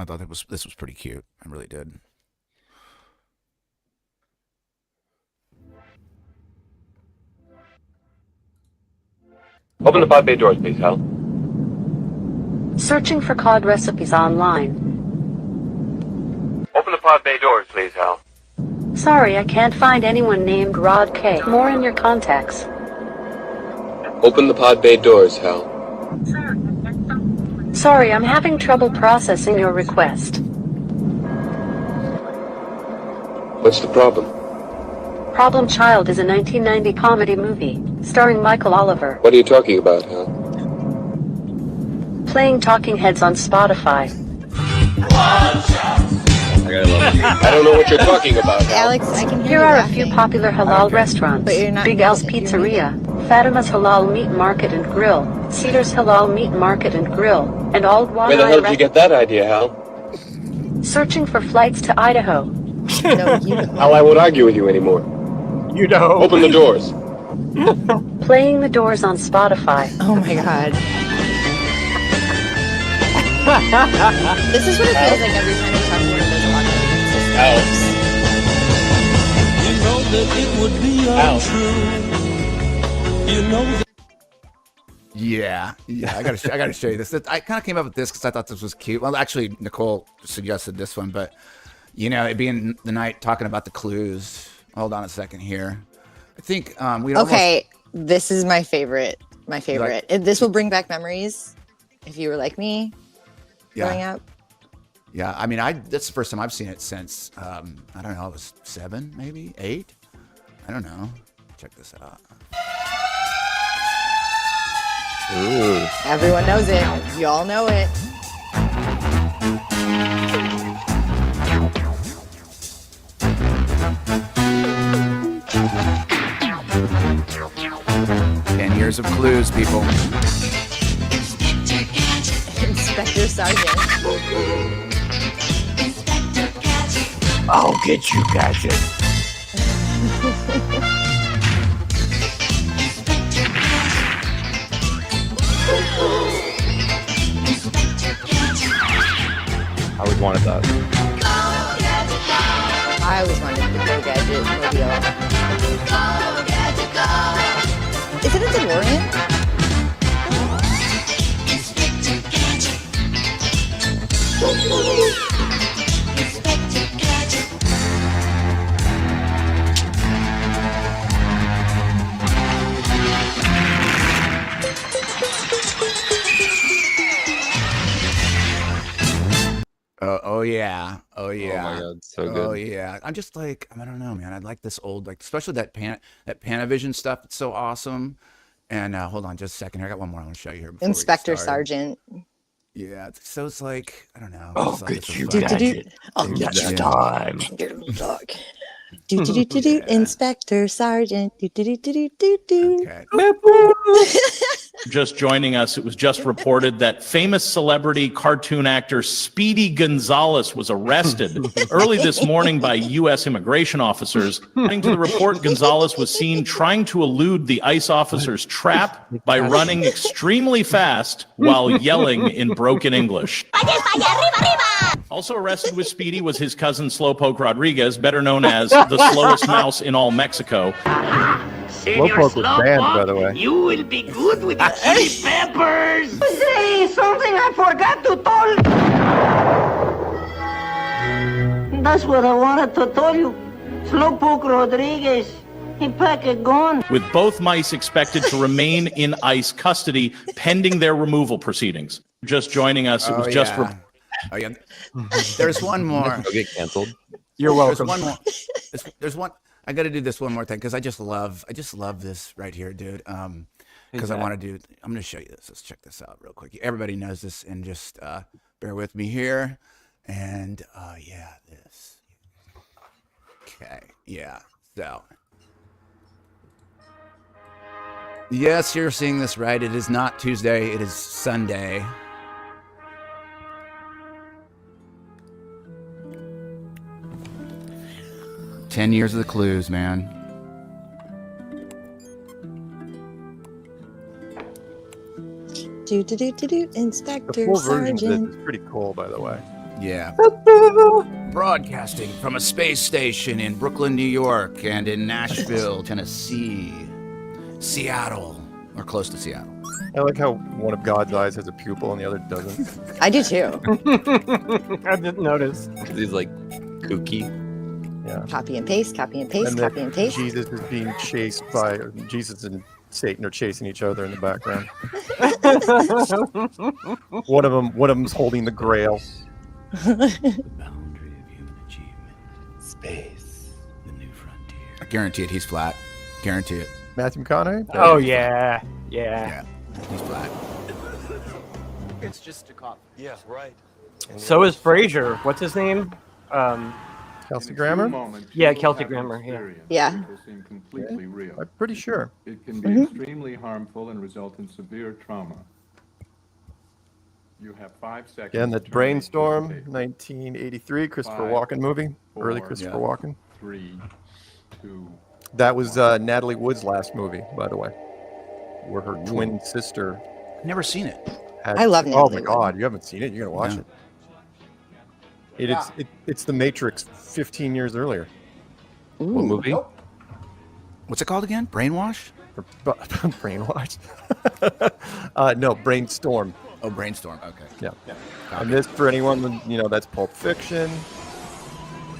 I thought this was pretty cute. I really did. Open the pod bay doors, please, Hal. Searching for cod recipes online. Open the pod bay doors, please, Hal. Sorry, I can't find anyone named Rod K. More in your contacts. Open the pod bay doors, Hal. Sorry, I'm having trouble processing your request. What's the problem? Problem Child is a 1990 comedy movie starring Michael Oliver. What are you talking about, Hal? Playing Talking Heads on Spotify. I don't know what you're talking about, Hal. Alex, I can hear Here you are a laughing. few popular halal restaurants. But you're not Big L's Pizzeria, Fatima's Halal Meat Market and Grill, Cedar's Halal Meat Market and Grill, and Old One Where the Eye hell did you get that idea, Hal? Searching for flights to Idaho. No, you don't. Hal, I won't argue with you anymore. You don't. Open the doors. Playing The Doors on Spotify. Oh my god. This is what it feels like every time we talk to one of those audiences. Alex. You know that it would be untrue. You know that. Yeah. I gotta show you this. I kind of came up with this because I thought this was cute. Well, actually, Nicole suggested this one, but it being the night talking about the clues. Hold on a second here. I think we. Okay, this is my favorite. My favorite. Like, This will bring back memories. If you were like me, growing up. Yeah, I mean, that's the first time I've seen it since I don't know, it was 7, maybe 8. I don't know. Check this out. Ooh. Everyone knows it. You all know it. Years of clues, people. Inspector Sargent. I'll get you, Gadget. I always wanted that. I always wanted the Go Gadget mobile. Is it a DeLorean? Oh yeah. Oh yeah. Oh my god, so good. Oh yeah. I'm just like, I don't know, man. I like this old, like, especially that Panavision stuff. It's so awesome. And hold on just a second here. I got one more I want to show you here. Inspector Sargent. Yeah. So it's like, I don't know. I'll get you, Gadget. I'll get you time. Inspector Sargent. Okay. Just joining us, it was just reported that famous celebrity cartoon actor Speedy Gonzalez was arrested early this morning by U.S. immigration officers. According to the report, Gonzalez was seen trying to elude the ICE officers' trap by running extremely fast while yelling in broken English. Also arrested with Speedy was his cousin Slowpoke Rodriguez, better known as the slowest mouse in all Mexico. Slowpoke was banned, by the way. You will be good with the chili peppers. Say something I forgot to tell. That's what I wanted to tell you. Slowpoke Rodriguez, he packed a gun. With both mice expected to remain in ICE custody pending their removal proceedings. Just joining us, it was just Oh yeah. There's one more. Go get canceled. You're welcome. There's one more. There's one. I got to do this one more thing because I just love this right here, dude. Because I want to do. I'm going to show you this. Let's check this out real quick. Everybody knows this, and just bear with me here. And yeah, this. Okay. Yeah. So. Yes, you're seeing this right. It is not Tuesday. It is Sunday. "10 years of the clues, man." Inspector The full version of this Sargent. is pretty cool, by the way. Yeah. Broadcasting from a space station in Brooklyn, New York, and in Nashville, Tennessee, Seattle, or close to Seattle. I like how one of God's eyes has a pupil and the other doesn't. I do too. I didn't notice. He's like kooky. Yeah. Copy and paste, copy and paste, And copy and paste. Jesus is being chased by Jesus and Satan are chasing each other in the background. One of them's holding the Grail. The boundary of human achievement. Space. The new frontier. I guarantee it, he's flat. Guarantee it. Matthew McConaughey? Oh yeah. Yeah. He's flat. It's just a cop. Yeah, right. So is Frasier. What's his name? Kelsey Grammer? Yeah, Kelsey Grammer. Yeah. Completely real. I'm pretty sure. It can be extremely harmful and result in severe trauma. You have 5 seconds. Again, that Brainstorm, 1983, Christopher Walken movie. Early Christopher Walken. 3, 2. That was Natalie Wood's last movie, by the way, where her twin sister. I've never seen it. I love Oh Natalie my Wood. God, you haven't seen it? You're gonna watch it. It's The Matrix 15 years earlier. Ooh. What movie? What's it called again? Brainwash? Brainwash? No, Brainstorm. Oh, Brainstorm. Okay. Yeah. And this, for anyone, that's Pulp Fiction.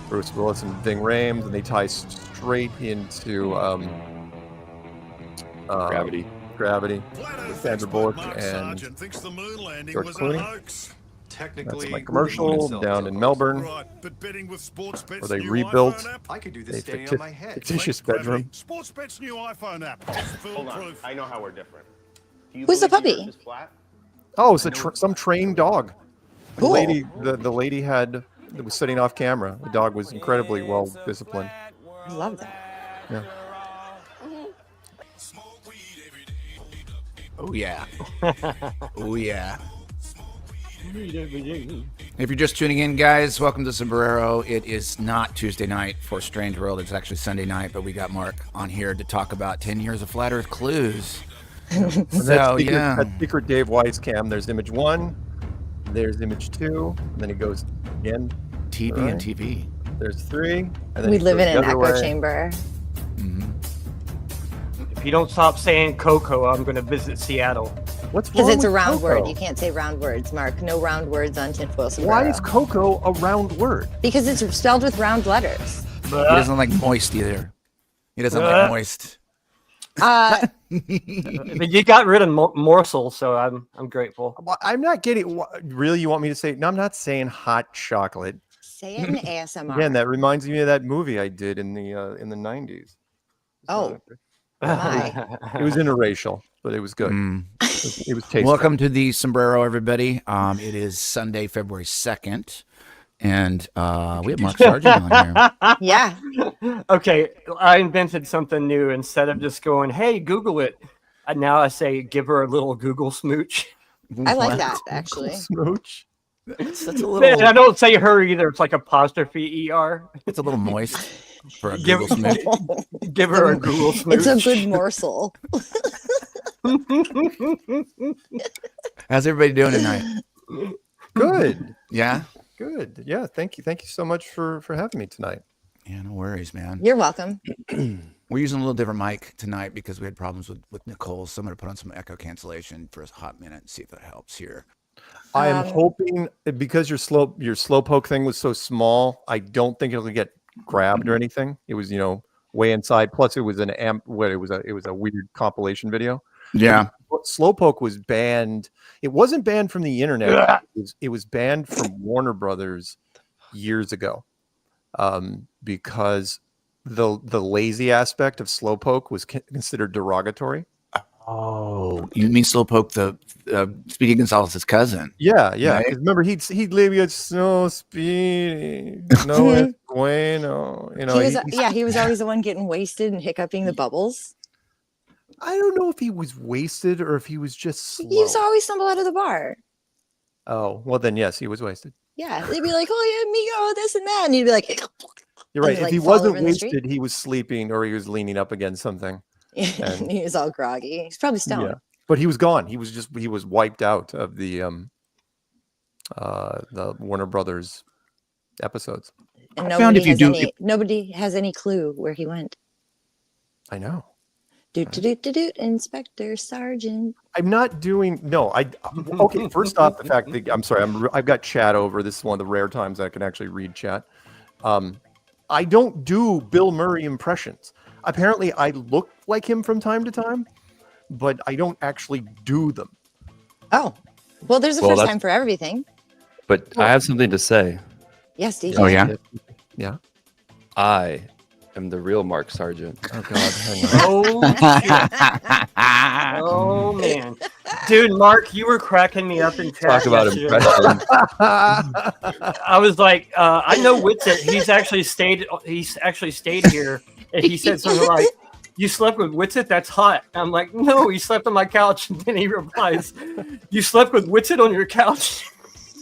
Bruce Willis and Ving Rhames, and they tie straight into Gravity. With Sandra Bullock and George Clooney. That's my commercial down in Melbourne, where they rebuilt a fictitious bedroom. Sportsbet's new iPhone app. Hold on, I know how we're different. Who's the puppy? Oh, it's some trained dog. The Cool. lady, the lady was sitting off camera. The dog was incredibly well disciplined. I love that. Yeah. Oh yeah. Oh yeah. If you're just tuning in, guys, welcome to Sombrero. It is not Tuesday night for Strange World. It's actually Sunday night, but we got Mark on here to talk about 10 years of Flat Earth clues. That secret Dave Weiss cam. There's image 1. There's image 2. And then it goes again. TV right. and TV. There's 3. And then We it live goes in the an other echo way. chamber. If you don't stop saying Coco, I'm going to visit Seattle. What's Because wrong it's a with round Coco? word. You can't say round words, Mark. No round words on tinfoil sombrero. Why is Coco a round word? Because it's spelled with round letters. He doesn't like moist either. He doesn't like moist. You got rid of morsel, so I'm grateful. Well, I'm not getting. Really, you want me to say? No, I'm not saying hot chocolate. Say it in ASMR. Again, that reminds me of that movie I did in the 90s. Oh. My. It was interracial, but it was good. It was tasty. Welcome to the Sombrero, everybody. It is Sunday, February 2nd, and we have Mark Sargent on here. Yeah. Okay, I invented something new. Instead of just going, hey, Google it, now I say, give her a little Google smooch. I like that, actually. Smooch. That's a little. And I don't say her either. It's like apostrophe ER. It's a little moist for a Give- Google smooch. Give her a Google smooch. It's a good morsel. How's everybody doing tonight? Good. Yeah. Good. Yeah. Thank you. Thank you so much for having me tonight. Yeah, no worries, man. You're welcome. We're using a little different mic tonight because we had problems with Nicole. So I'm going to put on some echo cancellation for a hot minute and see if that helps here. I am hoping, because your slowpoke thing was so small, I don't think it'll get grabbed or anything. It was, way inside. Plus, it was it was a weird compilation video. Yeah. Slowpoke was banned. It wasn't banned from the internet. It was banned from Warner Brothers years ago, because the lazy aspect of Slowpoke was considered derogatory. Oh, you mean Slowpoke, the Speedy Gonzalez's cousin? Yeah. Right? 'Cause remember, he'd leave you so speedy, no es bueno. He was always the one getting wasted and hiccuping the bubbles. I don't know if he was wasted or if he was just slow. He used to always stumble out of the bar. Oh, well then, yes, he was wasted. Yeah, they'd be like, "Oh yeah, Migo, this and that," and he'd be like, You're right. and, If he fall over wasn't in the street. wasted, he was sleeping or he was leaning up against something. And he was all groggy. He's probably stoned. Yeah, but he was gone. He was wiped out of the the Warner Brothers episodes. And I found if you do, nobody has any clue where he went. I know. Inspector Sargent. I'm not doing okay. First off, the fact that I'm sorry, I've got chat over. This is one of the rare times I can actually read chat. I don't do Bill Murray impressions. Apparently, I look like him from time to time, but I don't actually do them. Oh, well, there's a first time for everything. But I have something to say. Yes, DJ. Oh yeah, yeah. I am the real Mark Sargent. Oh God. Oh man, dude, Mark, you were cracking me up in chat. Talk about impressions. I was like, I know Witsit. He's actually stayed here, and he said something like, "You slept with Witsit? That's hot." I'm like, "No, he slept on my couch." And then he replies, "You slept with Witsit on your couch?"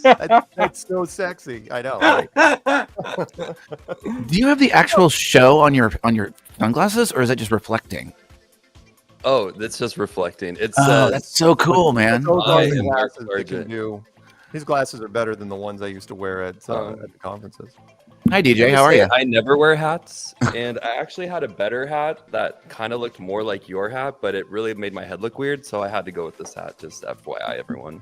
That's so sexy. I know. Right? do you have the actual show on your sunglasses, or is that just reflecting? Oh, that's just reflecting. It's that's so cool, man. Those I are the am Mark glasses they can Sargent. do. His glasses are better than the ones I used to wear at the conferences. Hi, DJ. How are you? I never wear hats, and I actually had a better hat that kind of looked more like your hat, but it really made my head look weird, so I had to go with this hat. Just FYI, everyone.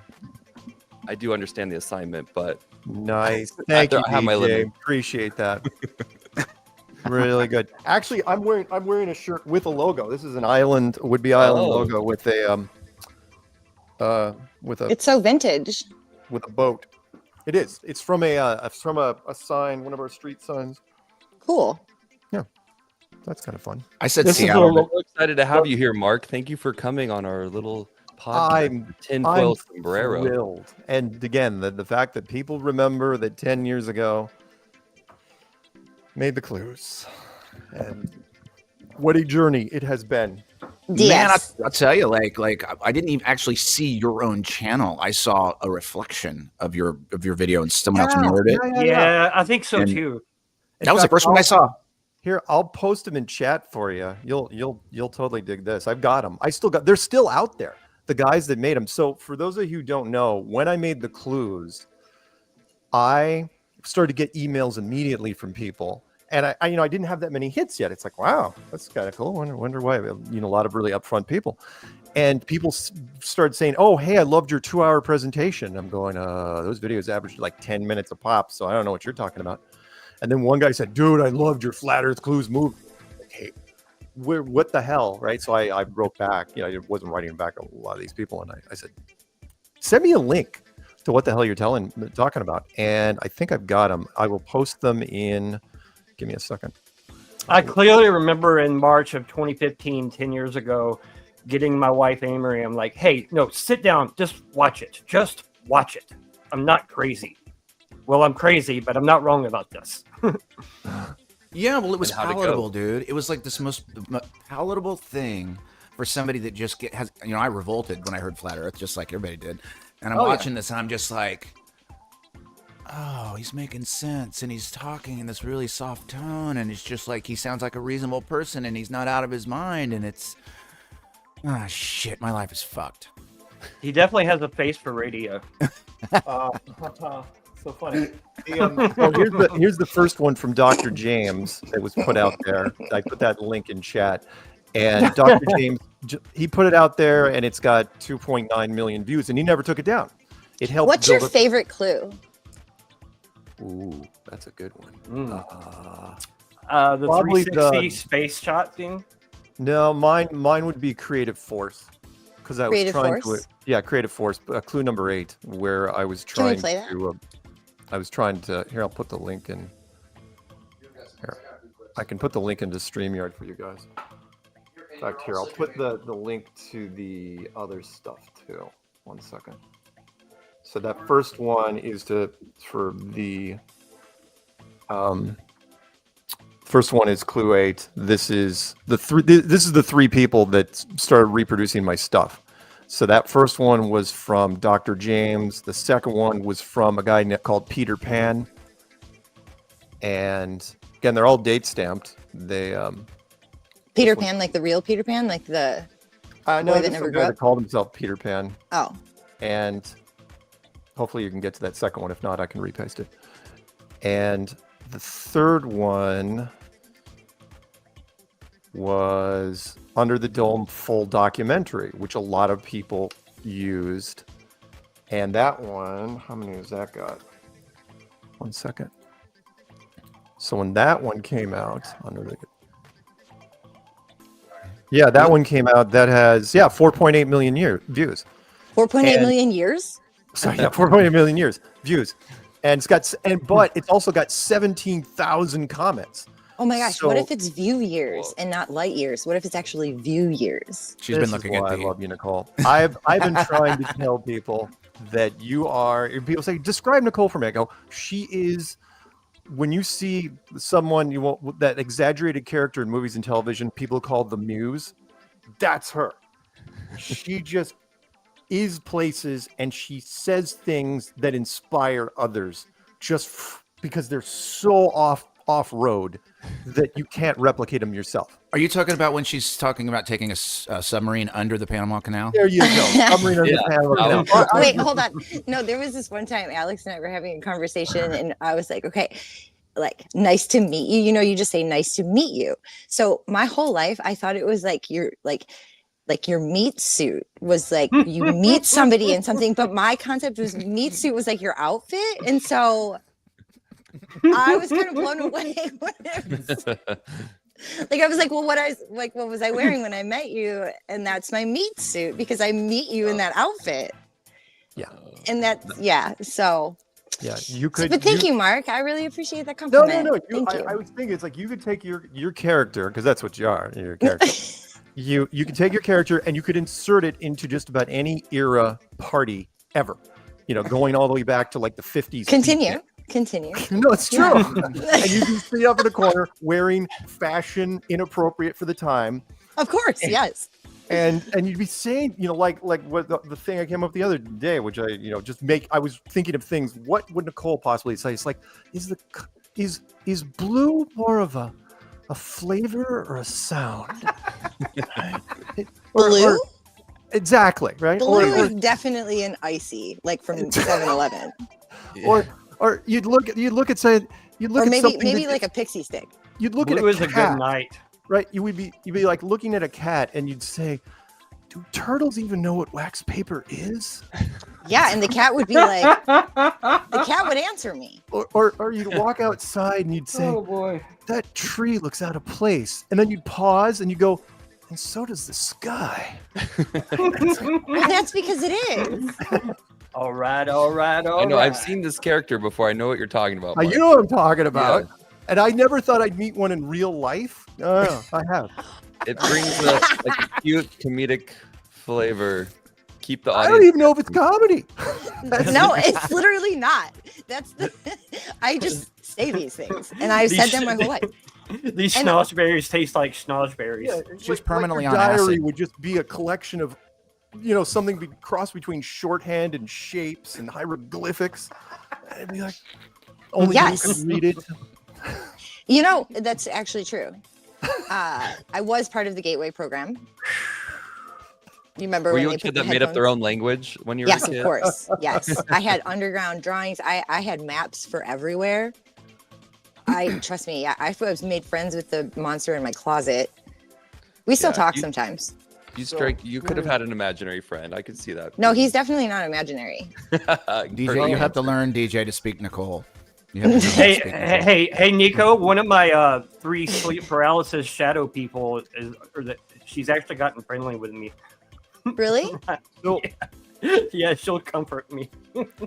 I do understand the assignment, but nice. Thank you, I have my DJ. limit. Appreciate that. Really good. Actually, I'm wearing a shirt with a logo. This is an would-be island logo with a It's so vintage. with a boat. It is. It's from a sign, one of our street signs. Cool. Yeah, that's kind of fun. I said This is Seattle. I'm so excited to have you here, Mark. Thank you for coming on our little podcast. Tinfoil Sombrero. Thrilled. And again, the fact that people remember that 10 years ago made the clues. And what a journey it has been. Man, I'll tell you, like I didn't even actually see your own channel. I saw a reflection of your video, and someone else mirrored it. Yeah, I think so And too. That was the first one I saw. Here, I'll post them in chat for you. You'll totally dig this. I've got them. They're still out there. The guys that made them. So for those of you who don't know, when I made the clues, I started to get emails immediately from people. And I didn't have that many hits yet. It's like, wow, that's kind of cool. Wonder why. A lot of really upfront people, and people started saying, "Oh, hey, I loved your 2-hour presentation." I'm going, those videos averaged like 10 minutes a pop, so I don't know what you're talking about. And then one guy said, "Dude, I loved your Flat Earth Clues movie." Hey, what the hell, right? So I wrote back. I wasn't writing back a lot of these people, and I said, "Send me a link to what the hell you're talking about." And I think I've got them. I will post them in. Give me a second. I clearly remember in March of 2015, 10 years ago, getting my wife Amory. I'm like, "Hey, no, sit down. Just watch it. Just watch it. I'm not crazy." Well, I'm crazy, but I'm not wrong about this. Yeah, well, it was And how'd it go? palatable, dude. It was like this most palatable thing for somebody that just has. I revolted when I heard Flat Earth, just like everybody did. And I'm watching this, and I'm just like, oh, he's making sense, and he's talking in this really soft tone, and it's just like he sounds like a reasonable person, and he's not out of his mind, and it's shit, my life is fucked. He definitely has a face for radio. So funny. Here's the first one from Dr. James that was put out there. I put that link in chat, and Dr. James, he put it out there, and it's got 2.9 million views, and he never took it down. It helped. What's your favorite clue? Ooh, that's a good one. The Probably 360 space shot thing. No, mine would be Creative Force, because I was Creative trying Force? to. Yeah, Creative Force. Clue number 8, where I was Can we trying play that? to. I was trying to. Here, I'll put the link in. Here, I can put the link into Streamyard for you guys. In fact, here, I'll put the link to the other stuff too. 1 second. So that first one is for the first one is clue 8. This is the 3 people that started reproducing my stuff. So that first one was from Dr. James. The second one was from a guy called Peter Pan. And again, they're all date stamped. They Peter Pan, like the real Peter Pan, like the no, boy that there's never some grew guy up. that called himself Peter Pan. Oh, And hopefully you can get to that second one. If not, I can repaste it. And the third one was Under the Dome full documentary, which a lot of people used. And that one, how many has that got? 1 second. So when that one came out, that one came out. That has 4.8 million views. 4.8 million years. Sorry, 4.8 million views, and but it's also got 17,000 comments. Oh my gosh! So, what if it's view years and not light years? What if it's actually view years? She's been looking at I love you, Nicole. I've been trying to tell people that you are. People say, describe Nicole for me. I go, she is. When you see someone you want that exaggerated character in movies and television, people call the muse. That's her. She just is places and she says things that inspire others just because they're so off road that you can't replicate them yourself. Are you talking about when she's talking about taking a submarine under the Panama Canal? There you go. Submarine under the Panama Canal. Wait, hold on. No, there was this one time Alex and I were having a conversation and I was like, okay, like, nice to meet you. You know, you just say nice to meet you. So my whole life, I thought it was like you're like your meat suit was like you meet somebody in something, but my concept was meat suit was like your outfit. And so I was kind of blown away when it was, like I was like, well, what was I wearing when I met you? And that's my meat suit because I meet you in that outfit. Yeah. And so yeah, you could. But thank you, Mark. I really appreciate that compliment. No. Thank you. I was thinking it's like you could take your character, because that's what you are. You're a character. You can take your character and you could insert it into just about any era party ever. You know, going all the way back to like the 50s. Continue. No, it's true. And you can sit up in a corner wearing fashion inappropriate for the time. Of course, yes. And you'd be saying, you know, like what the thing I came up the other day, which I, you know, I was thinking of things. What would Nicole possibly say? It's like, is blue more of a flavor or a sound? Blue? Exactly, right? Blue is definitely an icy, like from 7-Eleven. Or you'd look at maybe like a pixie stick. You'd look Blue at is a good night. Right, you'd be like looking at a cat and you'd say, do turtles even know what wax paper is? Yeah, and the cat would be like, the cat would answer me. Or you'd walk outside and you'd say, oh boy, that tree looks out of place. And then you'd pause and you go, and so does the sky. Well, that's because it is. All right. I know, I've seen this character before. I know what you're talking about. You know what I'm talking about. Yeah. And I never thought I'd meet one in real life. Oh, I have. It brings a cute comedic flavor. Keep the audience. I don't even know if it's comedy. No, it's literally not. I just say these things, and I've said them my whole life. These schnozberries taste like schnozberries. Yeah, she's permanently like on diary acid. Would just be a collection of, you know, something crossed between shorthand and shapes and hieroglyphics. I'd be like, only you can read it. You know, that's actually true. I was part of the Gateway program. You remember Were when you they a put kid the that made up their headphones? own language when you were a kid? Yes, of course. Yes. I had underground drawings. I had maps for everywhere. Trust me, I was made friends with the monster in my closet. We still talk sometimes. You could have had an imaginary friend. I could see that. No, he's definitely not imaginary. DJ, you have to learn, DJ, to speak Nicole. Hey, Nico. One of my 3 sleep paralysis shadow people she's actually gotten friendly with me. Really? So, yeah, she'll comfort me.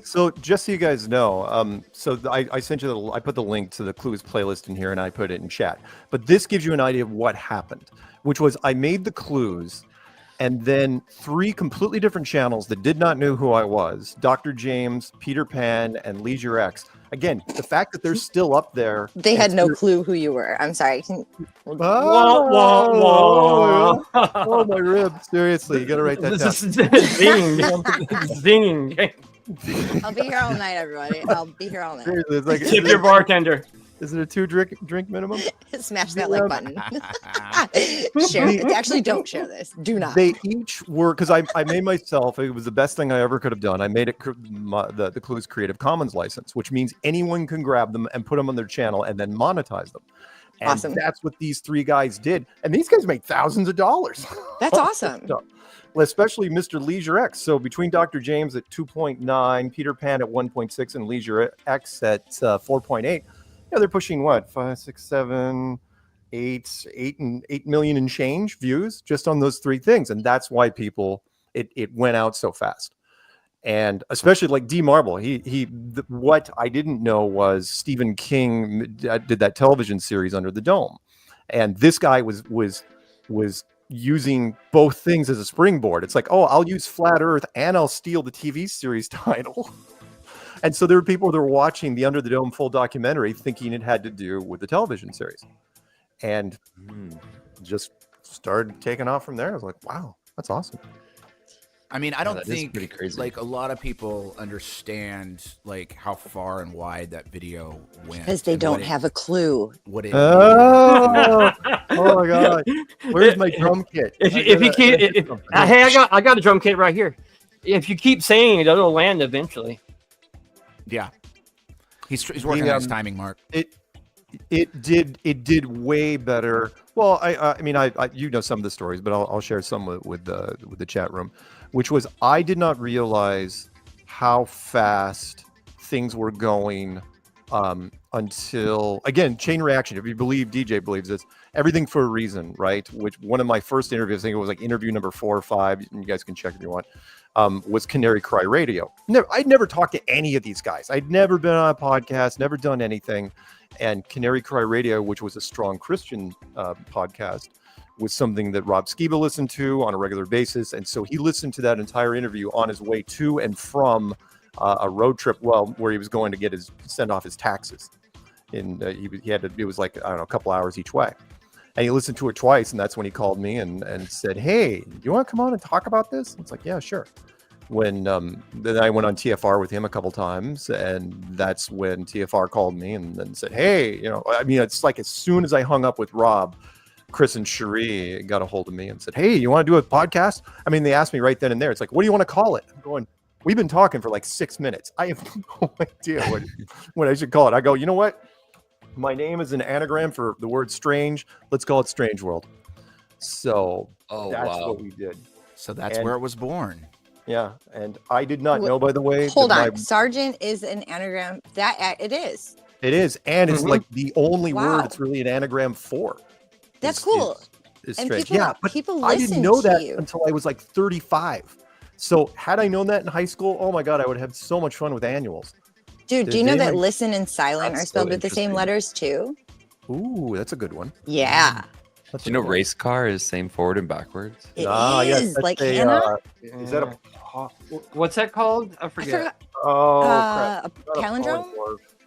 So just so you guys know, I sent you I put the link to the clues playlist in here and I put it in chat. But this gives you an idea of what happened, which was I made the clues. And then 3 completely different channels that did not know who I was, Dr. James, Peter Pan, and Leisure X. Again, the fact that they're still up there. They had no clue who you were. I'm sorry. Oh, my rib. Seriously, you got to write that down. Zing. I'll be here all night, everybody. I'll be here all night. Seriously, it's like, Tip your bartender. Is it a 2 drink minimum? Smash that like button. Share it. Actually, don't share this. Do not. They each were, because I made myself, it was the best thing I ever could have done. I made it the Clues Creative Commons license, which means anyone can grab them and put them on their channel and then monetize them. And Awesome. That's what these 3 guys did. And these guys made thousands of dollars. That's awesome. Well, especially Mr. Leisure X. So between Dr. James at 2.9, Peter Pan at 1.6, and Leisure X at 4.8, yeah, they're pushing what, 5, 6, 7, 8 million and change views just on those 3 things. And that's why it went out so fast. And especially like D Marble, what I didn't know was Stephen King did that television series Under the Dome. And this guy was using both things as a springboard. It's like, oh, I'll use Flat Earth and I'll steal the TV series title. And so there were people that were watching the Under the Dome full documentary thinking it had to do with the television series. And just started taking off from there. I was like, wow, that's awesome. I mean, I don't that is think pretty crazy. like a lot of people understand like how far and wide that video went. Because they don't have a clue. What it Oh my god! Where's my drum kit? If you keep, hey, I got a drum kit right here. If you keep saying it, it'll land eventually. Yeah, he's working on his timing, Mark. It did way better. Well, I mean, you know some of the stories, but I'll share some with the chat room, which was I did not realize how fast things were going until, again, chain reaction. If you believe DJ believes this, everything for a reason, right? Which one of my first interviews, I think it was like interview number 4 or 5. You guys can check if you want. Was Canary Cry Radio. I'd never talked to any of these guys. I'd never been on a podcast, never done anything. And Canary Cry Radio, which was a strong Christian podcast, was something that Rob Skiba listened to on a regular basis. And so he listened to that entire interview on his way to and from a road trip, where he was going to send off his taxes. And it was like, I don't know, a couple hours each way. And he listened to it twice, and that's when he called me and said, hey, do you want to come on and talk about this? It's like, yeah, sure. When then I went on TFR with him a couple times, and that's when TFR called me and then said, hey, I mean, it's like as soon as I hung up with Rob, Chris and Cherie got a hold of me and said, hey, you want to do a podcast? I mean, they asked me right then and there. It's like, what do you want to call it? I'm going, we've been talking for like 6 minutes. I have no idea what I should call it. I go, you know what? My name is an anagram for the word strange. Let's call it Strange World. So that's what we did. So that's where it was born. Yeah, and I did not know, by the way. Hold on, Sargent is an anagram. It is. It is, and it's like the only word it's really an anagram for. That's cool. Is and strange. But people I didn't know that you. until I was like 35. So had I known that in high school, oh my god, I would have so much fun with annuals. Dude, do you know that listen and silent are spelled with the same letters too? Ooh, that's a good one. Yeah. Do you know race car is same forward and backwards? It is like Hannah. Is that a? What's that called? I forget. Oh, crap. A palindrome.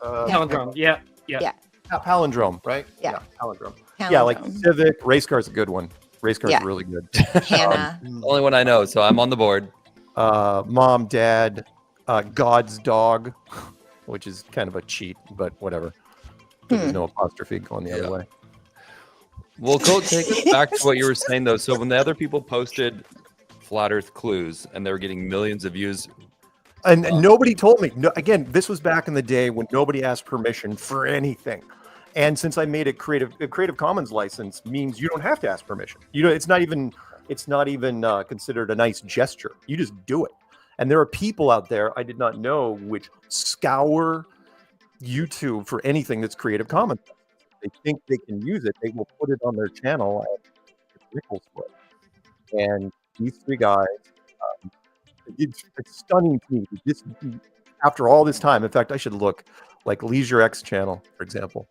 Palindrome. Yeah. Palindrome, right? Yeah. Palindrome. Yeah, like Civic. Race car is a good one. Race car is really good. Hannah. Only one I know, so I'm on the board. Mom, Dad, God's Dog, which is kind of a cheat, but whatever. There's no apostrophe going the other way. Well, go take us back to what you were saying, though. So when the other people posted Flat Earth Clues and they were getting millions of views, and nobody told me. No, again, this was back in the day when nobody asked permission for anything. And since I made a Creative Commons license, means you don't have to ask permission. It's not even considered a nice gesture. You just do it. And there are people out there I did not know which scour YouTube for anything that's Creative Commons. They think they can use it. They will put it on their channel and these 3 guys, it's stunning to me. Just after all this time, in fact, I should look like Leisure X channel, for example.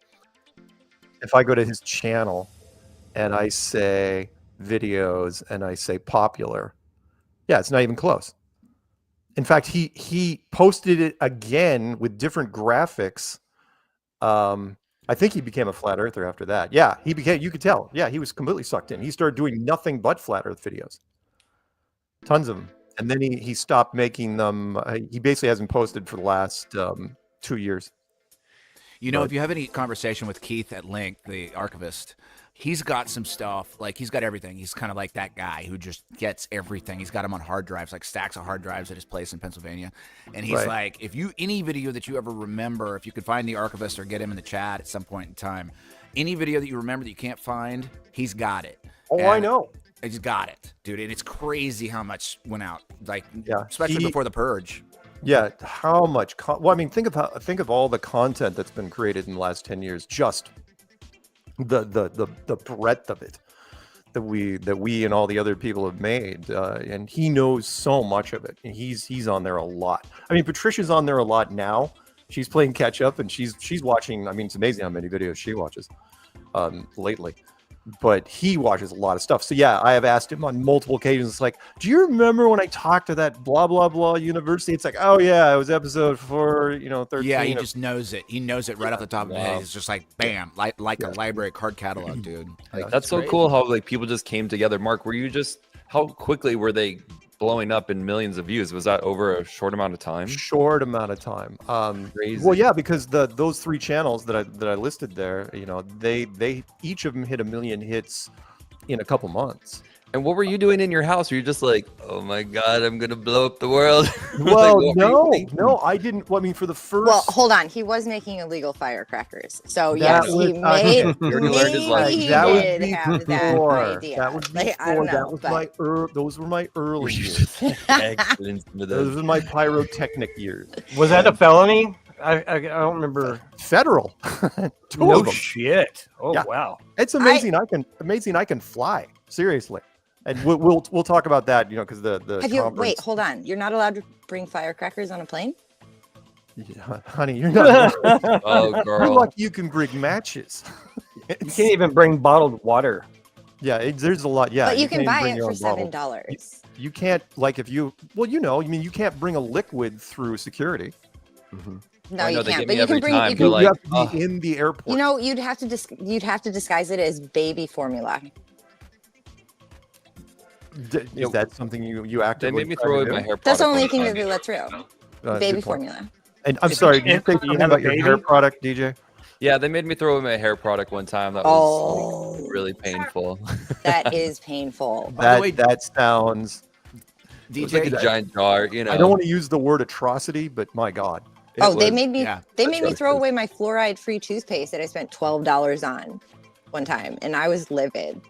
If I go to his channel and I say videos and I say popular, yeah, it's not even close. In fact, he posted it again with different graphics. I think he became a flat earther after that. Yeah, he became, you could tell. Yeah, he was completely sucked in. He started doing nothing but flat earth videos. Tons of them. And then he stopped making them. He basically hasn't posted for the last 2 years. You know, But- if you have any conversation with Keith at Link, the archivist, he's got some stuff, like he's got everything. He's kind of like that guy who just gets everything. He's got them on hard drives, like stacks of hard drives at his place in Pennsylvania. And he's Right. like, if you, any video that you ever remember, if you could find the archivist or get him in the chat at some point in time, any video that you remember that you can't find, he's got it. Oh, And I know. He's got it, dude. And it's crazy how much went out, like, Yeah, especially before the purge. Yeah, how much? Well, I mean, think of all the content that's been created in the last 10 years. Just the breadth of it that we and all the other people have made, and he knows so much of it. And he's on there a lot. I mean, Patricia's on there a lot now. She's playing catch up, and she's watching. I mean, it's amazing how many videos she watches lately. But he watches a lot of stuff. So yeah, I have asked him on multiple occasions. It's like, do you remember when I talked to that blah blah blah university? It's like, oh yeah, it was episode 13. Yeah, he just knows it. He knows it right off the top of his head. It's just like bam, like a library card catalog, dude. Like, That's so great. cool how like people just came together. Mark, were you just how quickly were they blowing up in millions of views? Was that over a short amount of time? Short amount of time. Crazy. Well, yeah, because those 3 channels that I listed there, you know, they each of them hit 1 million hits in a couple months. And what were you doing in your house? Were you just like, oh my god, I'm gonna blow up the world? Well, Like, what were you no, I didn't. Well, I mean, for the first. Well, hold on. He was making illegal firecrackers. So That yes, was- he may, he already learned his lesson. maybe he That was did have that before. idea. That was Like, I before. don't know, That was but those were my Were early you years. just accidents into Those this? were my pyrotechnic years. Was that a felony? I don't remember. Federal. Two No of them. shit. Oh Yeah. wow. It's amazing. I can fly. Seriously. And we'll talk about that, you know, because the have you? conference. Wait, hold on. You're not allowed to bring firecrackers on a plane. Yeah, honey, you're not. Oh, You're girl. lucky you can bring matches. You can't even bring bottled water. Yeah, there's a lot. Yeah, but you can can't buy bring it your for own bottle. $7. You can't, like, if you, well, you know, I mean, you can't bring a liquid through security. No, I you know, they can't. get But me you can every bring. time. You They're can, like, you have to be "Ugh." in the airport. you know, you'd have to disguise it as baby formula. Is that something you They actively made me try throw to away do? my hair. That's the product only one thing time. that that's true. Good Baby point. formula. And I'm sorry, did you say you something have a about your hair baby? product, DJ? Yeah, they made me throw away my hair product one time. That was like, really painful. That is painful. By the way, That sounds. It was like DJ, a giant jar, you know. I don't want to use the word atrocity, but my God. It Oh, they was- made me. yeah, They made me that's throw right. away my fluoride-free toothpaste that I spent $12 on one time, and I was livid.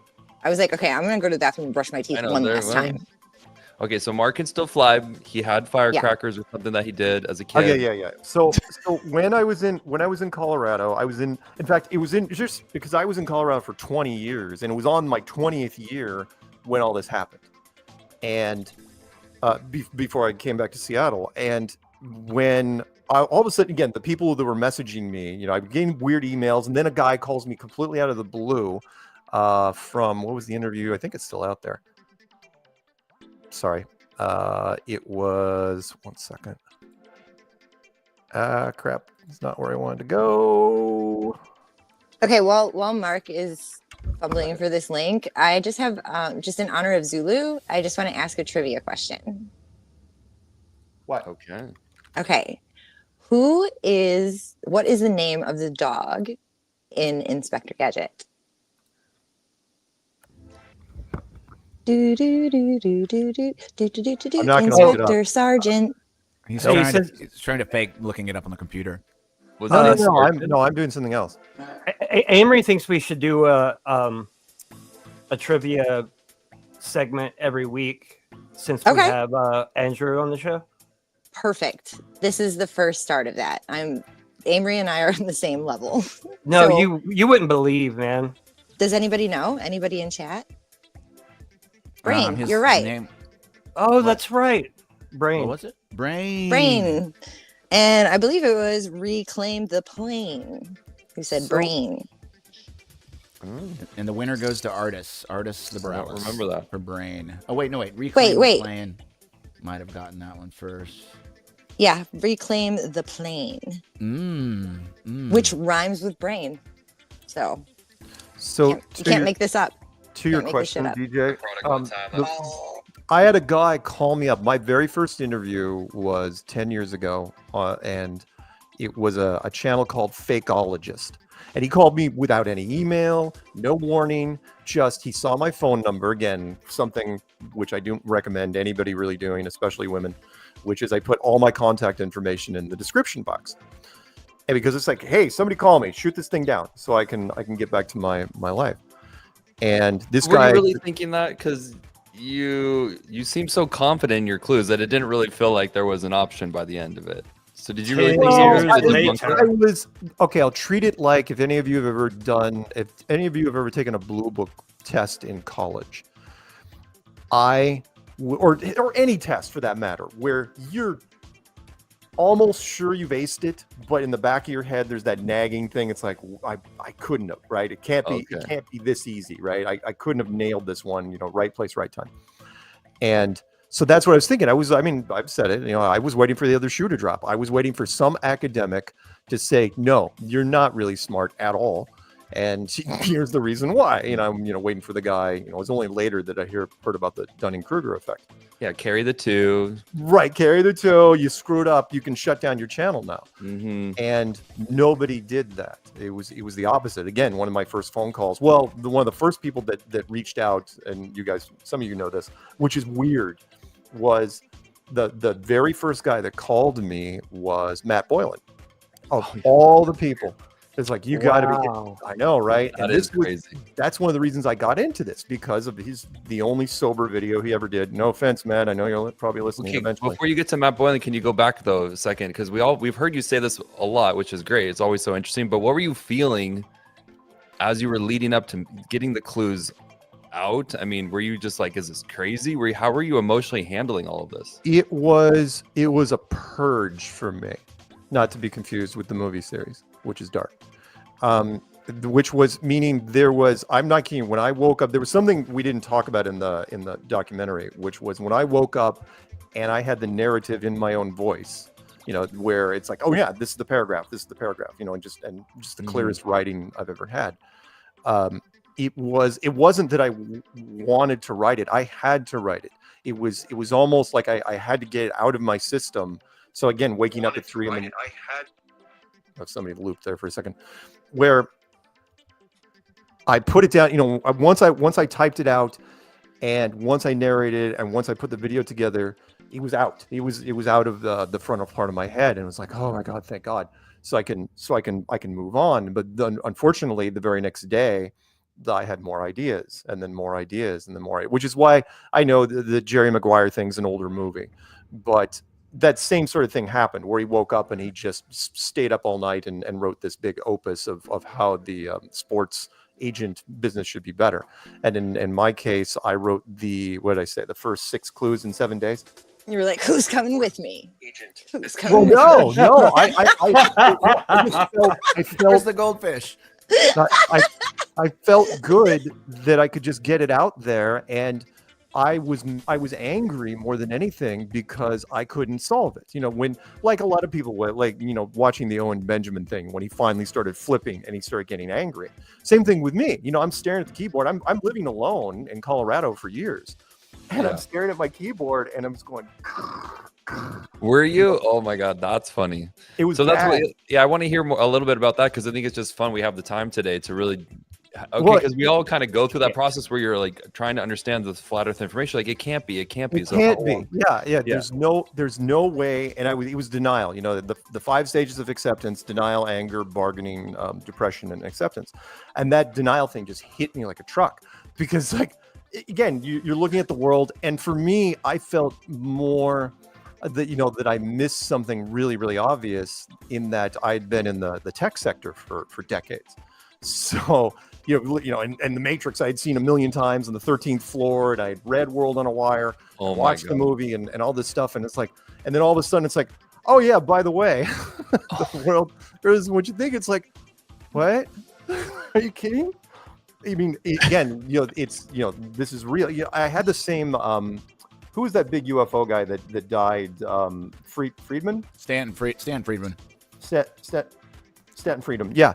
I was like, okay, I'm gonna go to the bathroom and brush my teeth I know, one they're- last well, time. Okay, so Mark can still fly. He had firecrackers or something that he did as a kid. Okay, yeah. So when I was in Colorado, in fact, it was in just because I was in Colorado for 20 years, and it was on my 20th year when all this happened, and before I came back to Seattle, and when all of a sudden, again, the people that were messaging me, you know, I was getting weird emails, and then a guy calls me completely out of the blue from, what was the interview? I think it's still out there. Sorry. It was, one second. Crap. It's not where I wanted to go. Okay, well, while Mark is fumbling for this link, I just have, just in honor of Zulu, I just want to ask a trivia question. What? Okay. Okay. What is the name of the dog in Inspector Gadget? Do do do do do do do do do do. I'm not gonna look it up. Inspector Sargent. he's, No, he trying to, says- he's trying to fake looking it up on the computer. Was No, that I'm doing something else. Amory thinks we should do a trivia segment every week since we Okay. have Andrew on the show. Perfect. This is the first start of that. Amory and I are on the same level. No, So- you wouldn't believe, man. Does anybody know? Anybody in chat? Brain, His you're right. Name, Oh, that's right. Brain. what was it? Brain. Brain. And I believe it was Reclaim the Plane who said So- brain. And the winner goes to Artis the I don't Brow. remember that. For Brain. Oh wait, no wait. Reclaim wait. the Plane. Might have gotten that one first. Yeah, Reclaim the Plane, which rhymes with brain. So So you can't make this up. to your make this shit question, up. DJ. Product one time, I had a guy call me up. My very first interview was 10 years ago, and It was a channel called Fakeologist. And he called me without any email, no warning, just he saw my phone number, again, something which I don't recommend anybody really doing, especially women, which is I put all my contact information in the description box. And because it's like, hey, somebody call me, shoot this thing down so I can get back to my life. And this Were guy you really thinking that? Because you seem so confident in your clues that it didn't really feel like there was an option by the end of it. So did you really think I was okay? I'll treat it like if any of you have ever taken a blue book test in college, or any test for that matter, where you're almost sure you've aced it, but in the back of your head there's that nagging thing. It's like I couldn't have, right? It can't be this easy, right? I couldn't have nailed this one, right place, right time. And so that's what I was thinking. I've said it, I was waiting for the other shoe to drop. I was waiting for some academic to say, no, you're not really smart at all. And here's the reason why. I'm waiting for the guy. It was only later that I heard about the Dunning-Kruger effect. Yeah, carry the two. Right, carry the two. You screwed up. You can shut down your channel now. Mm-hmm. And nobody did that. It was the opposite. Again, one of my first phone calls. Well, one of the first people that reached out, and you guys, some of you know this, which is weird, was the very first guy that called me was Matt Boylan. Of all the people. It's like, you got to be, I know, right? That is crazy. That's one of the reasons I got into this, because of the only sober video he ever did. No offense, Matt. I know you're probably listening eventually. Before you get to Matt Boylan, can you go back though a second? Because we've heard you say this a lot, which is great. It's always so interesting. But what were you feeling as you were leading up to getting the clues out? I mean, were you just like, is this crazy? How were you emotionally handling all of this? It was a purge for me, not to be confused with the movie series, which is dark. Which was meaning I'm not kidding. When I woke up, there was something we didn't talk about in the documentary, which was when I woke up and I had the narrative in my own voice, where it's like, oh yeah, this is the paragraph, and just the clearest writing I've ever had. It wasn't that I wanted to write it. I had to write it. It was almost like I had to get it out of my system. So again, waking up at 3 a.m. Somebody looped there for a second, where I put it down. Once I typed it out, and once I narrated, and once I put the video together, it was out. It was out of the frontal part of my head, and it was like, oh my God, thank God. So I can move on. But then, unfortunately, the very next day, I had more ideas, and then more ideas, and then more. Which is why I know the Jerry Maguire thing's an older movie, but that same sort of thing happened, where he woke up and he just stayed up all night and wrote this big opus of how the sports agent business should be better. And in my case, I wrote the first 6 clues in 7 days. You were like, who's coming with me? Agent. Who's coming with me? No. I felt Where's the goldfish? I felt good that I could just get it out there, and I was angry more than anything because I couldn't solve it. When, like a lot of people were, watching the Owen Benjamin thing, when he finally started flipping and he started getting angry. Same thing with me. I'm staring at the keyboard. I'm living alone in Colorado for years, and I'm staring at my keyboard and I'm just going. Were you? Oh my God, that's funny. It was so. bad. That's what. I want to hear a little bit about that, because I think it's just fun. We have the time today to really. Okay, because we all kind of go through that process where you're like trying to understand the flat Earth information. Like it can't be. It can't be. Yeah. There's no way. And it was denial. The 5 stages of acceptance: denial, anger, bargaining, depression, and acceptance. And that denial thing just hit me like a truck, because again, you're looking at the world, and for me, I felt more that I missed something really, really obvious, in that I'd been in the tech sector for decades. So. And the Matrix I had seen 1 million times on the 13th floor, and I had read World on a Wire, watched the movie, and all this stuff, and it's like, and then all of a sudden it's like, oh yeah, by the way, the world is what you think. It's like, what? Are you kidding? I mean, again, this is real. I had the same. Who was that big UFO guy that died? Friedman? Stanton Friedman. Stanton Freedom. Yeah.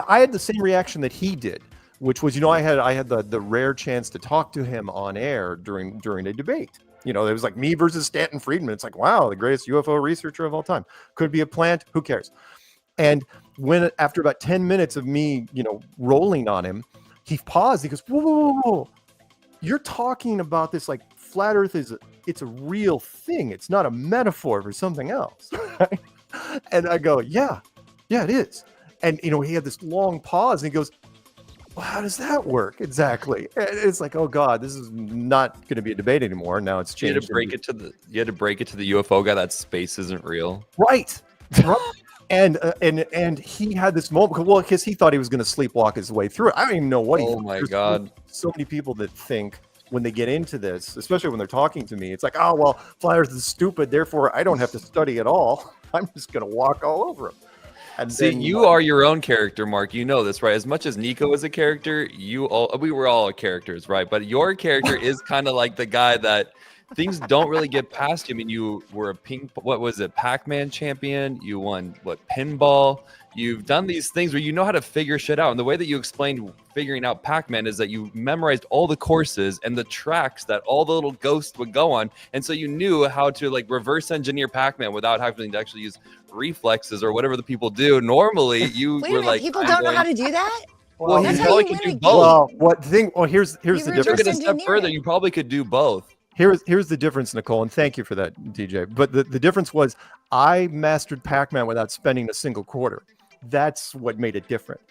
I had the same reaction that he did, which was, I had the rare chance to talk to him on air during a debate. You know, it was like me versus Stanton Friedman. It's like, wow, the greatest UFO researcher of all time. Could be a plant. Who cares? And when after about 10 minutes of me, you know, rolling on him, he paused. He goes, whoa, whoa, whoa, whoa. You're talking about this like flat Earth it's a real thing. It's not a metaphor for something else. Right? And I go, yeah, it is. And, you know, he had this long pause and he goes, well, how does that work exactly? And it's like, oh God, this is not going to be a debate anymore. Now it's changed. You had to break it to the UFO guy that space isn't real. Right. And he had this moment, well, because he thought he was going to sleepwalk his way through it. I don't even know what. Oh my God! So many people that think when they get into this, especially when they're talking to me, it's like, oh well, flat Earth is stupid, therefore I don't have to study at all. I'm just going to walk all over him. And see, then, you are your own character, Mark. You know this, right? As much as Nico is a character, we were all characters, right? But your character is kind of like the guy that things don't really get past you. I mean, you were a Pac-Man champion. You won pinball. You've done these things where you know how to figure shit out. And the way that you explained figuring out Pac-Man is that you memorized all the courses and the tracks that all the little ghosts would go on. And so you knew how to like reverse engineer Pac-Man without having to actually use reflexes or whatever the people do. Normally, you Wait a were minute, like, people don't know how to do that? Well, That's you how you probably could win do a both. Well, here's the difference. Took it a step further. You probably could do both. Here's the difference, Nicole, and thank you for that, DJ. But the difference was I mastered Pac-Man without spending a single quarter. That's what made it different.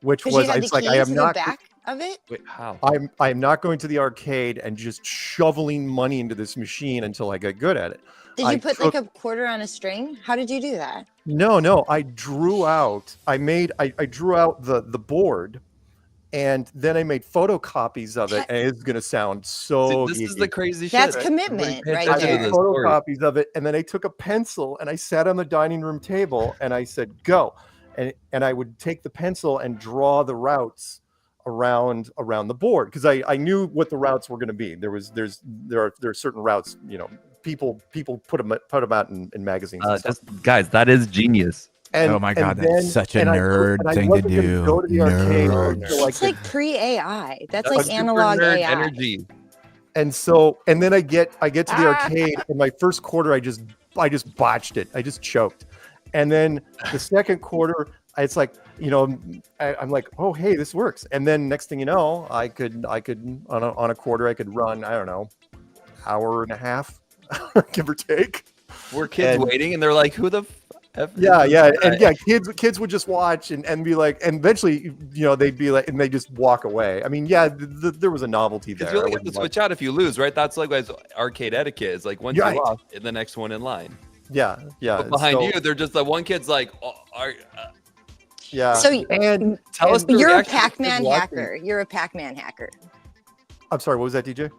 Which was it's like I am not back of it. Wait, how? I am not going to the arcade and just shoveling money into this machine until I get good at it. Did you put like a quarter on a string? How did you do that? No. I drew out. I drew out the board. And then I made photocopies of it, and it's going to sound so this geeky. is the crazy shit. That's commitment right I there. made photocopies of it, and then I took a pencil and I sat on the dining room table and I said, go. And I would take the pencil and draw the routes around the board because I knew what the routes were going to be. There are certain routes, you know, people put them out in magazines. Guys, that is genius. And, oh my God, that's such a nerd thing to do. Go to the arcade it's like pre-AI. That's like analog AI. Energy. And then I get to the arcade, and my first quarter, I just botched it. I just choked. And then the second quarter, it's like, you know, I'm like, oh hey, this works. And then next thing you know, I could on a quarter, I could run, I don't know, hour and a half, give or take. Were kids waiting, and they're like, who the Yeah, and kids would just watch and be like, and eventually, you know, they'd be like, and they just walk away. I mean, there was a novelty there. You only have to switch out if you lose, right? That's like arcade etiquette. It's like once you lost, the next one in line. Yeah. But behind you, they're just like one kid's like, yeah. So and tell us, you're a Pac-Man hacker. You're a Pac-Man hacker. I'm sorry. What was that, DJ?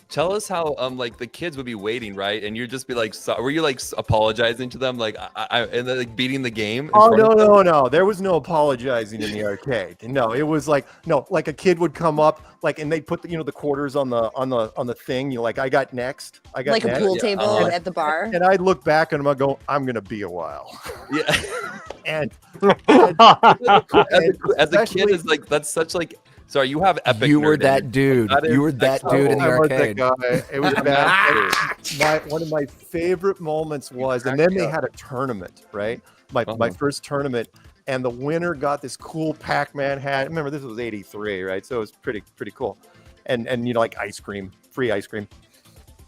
Tell us how like the kids would be waiting, right? And you'd just be like, were you like apologizing to them, like and then like beating the game? Oh no! There was no apologizing in the arcade. No, it was like a kid would come up, like, and they put the quarters on the thing. You like, I got next. I got like next. A pool table at the bar. And I'd look back and I'm gonna be a while. Yeah. and as a kid, is like that's such like. Sorry, you have epic. You were that dude. You were that dude in the arcade. Guy. It was bad. One of my favorite moments was, and then they had a tournament, right? My first tournament, and the winner got this cool Pac-Man hat. Remember, this was '83, right? So it was pretty cool, and you know, like free ice cream,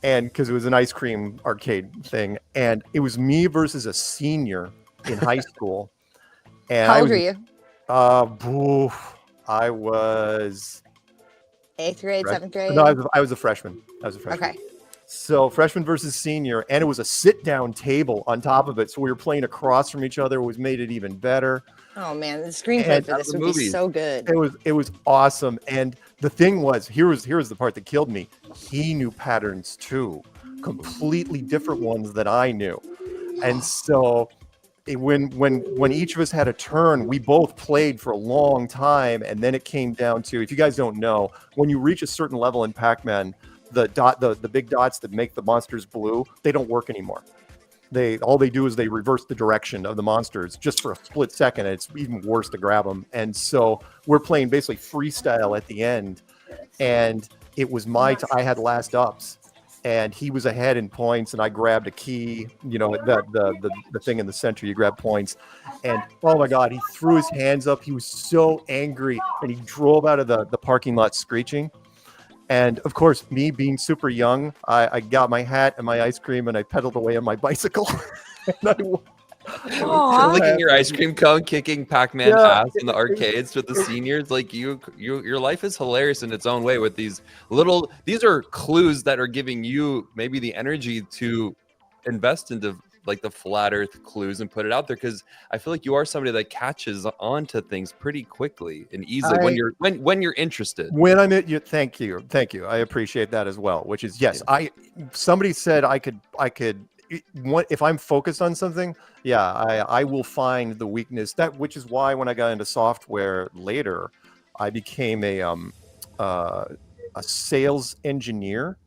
and because it was an ice cream arcade thing, and it was me versus a senior in high school. And how old were you? I was 8th grade, 7th grade. No, I was a freshman. Okay. So freshman versus senior, and it was a sit-down table on top of it. So we were playing across from each other, which made it even better. Oh man, the screenplay for this would be so good. It was awesome. And the thing was, here was the part that killed me. He knew patterns too, completely different ones that I knew, and so. When each of us had a turn, we both played for a long time, and then it came down to, if you guys don't know, when you reach a certain level in Pac-Man, the big dots that make the monsters blue, they don't work anymore. All they do is they reverse the direction of the monsters just for a split second, and it's even worse to grab them. And so we're playing basically freestyle at the end, and it was I had last ups. and he was ahead in points, and I grabbed a key, the thing in the center, you grab points, and oh my God, he threw his hands up. He was so angry, and he drove out of the parking lot screeching. And of course, me being super young, I got my hat and my ice cream, and I pedaled away on my bicycle. Licking your ice cream cone, kicking Pac-Man ass in the arcades with the seniors. Like your life is hilarious in its own way with these are clues that are giving you maybe the energy to invest into like the flat earth clues and put it out there, because I feel like you are somebody that catches on to things pretty quickly and easily when you're interested. When I'm at you, thank you. I appreciate that as well, which is yes. Somebody said I could if I'm focused on something, I will find the weakness. Which is why when I got into software later, I became a sales engineer,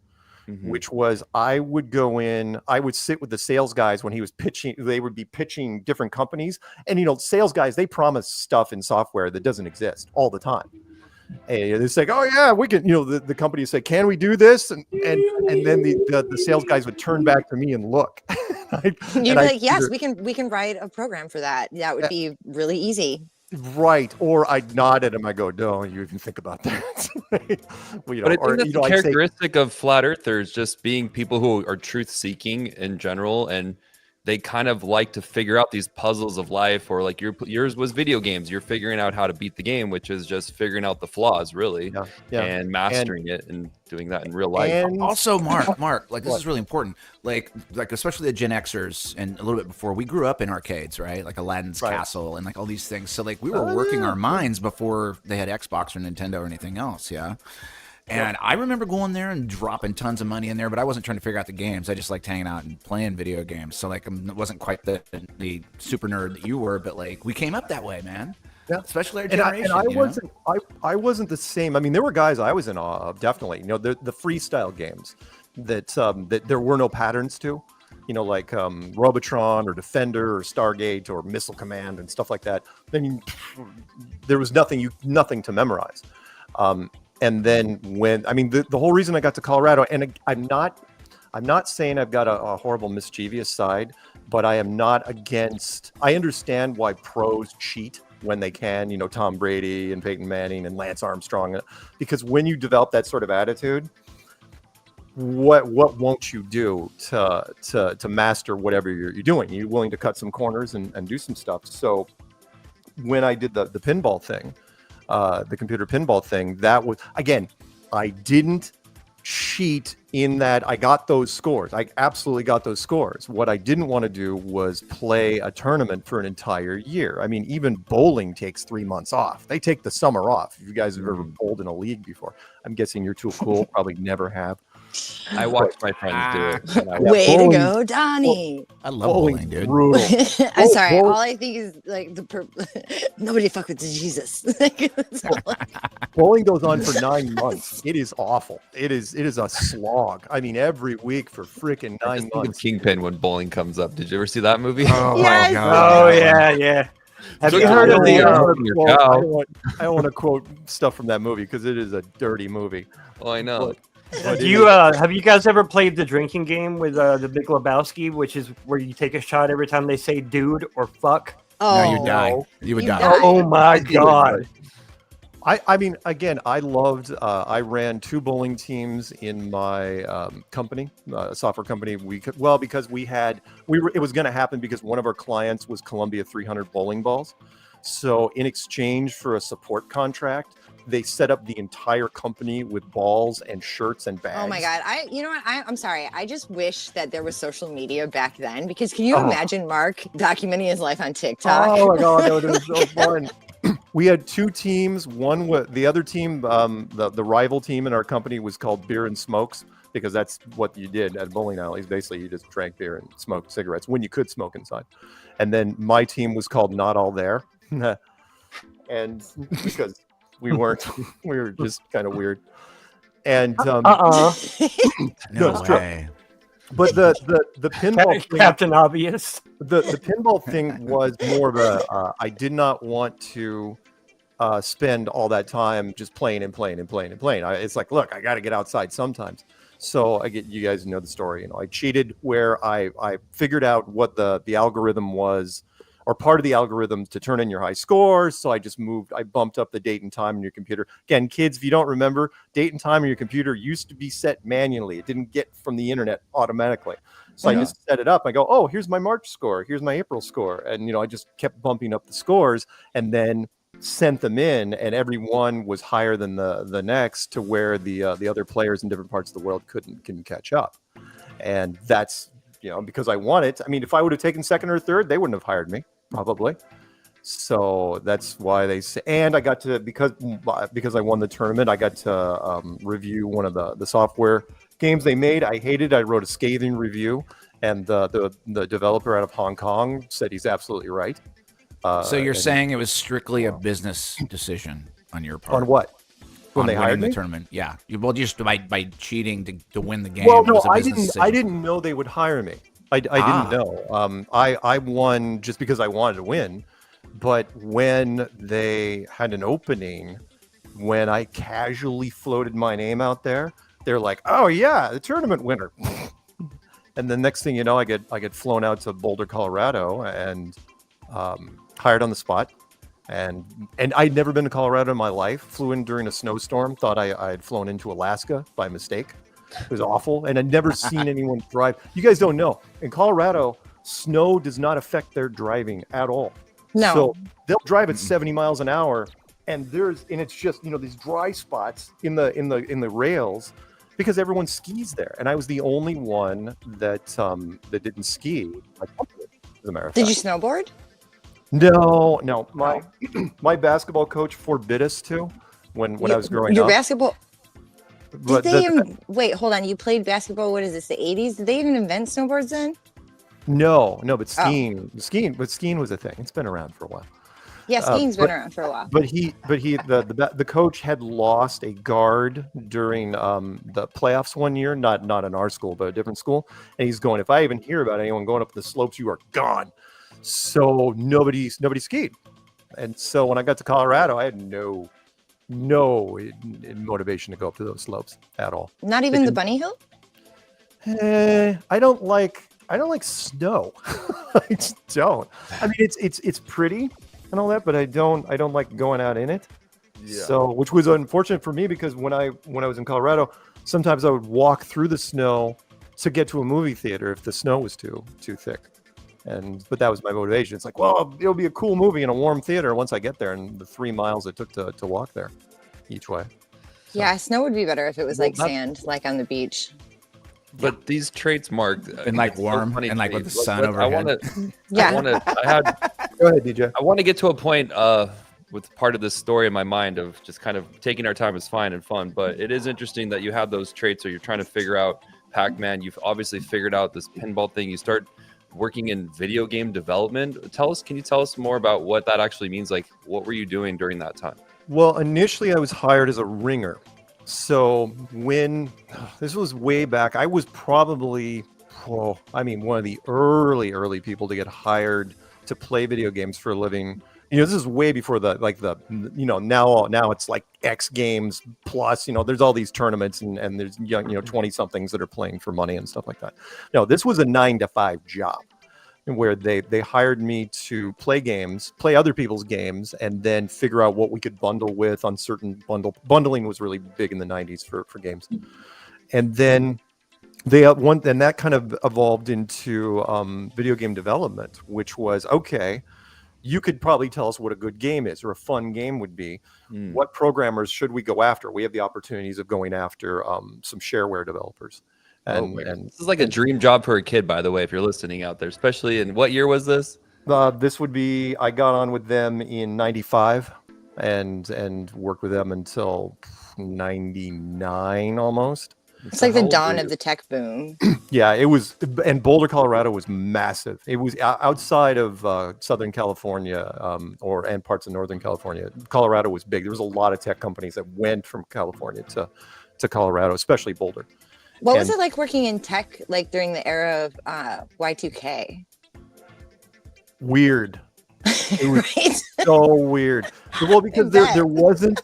which was I would go in, I would sit with the sales guys when he was pitching. They would be pitching different companies, and sales guys, they promise stuff in software that doesn't exist all the time. And they say, "Oh yeah, we can." The company say, "Can we do this?" And then the sales guys would turn back to me and look. You'd be like, "Yes, we can write a program for that. That would be really easy." Right. Or I'd nod at him. I go, "Don't you even think about that?" But I think that's the characteristic of flat earthers, just being people who are truth seeking in general, and they kind of like to figure out these puzzles of life, or like yours was video games. You're figuring out how to beat the game, which is just figuring out the flaws, really, and mastering it and doing that in real life. And also, Mark, like this is really important. Like especially the Gen Xers and a little bit before, we grew up in arcades, right? Like Aladdin's Castle and like all these things. So like we were working our minds before they had Xbox or Nintendo or anything else. Yeah. And I remember going there and dropping tons of money in there, but I wasn't trying to figure out the games. I just liked hanging out and playing video games. So like I wasn't quite the super nerd that you were, but like we came up that way, man. Yeah, especially our generation. And I wasn't the same. I mean, there were guys I was in awe of, definitely. The freestyle games that there were no patterns to. Like Robotron or Defender or Stargate or Missile Command and stuff like that. I mean, there was nothing to memorize. And then the whole reason I got to Colorado, and I'm not saying I've got a horrible mischievous side, but I am not against. I understand why pros cheat when they can. Tom Brady and Peyton Manning and Lance Armstrong, because when you develop that sort of attitude, what won't you do to master whatever you're doing? You're willing to cut some corners and do some stuff. So when I did the pinball thing. The computer pinball thing, that was, again, I didn't cheat in that I got those scores. I absolutely got those scores. What I didn't want to do was play a tournament for an entire year. I mean, even bowling takes 3 months off. They take the summer off. If you guys have ever bowled in a league before, I'm guessing you're too cool, probably never have. I watched my friends do it. Way to go, Donnie. I love bowling, dude. I'm sorry. All I think is like nobody fuck with Jesus. Bowling goes on for 9 months. It is awful. It is a slog. I mean, every week for freaking 9 months. Kingpin when bowling comes up. Did you ever see that movie? Oh my God. Oh yeah. Have you heard of the? I don't want to quote stuff from that movie because it is a dirty movie. Oh, I know. Do you have you guys ever played the drinking game with the Big Lebowski, which is where you take a shot every time they say "dude" or "fuck"? Oh, no, you die. You would die. Oh my God. I mean, again, I loved. I ran 2 bowling teams in my company, software company. Because it was going to happen because one of our clients was Columbia 300 bowling balls. So in exchange for a support contract, they set up the entire company with balls and shirts and bags. Oh my God. I'm sorry. I just wish that there was social media back then, because can you imagine Mark documenting his life on TikTok? Oh my God, that would have been so fun. We had 2 teams. One was the other team, the rival team in our company was called Beer and Smokes, because that's what you did at bowling alleys. Basically, you just drank beer and smoked cigarettes when you could smoke inside. And then my team was called Not All There. And because we were just kind of weird. And no way. But the pinball thing, Captain Obvious. The pinball thing was more of a I did not want to spend all that time just playing. It's like, look, I got to get outside sometimes. So you guys know the story. You know, I cheated where I figured out what the algorithm was, or part of the algorithm to turn in your high scores. So I bumped up the date and time on your computer. Again, kids, if you don't remember, date and time on your computer used to be set manually. It didn't get from the internet automatically. So I just set it up. I go, oh, here's my March score. Here's my April score. And, you know, I just kept bumping up the scores and then sent them in, and every one was higher than the next, to where the other players in different parts of the world couldn't catch up. And that's, you know, because I won it. I mean, if I would have taken second or third, they wouldn't have hired me, probably. So that's why they say. And I got to, because I won the tournament, I got to review one of the software games they made. I hated it. I wrote a scathing review, and the developer out of Hong Kong said he's absolutely right. So you're saying it was strictly a business decision on your part? On what? When they hired the me? tournament? Yeah. Just by cheating to win the game. Well, no, I didn't know they would hire me. I didn't know. I won just because I wanted to win. But when they had an opening, when I casually floated my name out there, they're like, "Oh yeah, the tournament winner." And the next thing you know, I get flown out to Boulder, Colorado, and hired on the spot. And I'd never been to Colorado in my life. Flew in during a snowstorm. Thought I had flown into Alaska by mistake. It was awful, and I'd never seen anyone drive. You guys don't know. In Colorado, snow does not affect their driving at all. No. So they'll drive at 70 miles an hour, and it's just, you know, these dry spots in the rails, because everyone skis there. And I was the only one that didn't ski. As a matter of fact. Did you snowboard? No. My basketball coach forbid us to when I was growing your up. Basketball. But Wait, hold on. You played basketball. What is this? The 80s? Did they even invent snowboards then? No, but skiing was a thing. It's been around for a while. Yeah, skiing's been around for a while. But the coach had lost a guard during the playoffs one year, not in our school, but a different school. And he's going, if I even hear about anyone going up the slopes, you are gone. So nobody skied. And so when I got to Colorado, I had no motivation to go up to those slopes at all. Not even the Bunny Hill? I don't like snow. I just don't. I mean, it's pretty and all that, but I don't like going out in it. Yeah. So, which was unfortunate for me, because when I was in Colorado, sometimes I would walk through the snow to get to a movie theater if the snow was too thick. But that was my motivation. It's like, well, it'll be a cool movie in a warm theater once I get there, and the 3 miles it took to walk there each way. So. Yeah, snow would be better if it was like sand, like on the beach. But these traits, Mark, and like warm, and like with the sun overhead. Go ahead, DJ. I want to get to a point with part of this story in my mind of just kind of taking our time is fine and fun. But it is interesting that you have those traits, or you're trying to figure out Pac-Man. You've obviously figured out this pinball thing. You start working in video game development. Can you tell us more about what that actually means? Like, what were you doing during that time? Well, initially I was hired as a ringer. So when this was way back, I was probably, one of the early people to get hired to play video games for a living. You know, this is way before now it's like X Games plus, there's all these tournaments and there's young, 20 somethings that are playing for money and stuff like that. No, this was a 9-to-5 job where they hired me to play other people's games, and then figure out what we could bundle with on certain bundling was really big in the 90s for games. And then that kind of evolved into video game development, which was, okay, you could probably tell us what a good game is, or a fun game would be. What programmers should we go after? We have the opportunities of going after some shareware developers. And this is like a dream job for a kid, by the way, if you're listening out there, especially in what year was this? This would be, I got on with them in 95 and worked with them until 99 almost. It's like the dawn of the tech boom. Yeah, it was. And Boulder, Colorado was massive. It was outside of Southern California and parts of Northern California. Colorado was big. There was a lot of tech companies that went from California to Colorado, especially Boulder. What was it like working in tech, like during the era of Y2K? Weird. It was so weird. Well, because there wasn't.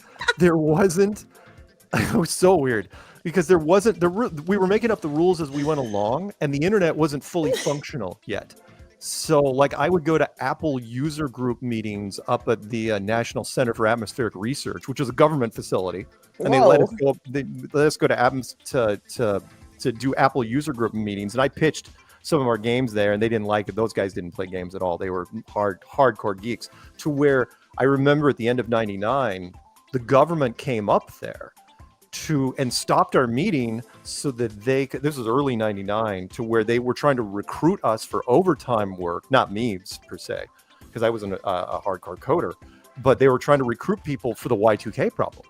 It was so weird. because there wasn't we were making up the rules as we went along, and the internet wasn't fully functional yet. So like I would go to Apple user group meetings up at the National Center for Atmospheric Research, which is a government facility, and they let us go to Adams to do Apple user group meetings, and I pitched some of our games there, and they didn't like it. Those guys didn't play games at all. They were hardcore geeks. To where I remember at the end of '99, the government came up there and stopped our meeting so that they could, this was early 99, to where they were trying to recruit us for overtime work, not me per se, because I wasn't a hardcore coder, but they were trying to recruit people for the Y2K problem.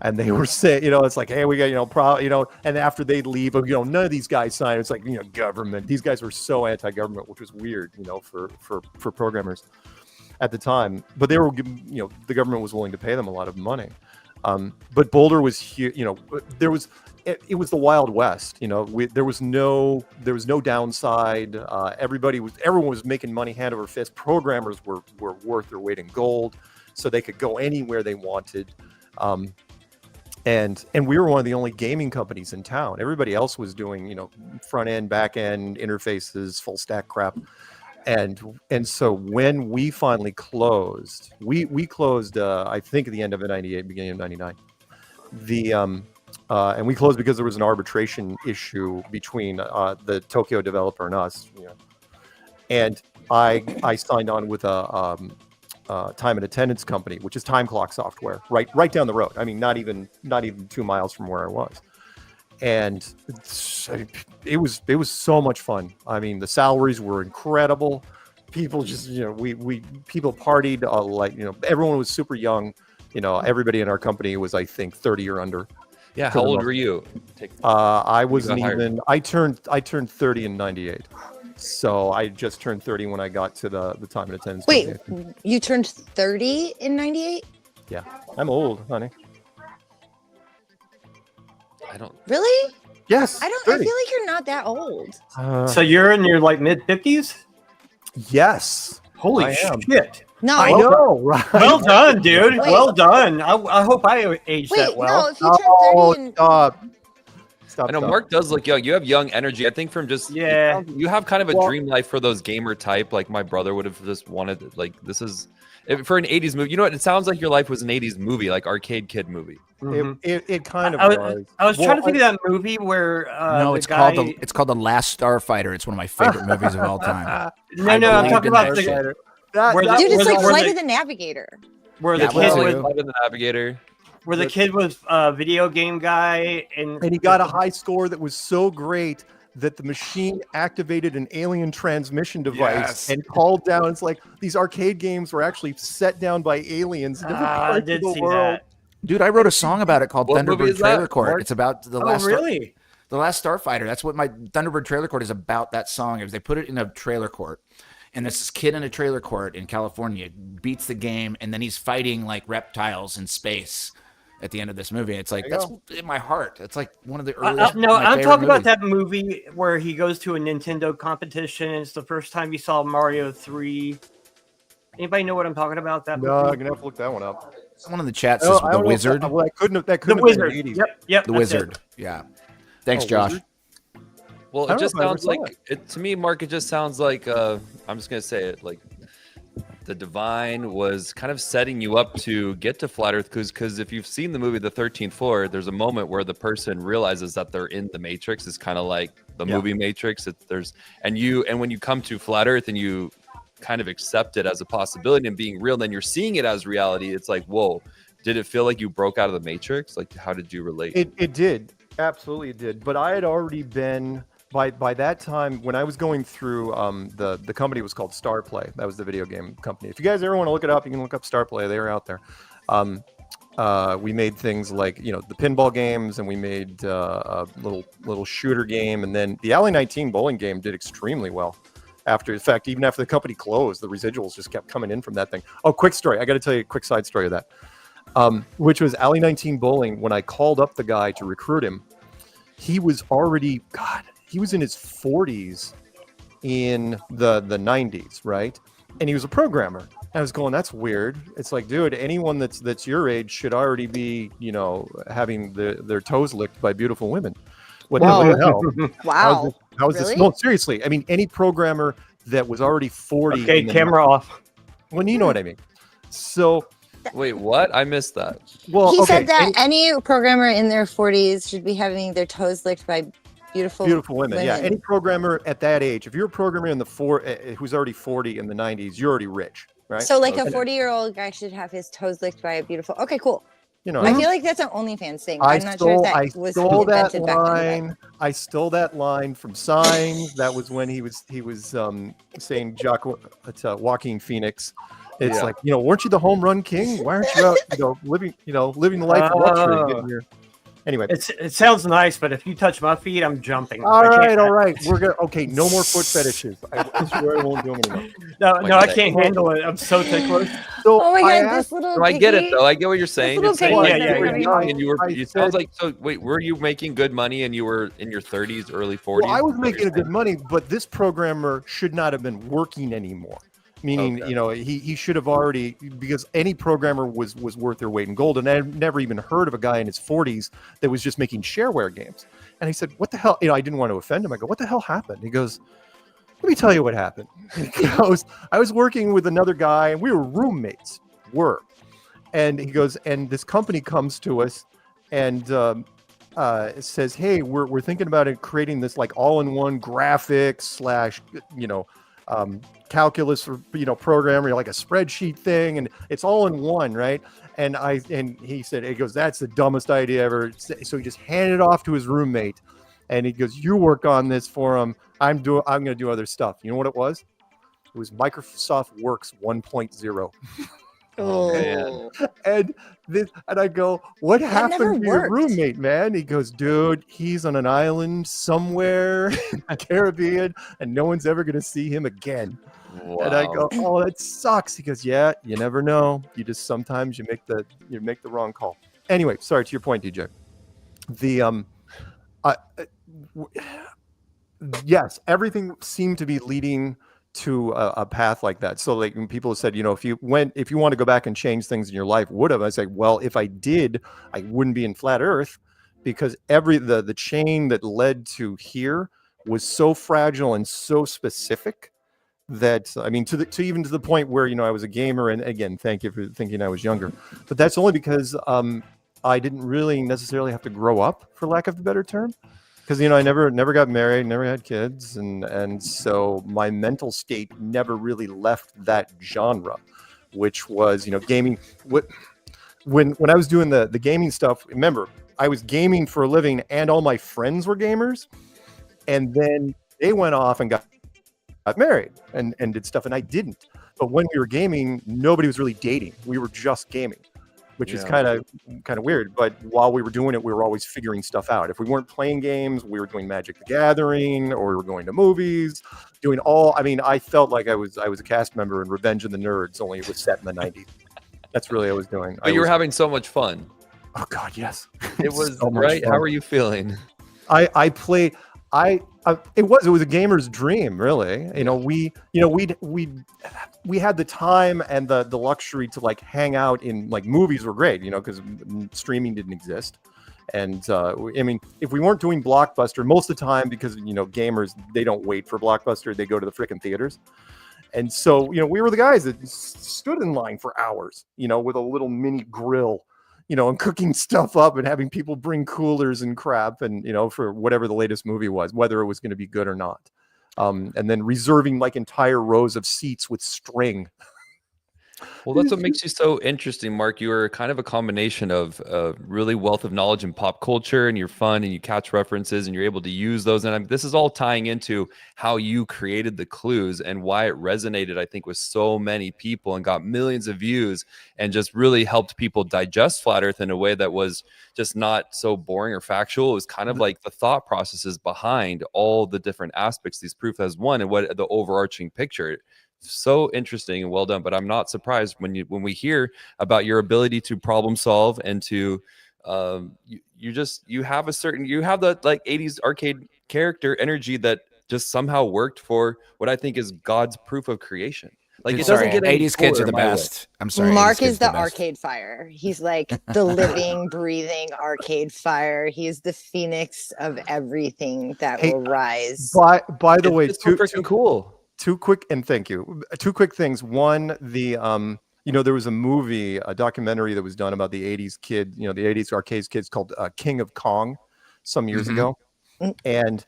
And they were saying, it's like, hey, we got, and after they leave, none of these guys sign. It's like, government. These guys were so anti-government, which was weird, for programmers at the time. But they were, the government was willing to pay them a lot of money. But Boulder was huge. It was the Wild West. There was no downside. Everyone was making money hand over fist. Programmers were worth their weight in gold, so they could go anywhere they wanted. And we were one of the only gaming companies in town. Everybody else was doing, front end, back end interfaces, full stack crap. And so when we finally closed, we closed, I think at the end of 98, beginning of 99. And we closed because there was an arbitration issue between the Tokyo developer and us. And I signed on with a time and attendance company, which is time clock software, right down the road. I mean, not even 2 miles from where I was. And it was so much fun. I mean, the salaries were incredible. People just, people partied everyone was super young. Everybody in our company was, I think, 30 or under. Yeah. How old were you? I wasn't even. I turned 30 in 98. So I just turned 30 when I got to the time and attendance. Wait, you turned 30 in 98? Yeah, I'm old, honey. I don't really. Yes, I feel like you're not that old. So you're in your like mid 50s? Yes. Holy shit! No, I know. Right? Well done, dude. Wait. Well done. I hope I aged that well. No, if you turn 30 and Stop. I know Mark does look young. You have young energy. I think from just you have kind of a dream life for those gamer type. Like my brother would have just wanted. Like this is for an 80s movie. You know what? It sounds like your life was an 80s movie, like arcade kid movie. Mm-hmm. It kind of was. I was trying to think of that movie where no, it's called The Last Starfighter. It's one of my favorite movies of all time. No, I'm talking about dude, it's like Flight of the Navigator. Where the kid was Flight of the Navigator. Where the kid was a video game guy and he got a high score that was so great that the machine activated an alien transmission device and called down. It's like these arcade games were actually set down by aliens in different parts of the world. That. Dude, I wrote a song about it called Thunderbird Trailer Court. Mark? It's about the last. Really? The Last Starfighter. That's what my Thunderbird Trailer Court is about. That song is they put it in a trailer court, and this kid in a trailer court in California beats the game, and then he's fighting like reptiles in space. At the end of this movie, it's like that's in my heart. It's like one of the earliest. No, I'm talking about that movie where he goes to a Nintendo competition. And it's the first time you saw Mario 3. Anybody know what I'm talking about? That no, movie? I'm gonna have to look that one up. Someone in the chat says the Wizard. Well, that couldn't have the Wizard. Been Yep. The Wizard. Yeah. Thanks, Josh. Wizard? Well, it just sounds like to me, Mark. It just sounds like I'm just gonna say it like. The Divine was kind of setting you up to get to Flat Earth because if you've seen the movie The 13th Floor, there's a moment where the person realizes that they're in the Matrix. It's kind of like the movie Matrix. And when you come to Flat Earth and you kind of accept it as a possibility and being real, then you're seeing it as reality. It's like, whoa, did it feel like you broke out of the Matrix? Like, how did you relate? It did. Absolutely it did. But I had already been... By that time, when I was going through, the company was called StarPlay. That was the video game company. If you guys ever want to look it up, you can look up StarPlay. They were out there. We made things like, the pinball games, and we made a little shooter game. And then the Alley 19 bowling game did extremely well. In fact, even after the company closed, the residuals just kept coming in from that thing. Oh, quick story. I got to tell you a quick side story of that, which was Alley 19 bowling. When I called up the guy to recruit him, he was already, he was in his 40s in the 90s, right? And he was a programmer. I was going, that's weird. It's like, dude, anyone that's your age should already be, you know, having their toes licked by beautiful women. What the hell? Wow. How is this? Really? No, seriously. I mean, any programmer that was already 40. Okay, camera off. Well, you know what I mean. So, Wait, what? I missed that. well, He okay, said that any programmer in their 40s should be having their toes licked by beautiful women. Yeah, any programmer at that age, if you're a programmer in the who's already 40 in the 90s, you're already rich, right? So like a Okay. 40-year-old guy should have his toes licked by a beautiful. Okay, cool. You know, I feel like that's an OnlyFans thing. I I'm not sure if that I was stole that invented back in the day. line. I stole that line from Signs. That was when he was saying Joaquin Phoenix. It's Yeah. like, you know, weren't you the home run king? Why aren't you out, living the life of luxury? Getting your... Anyway, It sounds nice, but if you touch my feet, I'm jumping. all I can't- right. We're gonna no more foot fetishes. I swear I won't do them anymore. No, I can't handle it. I'm so ticklish. So Oh my I god, asked- this little So I get it piggy- though. I get what you're saying. little It's saying piggy like is you were very young and you were. I It said- sounds like so. Wait, were you making good money and you were in your 30s, early 40s? Well, I was Is that what making you're good money, but this programmer should not have been working anymore. Meaning, Okay. you know, he should have already, because any programmer was worth their weight in gold. And I've never even heard of a guy in his 40s that was just making shareware games. And he said, what the hell? You know, I didn't want to offend him. I go, what the hell happened? He goes, let me tell you what happened. He goes, I was working with another guy and we were roommates. And he goes, and this company comes to us and says, hey, we're thinking about creating this like all-in-one graphics / calculus or programmer, like a spreadsheet thing, and it's all in one, right? And he said, he goes, that's the dumbest idea ever. So he just handed it off to his roommate, and he goes, you work on this for him. I'm going to do other stuff. You know what it was? It was Microsoft Works 1.0. Oh, man. And I go, what That never happened to your worked. roommate, man? He goes, dude, he's on an island somewhere in the Caribbean, and no one's ever gonna see him again. And I go, oh, that sucks. He goes, yeah, you never know. You just sometimes you make the wrong call. Anyway, sorry, to your point, DJ. Yes, everything seemed to be leading to a path like that. So like when people said, you know, if you want to go back and change things in your life, would have? I say, well, if I did, I wouldn't be in flat earth, because the chain that led to here was so fragile and so specific that, I mean, even to the point where, you know, I was a gamer. And again, thank you for thinking I was younger, but that's only because I didn't really necessarily have to grow up, for lack of a better term. Because, you know, I never got married, never had kids, and so my mental state never really left that genre, which was, you know, gaming. When I was doing the gaming stuff, remember, I was gaming for a living, and all my friends were gamers, and then they went off and got married and did stuff, and I didn't. But when we were gaming, nobody was really dating. We were just gaming, which is kind of weird. But while we were doing it, we were always figuring stuff out. If we weren't playing games, we were doing Magic the Gathering, or we were going to movies, I mean, I felt like I was a cast member in Revenge of the Nerds, only it was set in the 90s. That's really what I was doing. But you were having so much fun. Oh God, yes. It was So much right. fun. How are you feeling? It was a gamer's dream, really. You know, we had the time and the luxury to like hang out in, like, movies were great, you know, because streaming didn't exist. And I mean, if we weren't doing Blockbuster most of the time, because, you know, gamers, they don't wait for Blockbuster, they go to the freaking theaters. And so, you know, we were the guys that stood in line for hours, you know, with a little mini grill, you know, and cooking stuff up and having people bring coolers and crap, and, you know, for whatever the latest movie was, whether it was going to be good or not. And then reserving like entire rows of seats with string. Well, that's what makes you so interesting, Mark. You are kind of a combination of really wealth of knowledge in pop culture, and you're fun, and you catch references, and you're able to use those. And this is all tying into how you created the clues and why it resonated, I think, with so many people and got millions of views, and just really helped people digest Flat Earth in a way that was just not so boring or factual. It was kind of like the thought processes behind all the different aspects these proof has one, and what the overarching picture. So interesting and well done. But I'm not surprised when we hear about your ability to problem solve and to you have the like 80s arcade character energy that just somehow worked for what I think is God's proof of creation. Like Dude, it doesn't sorry, get any 80s kids cooler are the my way. best. I'm sorry. 80s Mark kids is are the best. arcade fire. He's like the living, breathing arcade fire. He is the phoenix of everything that will rise. By the way, It's so freaking cool. Two quick, and thank you. Two quick things. One, there was a movie, a documentary that was done about the 80s kid, the 80s arcades kids called King of Kong some years ago. And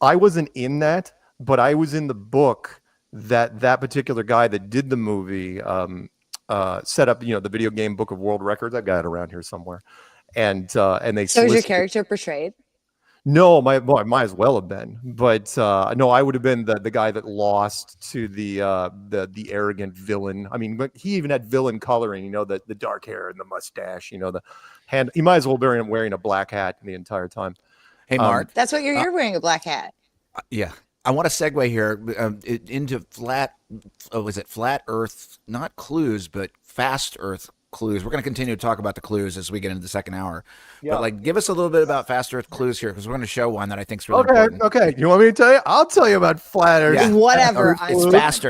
I wasn't in that, but I was in the book that particular guy that did the movie set up, the video game book of world records. I've got it around here somewhere. And they So is your character portrayed? No, I might as well have been, but no, I would have been the guy that lost to the arrogant villain. I mean, but he even had villain coloring, the dark hair and the mustache, the hand. He might as well be wearing a black hat the entire time. Hey, Mark. That's what you're wearing, a black hat. Yeah. I want to segue here into flat Earth, not clues, but fast Earth clues. We're going to continue to talk about the clues as we get into the second hour. Yeah. But give us a little bit about fast Earth clues here, because we're going to show one that I think is really important. Okay. You want me to tell you? I'll tell you about flat Earth. Yeah. Whatever. It's fast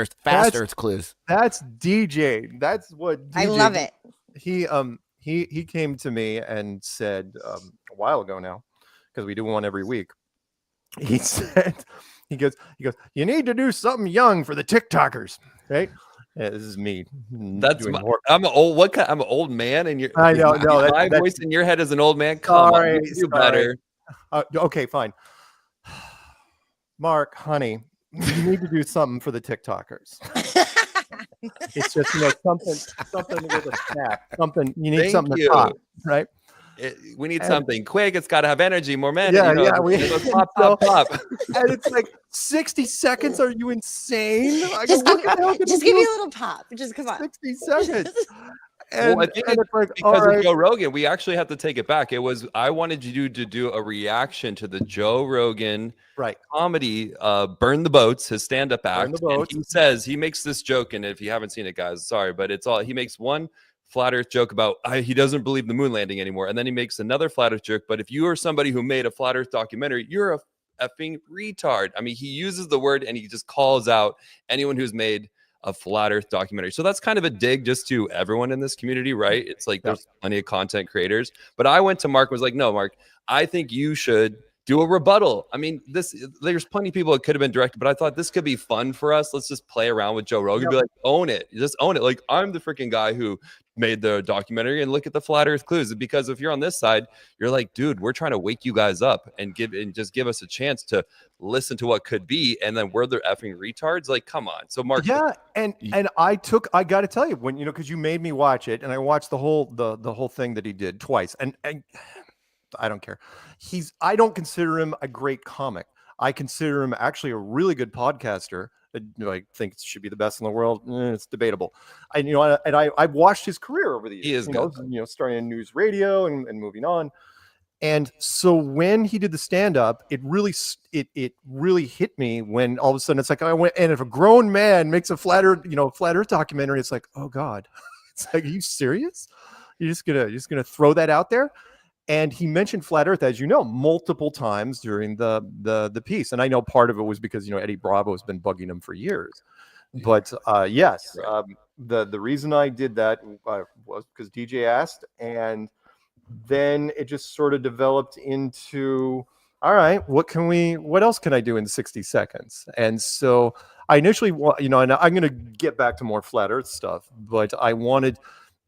Earth clues. That's DJ. That's what DJ, I love it. He came to me and said a while ago now, because we do one every week. He said, he goes, you need to do something young for the TikTokers, right? Yeah, this is me. I'm an old. I'm an old man, and you're. I know. No, my voice in your head is an old man. Come on, you do better. Okay, fine. Mark, honey, you need to do something for the TikTokers. It's just something with a snap. Something you need. Something to pop, right? We need something quick. It's got to have energy, more men. Yeah. Pop. And it's like 60 seconds. Are you insane? Just give me a little pop. Just come on. 60 seconds. I think it's like, because of Joe Rogan, we actually have to take it back. I wanted you to do a reaction to the Joe Rogan comedy, Burn the Boats, his stand-up act. And he says, he makes this joke, and if you haven't seen it, guys, sorry, but he makes one flat earth joke about he doesn't believe the moon landing anymore, and then he makes another flat earth joke. But if you are somebody who made a flat earth documentary, you're a effing retard. I mean, he uses the word and he just calls out anyone who's made a flat earth documentary. So that's kind of a dig just to everyone in this community, right? It's like there's plenty of content creators. But I went to Mark and was like, no, Mark, I think you should do a rebuttal. I mean, there's plenty of people that could have been directed, but I thought this could be fun for us. Let's just play around with Joe Rogan. Be like, own it. Just own it. Like, I'm the freaking guy who made the documentary, and look at the flat earth clues. Because if you're on this side, you're like, dude, we're trying to wake you guys up and just give us a chance to listen to what could be, and then we're the effing retards. Like, come on. So Mark, and I got to tell you, when because you made me watch it, and I watched the whole thing that he did twice, and I don't care. I don't consider him a great comic. I consider him actually a really good podcaster. I think should be the best in the world. It's debatable. I've watched his career over the years. He is good. Starting in news radio and moving on. And so when he did the stand-up, it really hit me when all of a sudden it's like, I went, and if a grown man makes a flat earth documentary, it's like, oh God. It's like, are you serious? You're just gonna throw that out there? And he mentioned flat earth, as you know, multiple times during the piece. And I know part of it was because, Eddie Bravo has been bugging him for years. But yes, the reason I did that was because DJ asked. And then it just sort of developed into, all right, what else can I do in 60 seconds? And so I initially, and I'm going to get back to more flat earth stuff, but I wanted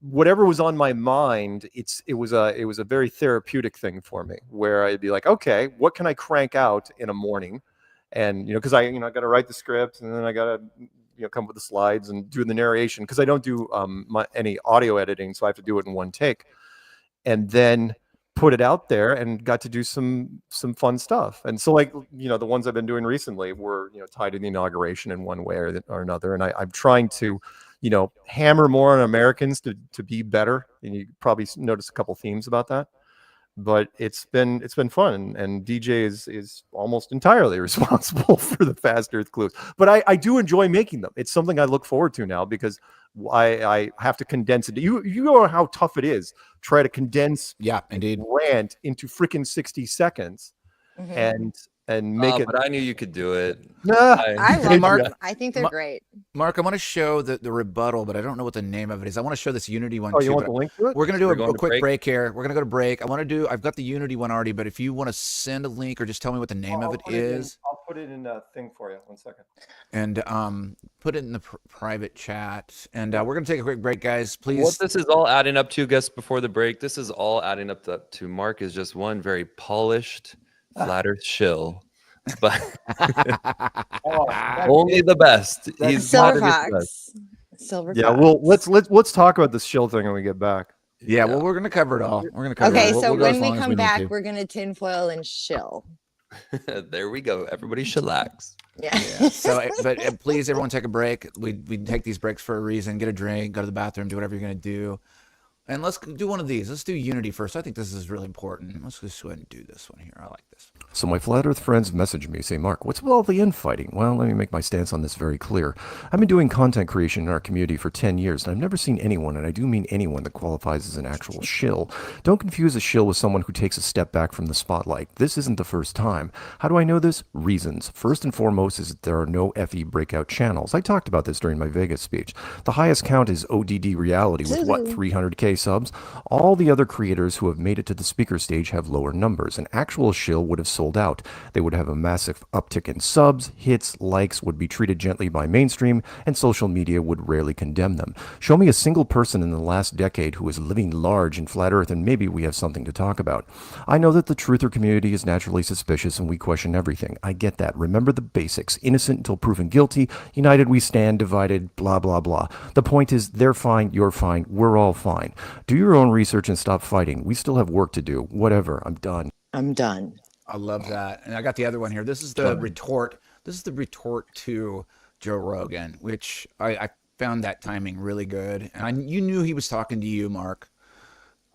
whatever was on my mind. It was a very therapeutic thing for me, where I'd be like, okay, what can I crank out in a morning? And because I got to write the script, and then I got to come up with the slides and do the narration, because I don't do any audio editing, so I have to do it in one take, and then put it out there, and got to do some fun stuff. And so the ones I've been doing recently were tied to the inauguration in one way or another, and I'm trying to hammer more on Americans to be better. And you probably notice a couple themes about that, but it's been fun. And DJ is almost entirely responsible for the fast earth clues, but I do enjoy making them. It's something I look forward to now, because I have to condense it. You know how tough it is. Try to condense indeed rant into freaking 60 seconds. Mm-hmm. and make it. But I knew you could do it. I love Mark, them. I think they're great. Mark, I want to show the rebuttal, but I don't know what the name of it is. I want to show this Unity one. Oh, too, you want the link to it? We're going to do going a to quick break? break here. We're going to go to break. I've got the Unity one already, but if you want to send a link or just tell me what the name of it is. I'll put it in a thing for you. 1 second. And put it in the private chat. And we're going to take a quick break, guys. Please. What this is all adding up to, guys, before the break, this is all adding up to Mark is just one very polished, flat earth shill. But only the best. He's Silver not his Fox. best. Silver Yeah, Fox. well, let's talk about this shill thing when we get back. Yeah, well, we're going to cover it all. We're going to cover it Okay, all. so We'll go as when we long as come need back, to. we're gonna tinfoil and shill. There we go. Everybody chillax. Yeah. So, but please, everyone, take a break. We take these breaks for a reason. Get a drink, go to the bathroom, do whatever you're going to do. And let's do one of these. Let's do Unity first. I think this is really important. Let's just go ahead and do this one here. I like this. So my flat earth friends message me, say, Mark, what's with all the infighting? Well, let me make my stance on this very clear. I've been doing content creation in our community for 10 years, and I've never seen anyone, and I do mean anyone, that qualifies as an actual shill. Don't confuse a shill with someone who takes a step back from the spotlight. This isn't the first time. How do I know this? Reasons. First and foremost is that there are no FE breakout channels. I talked about this during my Vegas speech. The highest count is ODD Reality with, 300K subs? All the other creators who have made it to the speaker stage have lower numbers. An actual shill would have sold out. They would have a massive uptick in subs, hits, likes, would be treated gently by mainstream, and social media would rarely condemn them. Show me a single person in the last decade who is living large in flat earth, and maybe we have something to talk about. I know that the truther community is naturally suspicious and we question everything. I get that. Remember the basics. Innocent until proven guilty. United we stand, divided, blah, blah, blah. The point is, they're fine, you're fine, we're all fine. Do your own research and stop fighting. We still have work to do. Whatever. I'm done. I'm done. I love that. And I got the other one here. This is the retort. This is the retort to Joe Rogan, which I found that timing really good. And you knew he was talking to you, Mark.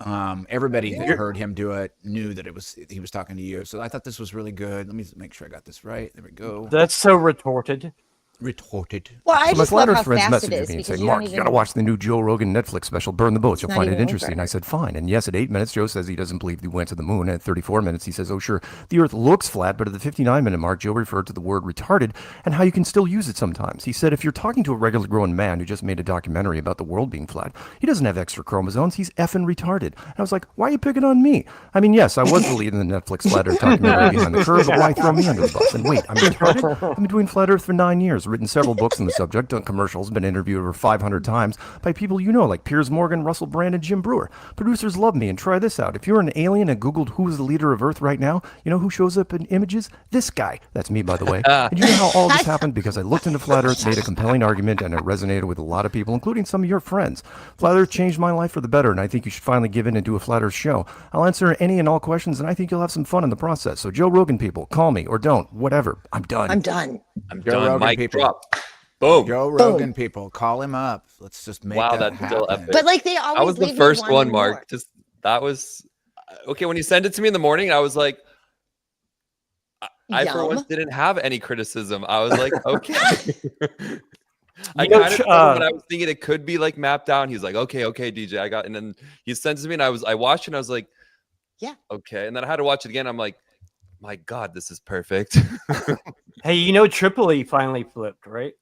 Everybody that heard him do it knew that he was talking to you. So I thought this was really good. Let me make sure I got this right. There we go. That's so retorted. Retorted. Well, I So my just love flat how earth friends fast it messaged is me and because said, you Mark, don't you got to even. watch the new Joe Rogan Netflix special, Burn the Boats. You'll It's find not it even interesting. over. I said, fine. And yes, at 8 minutes, Joe says he doesn't believe he went to the moon. And at 34 minutes, he says, oh, sure, the earth looks flat. But at the 59-minute mark, Joe referred to the word retarded and how you can still use it sometimes. He said, if you're talking to a regular grown man who just made a documentary about the world being flat, he doesn't have extra chromosomes. He's effing retarded. And I was like, why are you picking on me? I mean, yes, I was the lead in the Netflix flat earth documentary Behind the Curve, but why throw me under the bus? And wait, I'm retarded? I've been doing flat earth for 9 years, written several books on the subject, done commercials, been interviewed over 500 times by people you know, like Piers Morgan, Russell Brand, and Jim Brewer. Producers love me, and try this out. If you're an alien and Googled who is the leader of Earth right now, you know who shows up in images? This guy. That's me, by the way. And you know how all this happened? Because I looked into flat Earth, made a compelling argument, and it resonated with a lot of people, including some of your friends. Flat Earth changed my life for the better, and I think you should finally give in and do a flat Earth show. I'll answer any and all questions, and I think you'll have some fun in the process. So Joe Rogan people, call me or don't, whatever. I'm done. I'm done. I'm Joe done. Rogan Mic people. drop. Boom. Joe Rogan people, call him up. Let's just make Wow, that that's happen. still epic. But like they always That was the leave me first one, wanting Mark. more. Just that was okay. When you sent it to me in the morning, I was like, I for Yum. once didn't have any criticism. I was like, okay. I You know, kind of when I was thinking it could be like mapped down. He's like, okay, DJ, I got. And then he sends it to me, and I watched it, and I was like, Yeah. okay. And then I had to watch it again. I'm like, my God, this is perfect. Hey, you know Tripoli finally flipped, right?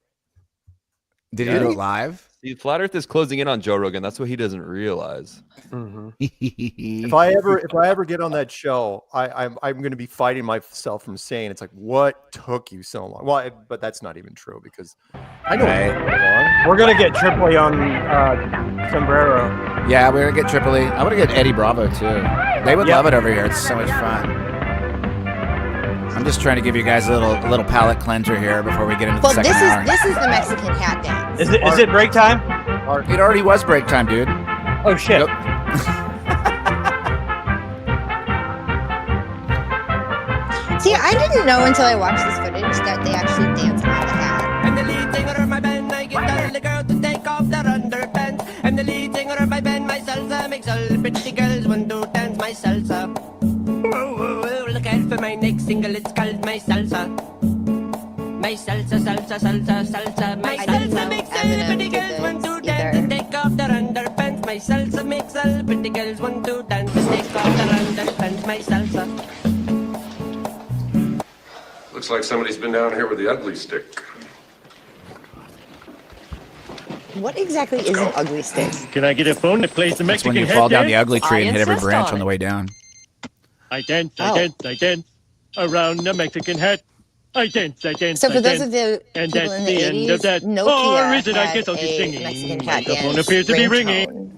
Did Yeah. he do it live? See, Flat Earth is closing in on Joe Rogan. That's what he doesn't realize. Mm-hmm. If I ever get on that show, I'm going to be fighting myself from saying it's like, what took you so long? Well, but that's not even true because I know Right. it took so long. We're gonna get Tripoli on Sombrero. Yeah, we're gonna get Tripoli. I want to get Eddie Bravo too. They would Yeah. love it over here. It's so much fun. I'm just trying to give you guys a little palate cleanser here before we get into the Well, second hour. this is the Mexican hat dance. Is it break time? It already was break time, dude. Oh shit! Yep. See, I didn't know until I watched this footage that they actually dance out of the hat. I'm the lead singer of my band. I get all the girls to take off their underpants. I'm the lead singer of my band. My salsa makes all the pretty girls want to dance my salsa. Oh, look out for my next single. It's called my salsa. My salsa, salsa, salsa, salsa. My I didn't salsa know makes all the Eminem pretty did girls want to this dance either. and take off their underpants. My salsa makes all the pretty girls want to dance and take off their underpants. My salsa. Looks like somebody's been down here with the ugly stick. What exactly is an ugly stick? Can I get a phone that plays the That's Mexican when you head fall down dance? the ugly tree and hit every insist branch on on the it. way down. I dance, I dance around the Mexican hat. I dance, So for those of the and people that's in the the end of 80s, that. Nokia Or is it I had get those a singing? Mexican My cat phone dance appears to be ringtone. ringing.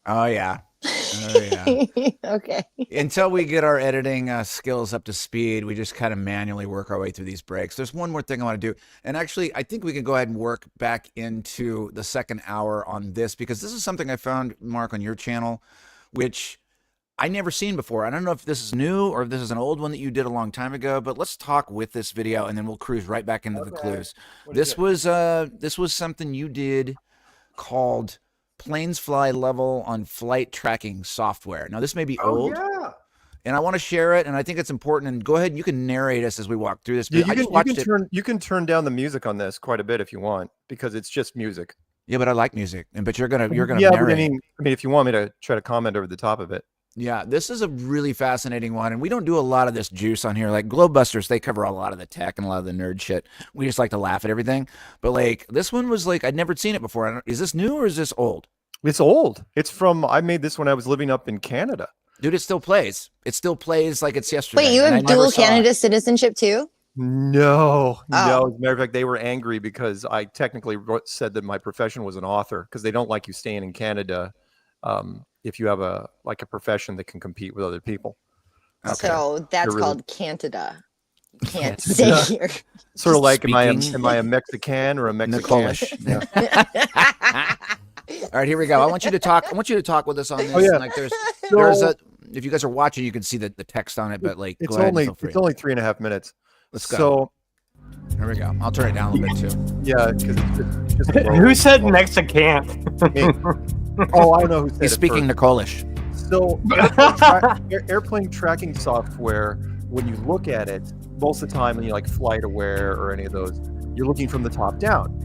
Oh yeah. Oh yeah. Okay. Until we get our editing skills up to speed, we just kind of manually work our way through these breaks. There's one more thing I want to do. And actually, I think we can go ahead and work back into the second hour on this, because this is something I found, Mark, on your channel, which I never seen before. I don't know if this is new or if this is an old one that you did a long time ago, but let's talk with this video and then we'll cruise right back into the clues. This was something you did called Planes Fly Level on Flight Tracking Software. Now, this may be old. Yeah. And I want to share it, and I think it's important. And go ahead, and you can narrate us as we walk through this. Yeah, You can turn down the music on this quite a bit if you want, because it's just music. Yeah, but I like music, but you're gonna Yeah, narrate. but I mean, if you want me to try to comment over the top of it. Yeah, this is a really fascinating one, and we don't do a lot of this juice on here. Like Globebusters, they cover a lot of the tech and a lot of the nerd shit. We just like to laugh at everything. But like this one was like I'd never seen it before. Is this new or is this old? It's old. It's from, I made this when I was living up in Canada. Dude, it still plays. It still plays like it's yesterday. Wait, you and I have never dual saw it. Canada citizenship too? No. Oh. As a matter of fact, they were angry because I technically said that my profession was an author, because they don't like you staying in Canada if you have a profession that can compete with other people. So that's Really- called Canada. You can't stay here. Sort of like, am I Speaking- a Mexican or a Mexican? Nicolish. Yeah. All right, here we go. I want you to talk with us on this. Oh, yeah. Like there's So- a, if you guys are watching, you can see the text on it, but like It's go ahead and only feel free. it's only 3.5 minutes. Let's go. So Here we go. I'll turn it down a little bit too. yeah, because it's just Who said Mexican? Me. Oh, I know who said He's it speaking first. Nicolish. So airplane tracking software, when you look at it, most of the time when you like Flight Aware or any of those, you're looking from the top down.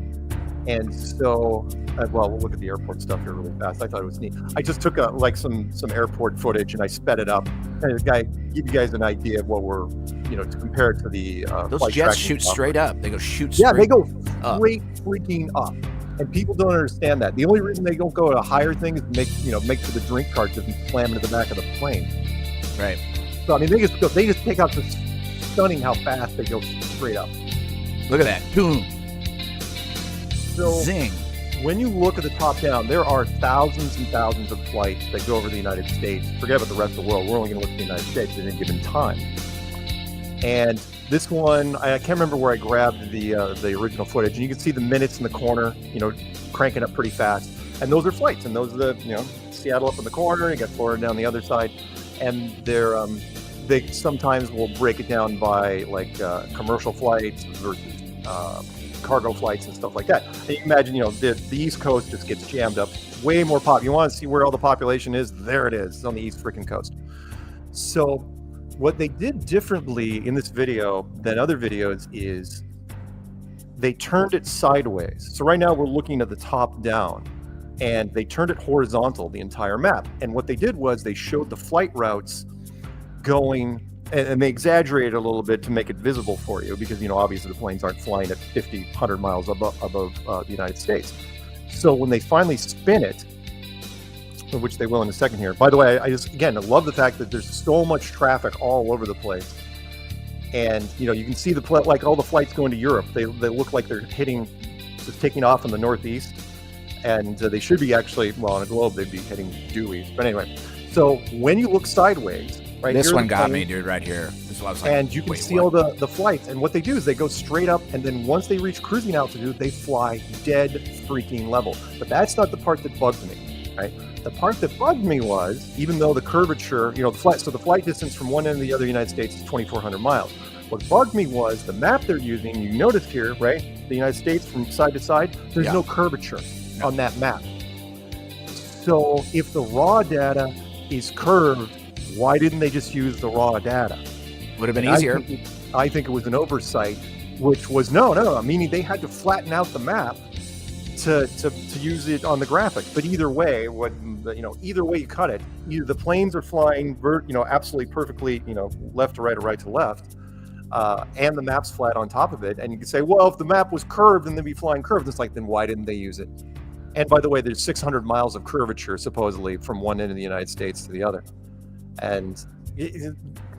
And so, well, we'll look at the airport stuff here really fast. I thought it was neat. I just took some airport footage and I sped it up. And give you guys an idea of what we're, to compare it to the Those flight jets tracking shoot software. straight up. They go shoot Yeah, straight. they go up. straight freaking up. And people don't understand that. The only reason they don't go to higher things is make sure the drink cart doesn't slam into the back of the plane. Right. So I mean, they just take out this stunning how fast they go straight up. Look at that. Boom. So Zing. when you look at the top down, there are thousands and thousands of flights that go over the United States. Forget about the rest of the world. We're only going to look at the United States at any given time. And this one, I can't remember where I grabbed the original footage, and you can see the minutes in the corner, cranking up pretty fast. And those are flights, and those are the Seattle up in the corner. You got Florida down the other side, and they sometimes will break it down by like commercial flights versus cargo flights and stuff like that. And you can imagine, the East Coast just gets jammed up, way more pop. You want to see where all the population is? There it is. It's on the East freaking Coast. So what they did differently in this video than other videos is they turned it sideways. So right now we're looking at the top down, and they turned it horizontal, the entire map. And what they did was they showed the flight routes going, and they exaggerated a little bit to make it visible for you, because obviously the planes aren't flying at 50, 100 miles above the United States. So when they finally spin it, which they will in a second here. By the way, I love the fact that there's so much traffic all over the place, and you can see like all the flights going to Europe. They look like they're taking off in the northeast, and they should be actually, on a globe they'd be heading due east. But anyway, so when you look sideways, right, This here are one the got planes, me, dude, right here. This is what I was like, and you can wait, see what? all the flights. And what they do is they go straight up, and then once they reach cruising altitude, they fly dead freaking level. But that's not the part that bugged me, right? The part that bugged me was, even though the curvature, the flight distance from one end to the other United States is 2,400 miles. What bugged me was the map they're using. You noticed here, right? The United States from side to side, there's no curvature on that map. So if the raw data is curved, why didn't they just use the raw data? Would have been easier. I think it was an oversight, which was no, meaning they had to flatten out the map to use it on the graphic. But either way, either way you cut it, either the planes are flying absolutely perfectly, left to right or right to left, and the map's flat on top of it. And you can say, well, if the map was curved, then they'd be flying curved. It's like, then why didn't they use it? And by the way, there's 600 miles of curvature supposedly from one end of the United States to the other, and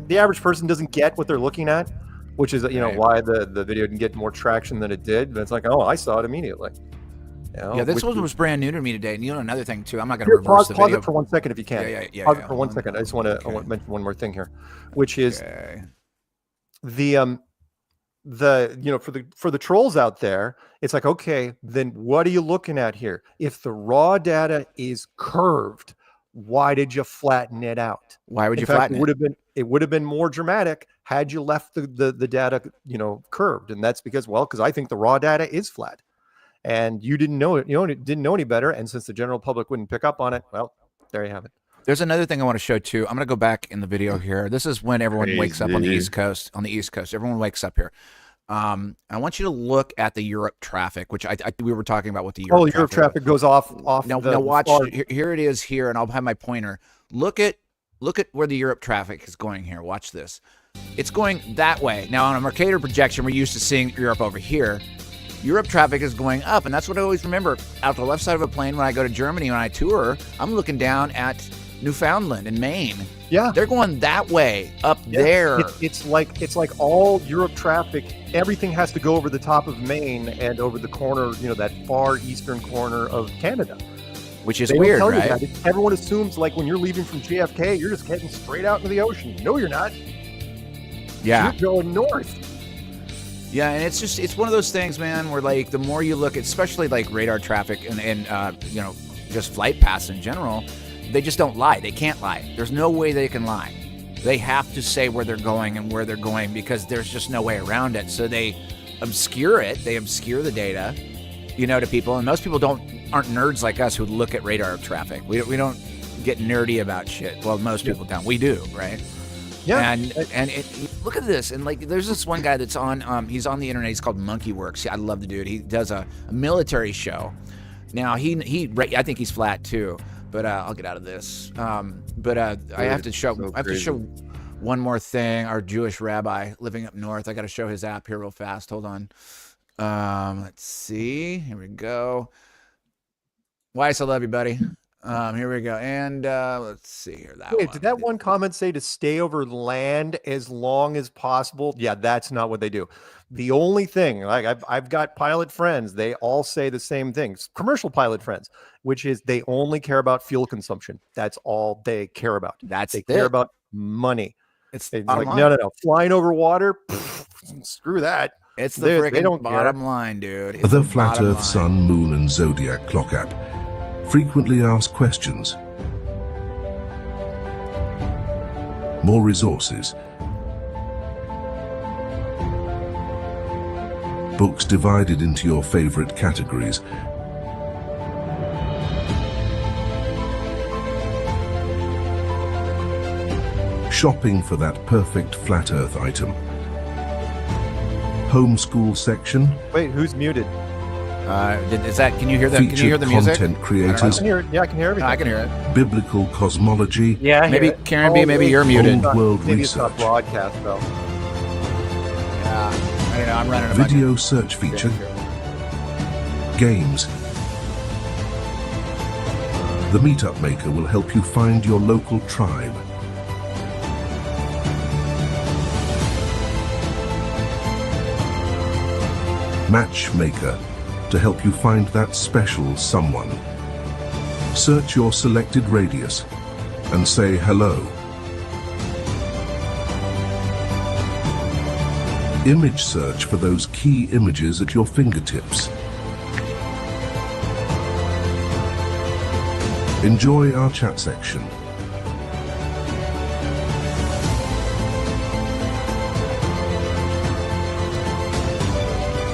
the average person doesn't get what they're looking at, which is why the video didn't get more traction than it did. But it's like, oh, I saw it immediately. Yeah, this one was brand new to me today. And another thing too, I'm not going to reverse the pause video. It for 1 second if you can. Yeah. Pause it for 1 second. I just want to mention one more thing here, which is the for the trolls out there, it's like, okay, then what are you looking at here? If the raw data is curved, why did you flatten it out? Why would you flatten it? It would have been more dramatic had you left the data, curved. And that's because I think the raw data is flat. And you didn't know it, didn't know any better. And since the general public wouldn't pick up on it, well, there you have it. There's another thing I want to show too. I'm going to go back in the video here. This is when everyone wakes up on the East Coast. On the East Coast, everyone wakes up here. I want you to look at the Europe traffic, which we were talking about what the Europe traffic goes off. Now watch. Here it is here, and I'll have my pointer. Look at where the Europe traffic is going here. Watch this. It's going that way. Now on a Mercator projection, we're used to seeing Europe over here. Europe traffic is going up, and that's what I always remember. Out the left side of a plane when I go to Germany, when I tour, I'm looking down at Newfoundland and Maine. Yeah, they're going that way up there. It's like all Europe traffic. Everything has to go over the top of Maine and over the corner, that far eastern corner of Canada, which is weird, right? Everyone assumes like when you're leaving from JFK, you're just heading straight out into the ocean. No, you're not. Yeah, you're going north. Yeah, and it's one of those things, man, where like the more you look at, especially like radar traffic and just flight paths in general, they just don't lie. They can't lie. There's no way they can lie. They have to say where they're going and where they're going because there's just no way around it. So they obscure it. They obscure the data, to people. And most people aren't nerds like us who look at radar traffic. We don't get nerdy about shit. Well, most people don't. We do, right? Yeah. And look at this. And like, there's this one guy that's on. He's on the internet. He's called Monkey Works. I love the dude. He does a military show. Now I think he's flat too. But I'll get out of this. I have to show. I have to show one more thing. Our Jewish rabbi living up north. I got to show his app here real fast. Hold on. Let's see. Here we go. Weiss, I love you, buddy. Here we go. And let's see here. Did that one comment say to stay over land as long as possible? Yeah, that's not what they do. The only thing, like I've got pilot friends, they all say the same things. Commercial pilot friends, which is they only care about fuel consumption. That's all they care about. They care about money. It's like no. Flying over water, screw that. It's the freaking bottom line, dude. The Flat Earth Sun, Moon, and Zodiac Clock app frequently asked questions. More resources. Books divided into your favorite categories. Shopping for that perfect flat earth item. Homeschool section. Wait, who's muted? Can you hear that? Can you hear the music? Content creators. I can hear it. Yeah, I can hear everything. I can hear it. Biblical cosmology. Yeah, maybe Karen B. Maybe you're muted. Old world maybe research. it's not broadcast though. Yeah, I don't know. I'm running a Video search feature. Games. The Meetup Maker will help you find your local tribe. Matchmaker, to help you find that special someone. Search your selected radius and say hello. Image search for those key images at your fingertips. Enjoy our chat section.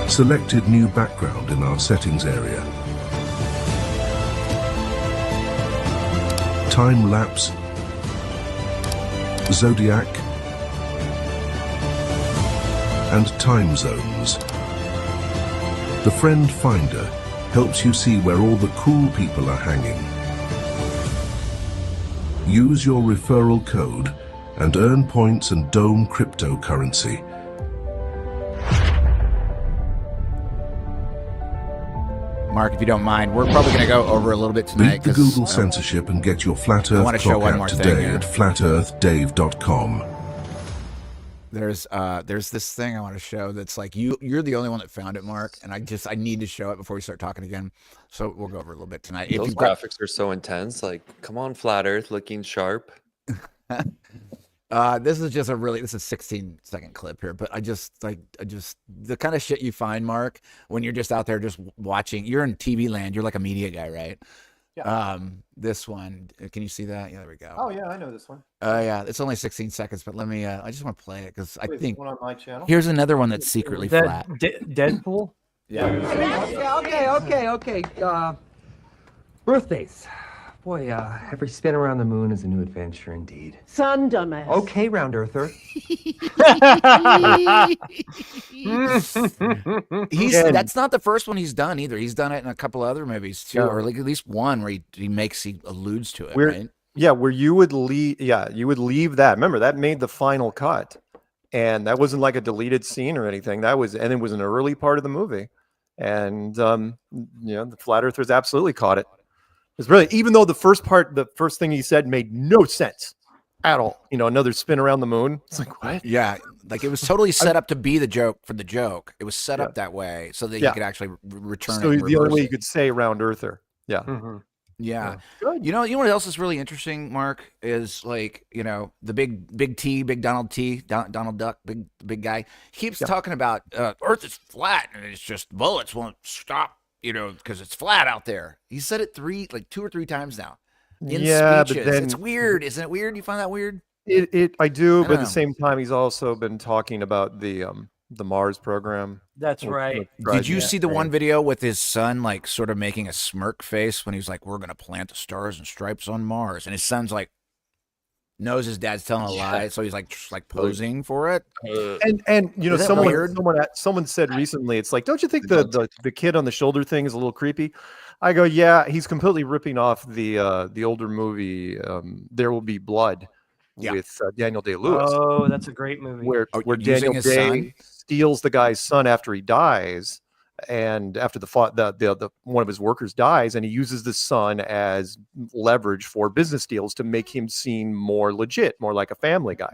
Selected new background in our settings area. Time lapse, zodiac, and time zones. The Friend Finder helps you see where all the cool people are hanging. Use your referral code and earn points and Dome cryptocurrency. Mark, if you don't mind, we're probably going to go over a little bit tonight. Beat the Google censorship and get your Flat Earth wanna show clock one out more thing today here. at flatearthdave.com. There's this thing I want to show that's like you're the only one that found it, Mark, and I need to show it before we start talking again. So we'll go over a little bit tonight. If Those you've got- graphics are so intense. Like, come on, Flat Earth, looking sharp. This is just this is a 16-second clip here, but I just the kind of shit you find, Mark, when you're just out there just watching. You're in TV land. You're like a media guy, right? Yeah. This one, can you see that? Yeah, there we go. Oh yeah, I know this one. Yeah, it's only 16 seconds, but let me. I just want to play it because I Wait, think one on my channel? here's another one that's secretly flat. Deadpool. Yeah. Okay. Birthdays. Boy, every spin around the moon is a new adventure indeed. Son, dumbass. Okay, round earther. That's not the first one he's done either. He's done it in a couple other movies too, or like at least one where he alludes to it, right? Yeah, where you would leave. Yeah, you would leave that. Remember, that made the final cut, and that wasn't like a deleted scene or anything. And it was an early part of the movie, and the flat earthers absolutely caught it. It's really, even though the first thing he said made no sense at all. Another spin around the moon. It's like, what? Yeah, like it was totally set up to be the joke for the joke. It was set up that way so that you could actually return So it. the only way you could say round earther. Yeah. Mm-hmm. Yeah. You know what else is really interesting, Mark, is like, the big T, big Donald T, Donald Duck, big guy. He keeps talking about Earth is flat and it's just bullets won't stop, because it's flat out there. He said it 2 or 3 times now in speeches. But then, it's weird. Isn't it weird? You find that weird? I do, I but at know. the same time, he's also been talking about the Mars program. That's right. Did you see the one video with his son, like, sort of making a smirk face when he was like, "We're gonna plant the stars and stripes on Mars," and his son's like, knows his dad's telling a lie, so he's like, just like posing for it. And Is that someone weird? someone said recently, it's like, don't you think the kid on the shoulder thing is a little creepy? I go, yeah, he's completely ripping off the older movie There Will Be Blood with Daniel Day-Lewis. Oh, that's a great movie. Where using Daniel his Day son? steals the guy's son after he dies, and after the one of his workers dies, and he uses the son as leverage for business deals to make him seem more legit, more like a family guy,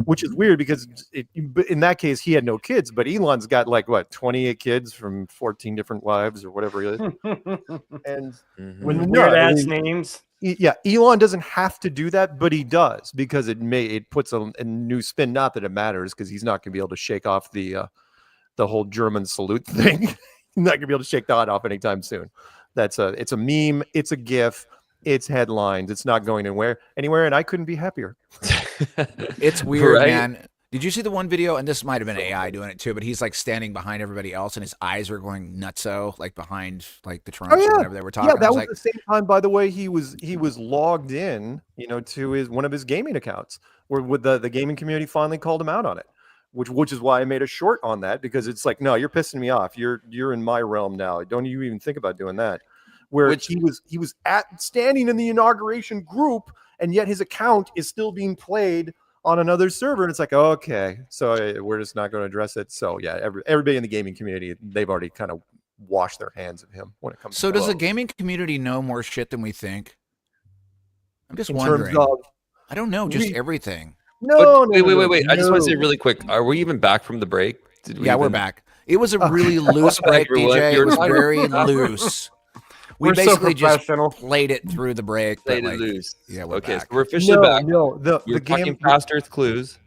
which is weird because in that case he had no kids, but Elon's got 28 kids from 14 different wives or whatever it is. And when weird ass names. Yeah, Elon doesn't have to do that, but he does because it puts a new spin. Not that it matters, because he's not going to be able to shake off the whole German salute thing. He's not going to be able to shake that off anytime soon. It's a meme. It's a GIF. It's headlines. It's not going anywhere, and I couldn't be happier. It's weird, Right? man. Did you see the one video? And this might have been AI doing it too, but he's like standing behind everybody else, and his eyes are going nutso, like behind like the trunks or whatever they were talking. Yeah, that was like, the same time, by the way, he was logged in, to one of his gaming accounts, where the gaming community finally called him out on it, which is why I made a short on that, because it's like, no, you're pissing me off. You're in my realm now. Don't you even think about doing that? Where he was standing in the inauguration group, and yet his account is still being played on another server, and it's like, okay, so we're just not going to address it. So yeah, everybody in the gaming community, they've already kind of washed their hands of him when it comes. So to does the clothes. gaming community know more shit than we think? I'm just In wondering. terms of, I don't know, just everything. Wait. I just want to say really quick, are we even back from the break? We're back. It was a really loose break, Everyone, DJ. you It were was talking- very loose. We We're so basically just professional. played it through the break. Played but, it like, loose. Yeah, we're Okay, back. so we're officially back. No, the You're game. talking past Earth clues.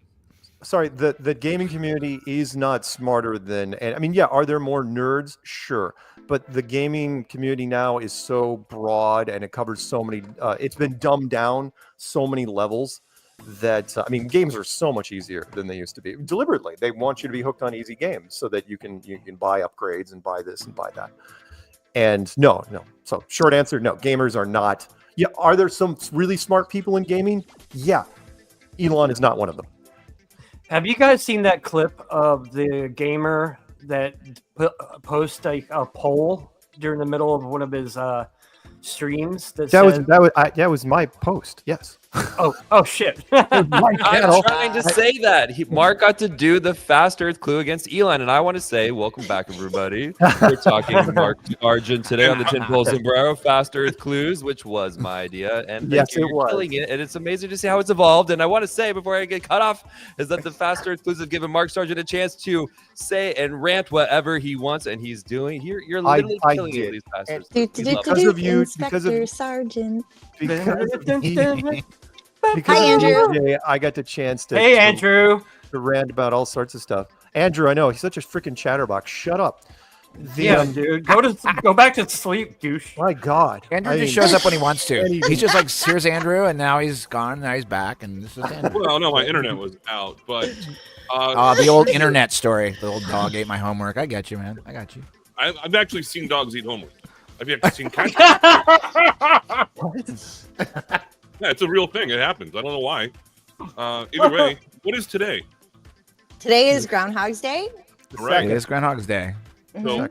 Sorry, the gaming community is not smarter than. And I mean, yeah, are there more nerds? Sure, but the gaming community now is so broad and it covers so many. It's been dumbed down so many levels that I mean, games are so much easier than they used to be. Deliberately, they want you to be hooked on easy games so that you can buy upgrades and buy this and buy that. And no. So short answer, no. Gamers are not. Yeah, are there some really smart people in gaming? Yeah, Elon is not one of them. Have you guys seen that clip of the gamer that posts a poll during the middle of one of his streams that was my post. Yes. Oh shit. I'm trying to say that Mark got to do the fast Earth clue against Elon, and I want to say welcome back, everybody. We're talking to Mark Sargent today on the Tinpole Sombrero Fast Earth Clues, which was my idea, and yes, you're killing it, and it's amazing to see how it's evolved. And I want to say before I get cut off is that the Fast Earth Clues have given Mark Sargent a chance to say and rant whatever he wants, and he's doing. You're literally killing it with these Fast Earth Clues. Because of you, Inspector Sargent. Because Hi, Andrew. Today, I got the chance to Andrew, to rant about all sorts of stuff. Andrew, I know he's such a freaking chatterbox. Shut up. Dude, go back to sleep, douche. My God, Andrew just shows up when he wants to. He's just like, here's Andrew, and now he's gone. Now he's back, and this is Andrew. Well, no, my internet was out, but the old internet story. The old dog ate my homework. I get you, man. I got you. I've actually seen dogs eat homework. I've actually seen cats. Yeah, it's a real thing. It happens. I don't know why. Either way, what is today? Today is Groundhog's Day. Correct. It is Groundhog's Day. So,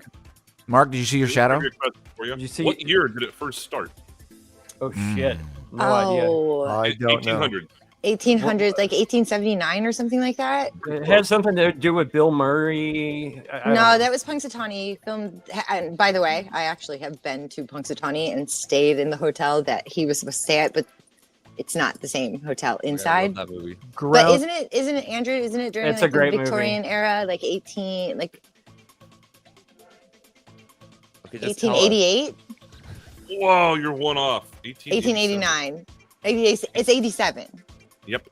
Mark, did you see your shadow? Did you see what year did it first start? Oh shit! No I don't know. 1800s, like 1879 or something like that. It had something to do with Bill Murray. No, that was Punxsutawney filmed. And by the way, I actually have been to Punxsutawney and stayed in the hotel that he was supposed to stay at, but it's not the same hotel inside. I love that movie. But isn't it Andrew? Isn't it during It's like a great the Victorian movie. era, like Okay, 1888? Whoa, you're one off. 1889. It's 87. Yep.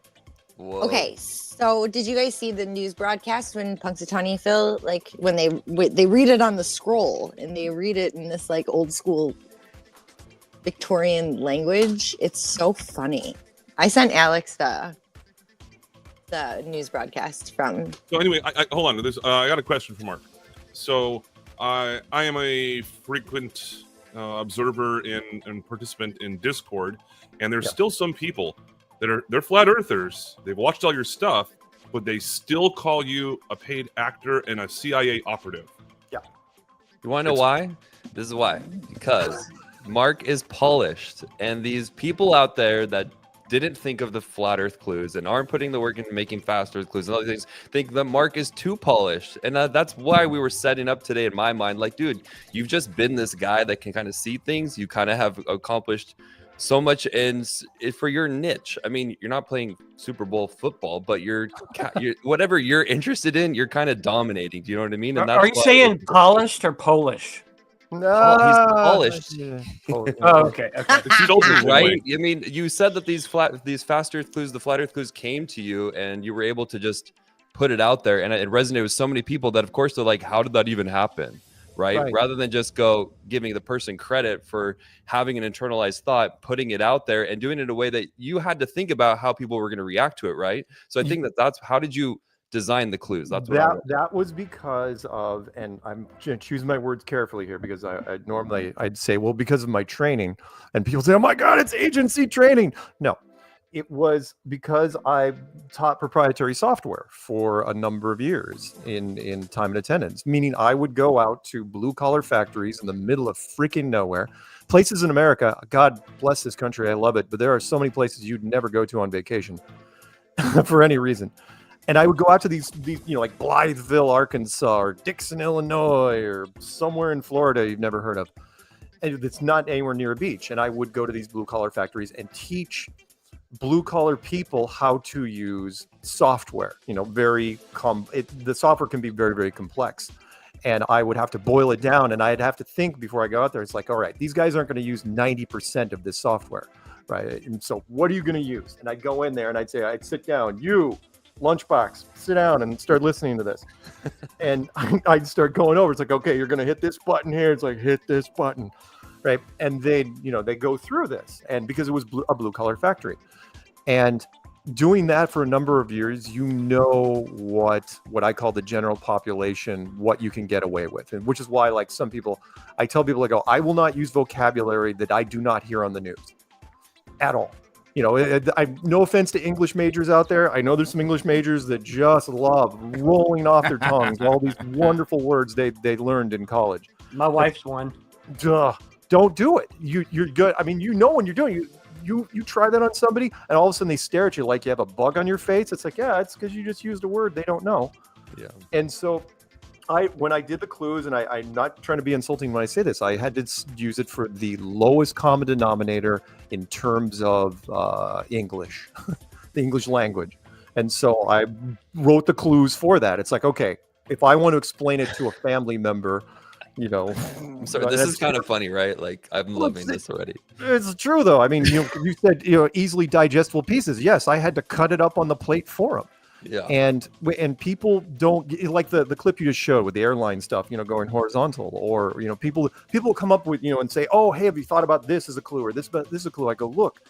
Whoa. Okay, so did you guys see the news broadcast when Punxsutawney Phil, like when they read it on the scroll and they read it in this like old school Victorian language? It's so funny. I sent Alex the news broadcast from. So anyway, I hold on. I got a question for Mark. So I am a frequent observer and participant in Discord, and there's still some people they're flat earthers. They've watched all your stuff, but they still call you a paid actor and a CIA operative. Yeah. You want to know why? This is why. Because Mark is polished, and these people out there that didn't think of the flat earth clues and aren't putting the work into making fast earth clues and other things think that Mark is too polished. And that's why we were setting up today in my mind. Like, dude, you've just been this guy that can kind of see things. You kind of have accomplished so much for your niche. I mean, you're not playing Super Bowl football, but you're whatever you're interested in, you're kind of dominating. Do you know what I mean? And that's Are you saying polished or Polish? No, he's polished. Oh, okay. Right? I mean, you said that these fast earth clues, the flat earth clues came to you and you were able to just put it out there, and it resonated with so many people that of course they're like, how did that even happen? Right? Rather than just go giving the person credit for having an internalized thought, putting it out there and doing it in a way that you had to think about how people were going to react to it, right? So I think that's how did you design the clues? That's what that was because of, and I'm choosing my words carefully here because I normally I'd say, well, because of my training, and people say, oh my God, it's agency training. No, it was because I taught proprietary software for a number of years in time and attendance, meaning I would go out to blue collar factories in the middle of freaking nowhere, places in America. God bless this country. I love it. But there are so many places you'd never go to on vacation for any reason. And I would go out to these, like Blytheville, Arkansas, or Dixon, Illinois, or somewhere in Florida you've never heard of. And it's not anywhere near a beach. And I would go to these blue collar factories and teach blue collar people how to use software. The software can be very, very complex. And I would have to boil it down, and I'd have to think before I go out there. It's like, all right, these guys aren't going to use 90% of this software, right? And so what are you going to use? And I'd go in there and I'd sit down, Lunchbox, sit down and start listening to this. And I'd start going over. It's like, okay, you're going to hit this button here. It's like, hit this button, right? And they go through this. And because it was a blue collar factory, and doing that for a number of years, what I call the general population, what you can get away with. And which is why, like some people, I tell people, I will not use vocabulary that I do not hear on the news at all. No offense to English majors out there. I know there's some English majors that just love rolling off their tongues all these wonderful words they learned in college. My wife's one. duh, don't do it. You're good. I mean, you know when you're doing it. You try that on somebody, and all of a sudden they stare at you like you have a bug on your face. It's like, yeah, it's because you just used a word they don't know. Yeah. And so, when I did the clues, and I'm not trying to be insulting when I say this, I had to use it for the lowest common denominator in terms of English, the English language. And so I wrote the clues for that. It's like, okay, if I want to explain it to a family member, you know. I'm sorry, this is kind of funny, right? Like, I'm loving this already. It's true, though. I mean, you said, easily digestible pieces. Yes, I had to cut it up on the plate for them. Yeah. And people don't like the clip you just showed with the airline stuff, going horizontal, or, people come up with, and say, oh, hey, have you thought about this as a clue, or this is a clue? I go, look,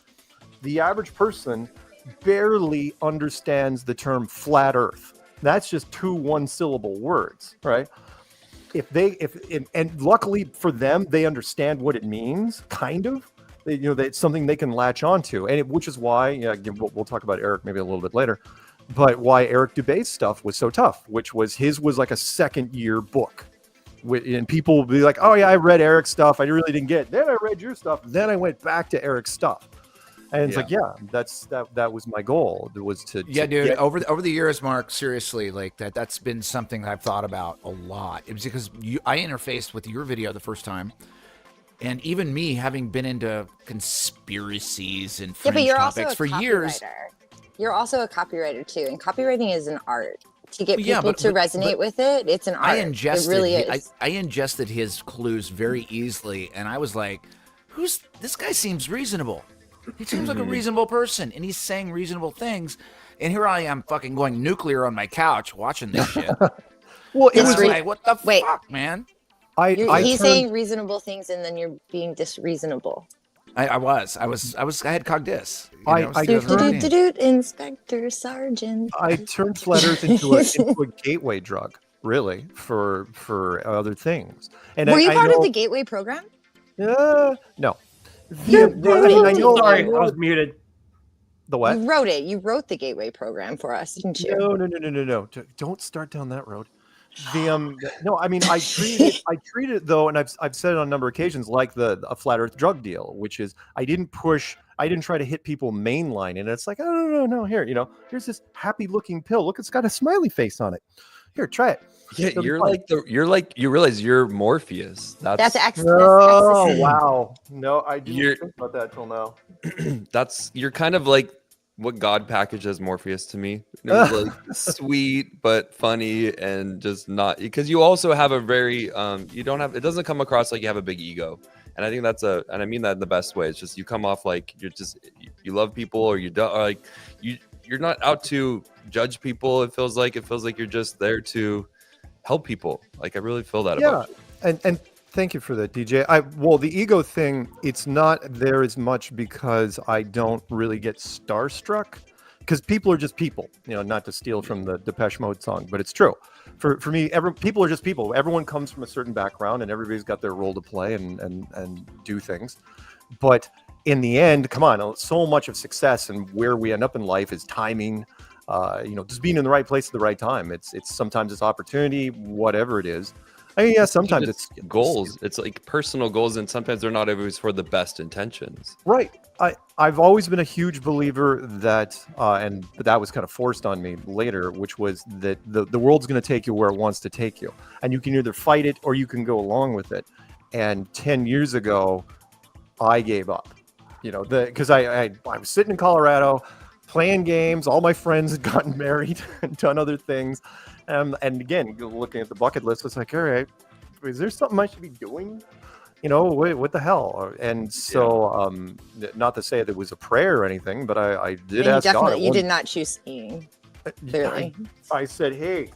the average person barely understands the term flat earth. That's just 2 one-syllable words, right? And luckily for them, they understand what it means, kind of. It's something they can latch onto, and which is why, we'll talk about Eric maybe a little bit later, but why Eric Dubé's stuff was so tough, which was his was like a second-year book, and people will be like, "Oh yeah, I read Eric's stuff, I really didn't get it. Then I read your stuff, then I went back to Eric's stuff." And it's like, yeah, that was my goal. It was to dude. Over the years, Mark, seriously, like that's been something that I've thought about a lot. It was because I interfaced with your video the first time, and even me having been into conspiracies and fringe topics for years. You're also a copywriter too, and copywriting is an art. To get people to resonate with it, it's an art. It really is. I ingested his clues very easily, and I was like, this guy seems reasonable. He seems like a reasonable person, and he's saying reasonable things. And here I am fucking going nuclear on my couch watching this shit. Well, it was like, what the fuck, man? He's saying reasonable things, and then you're being disreasonable. I had cogdis. Inspector Sargent. I turned flat earth into a gateway drug, really, for other things. And were you part of the gateway program? No. Sorry, I was muted. The what? You wrote it. You wrote the gateway program for us, didn't you? No. Don't start down that road. No, I mean, I treat it though, and I've said it on a number of occasions, like a flat earth drug deal, which is I didn't try to hit people mainline, and it's like, oh no, here, here's this happy looking pill. Look, it's got a smiley face on it. Here, try it. Yeah, you realize you're Morpheus. That's excellent. Oh wow, no, I didn't think about that till now. You're kind of like what God packaged as Morpheus to me. It was like sweet but funny, and just not, because you also have a very it doesn't come across like you have a big ego. And I think and I mean that in the best way. It's just you come off like you love people, or you don't, or like you're not out to judge people. It feels like you're just there to help people. Like, I really feel that about you. And thank you for that, DJ. The ego thing, it's not there as much because I don't really get starstruck, because people are just people, not to steal from the Depeche Mode song, but it's true. For me, people are just people. Everyone comes from a certain background, and everybody's got their role to play and do things. But in the end, come on, so much of success and where we end up in life is timing, just being in the right place at the right time. It's sometimes it's opportunity, whatever it is. I mean, yeah, sometimes it's goals. It's like personal goals, and sometimes they're not always for the best intentions. Right. I've always been a huge believer that, but that was kind of forced on me later, which was that the world's going to take you where it wants to take you, and you can either fight it or you can go along with it. And 10 years ago, I gave up. Because I was sitting in Colorado, playing games. All my friends had gotten married and done other things. And again, looking at the bucket list, it's like, all right, is there something I should be doing? What the hell? And so, not to say that it was a prayer or anything, but I did ask God. You did not choose skiing, clearly. I said, hey,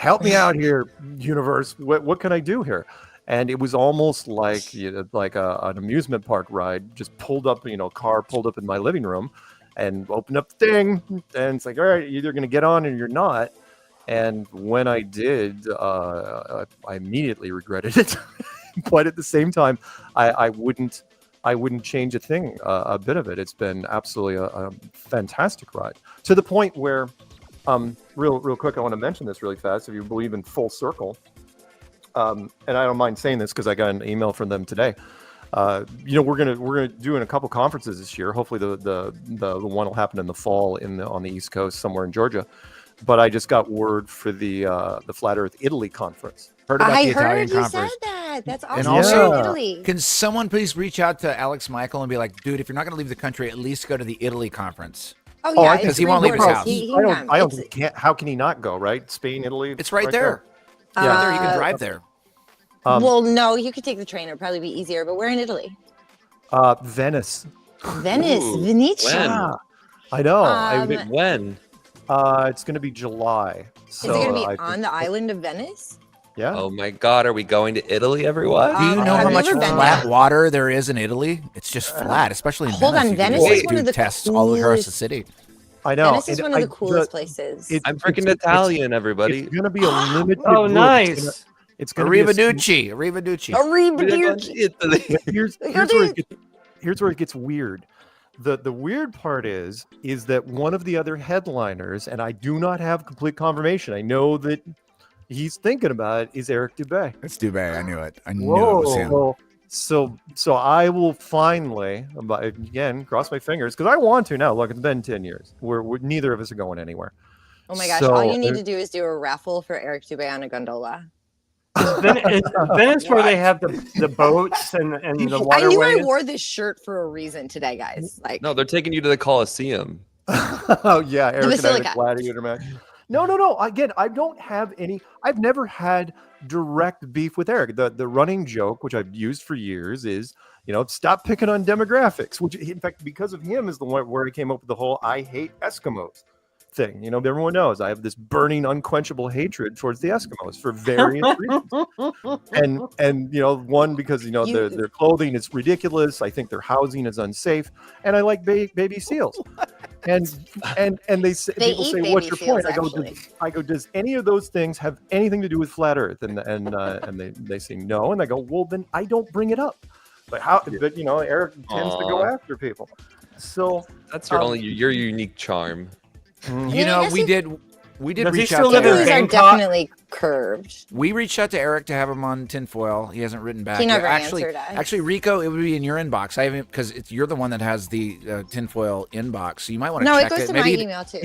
help me out here, universe. What can I do here? And it was almost like an amusement park ride. Just pulled up, car pulled up in my living room, and opened up the thing, and it's like, all right, you're either going to get on or you're not. And when I did, I immediately regretted it. But at the same time, I wouldn't change a thing, a bit of it. It's been absolutely a fantastic ride, to the point where, real quick, I want to mention this really fast. If you believe in full circle, and I don't mind saying this because I got an email from them today. We're gonna do in a couple conferences this year. Hopefully the one will happen in the fall on the East Coast somewhere in Georgia. But I just got word for the Flat Earth Italy conference. Heard about the I Italian heard you conference. said that. That's awesome. And also, We're in Italy. can someone please reach out to Alex Michael and be like, dude, if you're not going to leave the country, at least go to the Italy conference. Oh yeah, because he won't leave his house. I don't think he can't. How can he not go? Right, Spain, Italy. It's right there. Yeah, right there. You can drive there. Well, no, you could take the train. It'd probably be easier. But we're in Italy. Venice. Venice, Venezia. I know. When? It's going to be July. So, is it going to be on the island of Venice? Yeah. Oh my God, are we going to Italy, everyone? Do you know how much flat water there is in Italy? It's just flat, especially in Hold Venice. on, Venice is one of the tests all across the coolest- city. I know. Venice is one of the coolest places. I'm freaking Italian, everybody. It's going to be a limited. Oh, group. nice. It's going to be Arrivederci. Here's where it gets weird. The weird part is that one of the other headliners, and I do not have complete confirmation. I know that he's thinking about it, is Eric Dubé. It's Dubé. I knew it. I knew it was him. Whoa. So I will finally, again, cross my fingers because I want to now. Look, it's been 10 years. We're neither of us are going anywhere. Oh my gosh! All you need to do is do a raffle for Eric Dubé on a gondola. Is Venice where they have the boats and the waterways? I knew I wore this shirt for a reason today, guys. Like, No, they're taking you to the Coliseum. Oh yeah, Eric and I had Basilica. a gladiator match. No. Again, I don't have any. I've never had direct beef with Eric. The running joke, which I've used for years, is stop picking on demographics. Which, in fact, because of him, is the one where I came up with the whole "I hate Eskimos" thing. Everyone knows I have this burning, unquenchable hatred towards the Eskimos for various reasons. And one because their clothing is ridiculous. I think their housing is unsafe, and I like baby seals. And they say, people eat say, baby "What's your seals, point?" I go, "Does any of those things have anything to do with flat Earth?" And they say no, and I go, "Well, then I don't bring it up." But how? But Eric tends to go after people. So That's your unique charm. We did Does he reach still out live to in Eric. These are Bangkok? definitely curved. We reached out to Eric to have him on Tinfoil. He hasn't written back. He never actually, answered us. Actually, Rico, it would be in your inbox. I haven't because you're the one that has the Tinfoil inbox, so you might want to No, check it goes to Maybe my email too.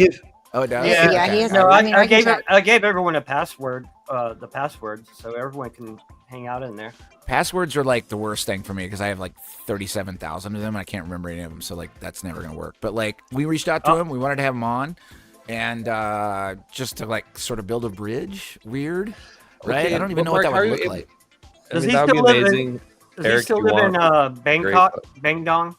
Oh, it does. Yeah, he has. No, I mean, I can gave check. I gave everyone a password, the password, so everyone can hang out in there. Passwords are like the worst thing for me because I have like 37,000 of them. And I can't remember any of them, so like that's never gonna work. But like we reached out to him, we wanted to have him on, and just to like sort of build a bridge. Weird, right? Okay, I don't even know Mark, what that how are would you look able- like. I Does mean, he that would be still live in- amazing. Does Eric, he still you live in want- Bangkok? Bangdong?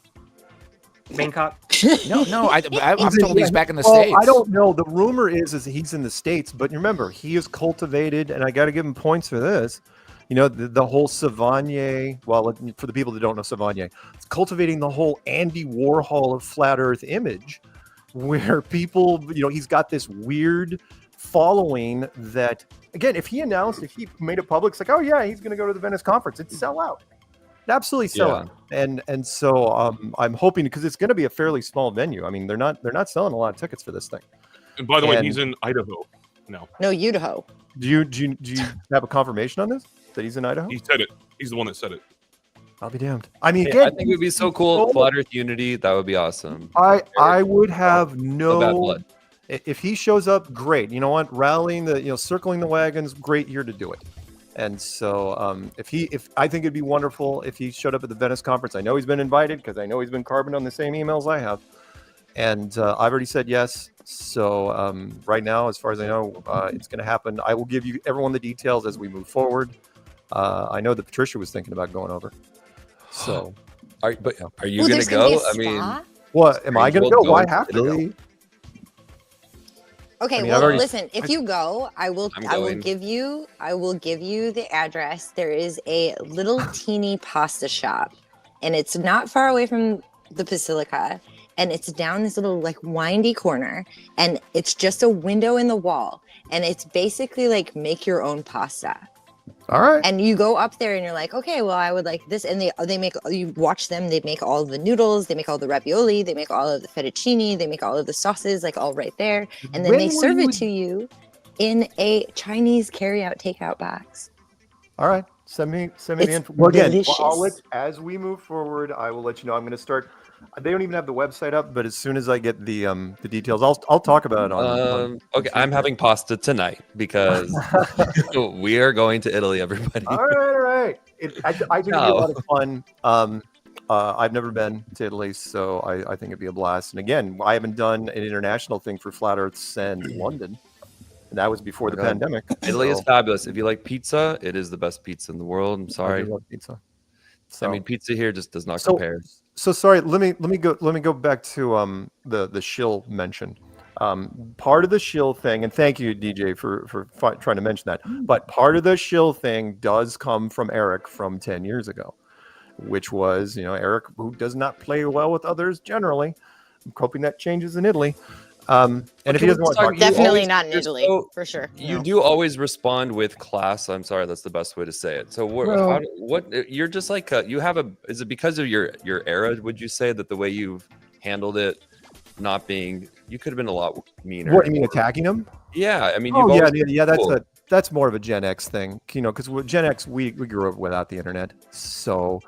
Bangkok? No, I'm told he's back in the Well, States. I don't know. The rumor is he's in the States, but remember, he is cultivated, and I got to give him points for this. The whole Savanier. Well, for the people that don't know Savanier, it's cultivating the whole Andy Warhol of flat Earth image, where people, he's got this weird following that. Again, if he made it public, it's like, oh yeah, he's going to go to the Venice conference. It'd sell out. Absolutely sell out. And so I'm hoping because it's going to be a fairly small venue. I mean, they're not selling a lot of tickets for this thing. And by the way, he's in Idaho now. No, Idaho. Do you have a confirmation on this that he's in Idaho? He said it. He's the one that said it. I'll be damned. I mean, I again, think it would be so cool. Flat Earth unity. That would be awesome. I would have No bad no. blood. If he shows up, great. You know what? Rallying circling the wagons, great year to do it. And so, if I think it'd be wonderful if he showed up at the Venice conference. I know he's been invited because I know he's been carboned on the same emails I have, and I've already said yes. So right now, as far as I know, it's going to happen. I will give you everyone the details as we move forward. I know that Patricia was thinking about going over. So, are you Ooh, going there's to gonna be go? a I mean, spa? what am I going to go? Why have to go? Okay, I mean, well, I've already- listen. If you go, I will going. give you the address. There is a little teeny pasta shop, and it's not far away from the Basilica, and it's down this little like windy corner, and it's just a window in the wall, and it's basically like make your own pasta. All right. And you go up there and you're like, okay, well, I would like this. And they make, you watch them, they make all the noodles, they make all the ravioli, they make all of the fettuccine, they make all of the sauces, like all right there. And then When they were serve you- it to you in a Chinese carry-out takeout box. All right, send me the It's info. Well, again, delicious. as we move forward, I will let you know. I'm going to start. They don't even have the website up, but as soon as I get the details, I'll talk about it on. Okay, I'm having pasta tonight because we are going to Italy, everybody. All right. I think it'd be a lot of fun. I've never been to Italy, so I think it'd be a blast. And again, I haven't done an international thing for Flat Earth since London, and that was before the pandemic. Italy is fabulous. If you like pizza, it is the best pizza in the world. I'm sorry. I do love pizza. I mean, pizza here just does not compare. So sorry. Let me go back to the shill mentioned. Part of the shill thing, and thank you, DJ, for trying to mention that. But part of the shill thing does come from Eric from 10 years ago, which was, Eric, who does not play well with others generally. I'm hoping that changes in Italy. And if he doesn't want to talk, definitely not in Italy, for sure. You do always respond with class. I'm sorry, that's the best way to say it. So what you're just like you have is it because of your era? Would you say that the way you've handled it, not being, you could have been a lot meaner? What, you mean attacking him? Yeah, I mean, that's more of a Gen X thing, because with Gen X we grew up without the internet, so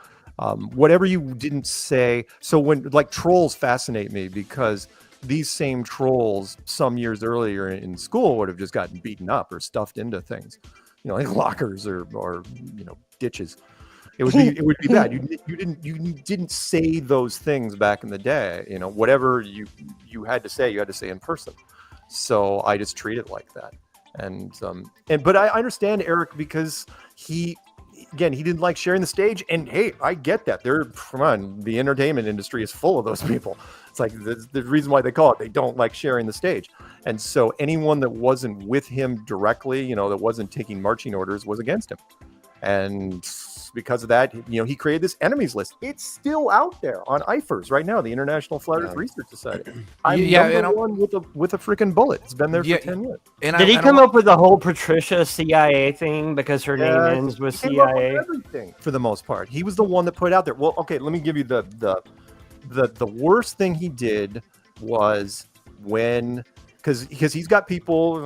whatever you didn't say. So when like trolls fascinate me because these same trolls some years earlier in school would have just gotten beaten up or stuffed into things, like lockers or ditches. It would be bad. You didn't say those things back in the day. Whatever you had to say in person. So I just treat it like that. But I understand Eric because he didn't like sharing the stage. And hey, I get that. The entertainment industry is full of those people. It's like the reason why they call it, they don't like sharing the stage. And so anyone that wasn't with him directly, that wasn't taking marching orders, was against him. And because of that, he created this enemies list. It's still out there on IFERS right now, the International Flat Earth Research Society. I'm number one with a freaking bullet. It's been there for 10 years. Did he come up with the whole Patricia CIA thing because her name ends with CIA? Everything for the most part. He was the one that put it out there. Well, okay, let me give you the worst thing he did was because he's got people.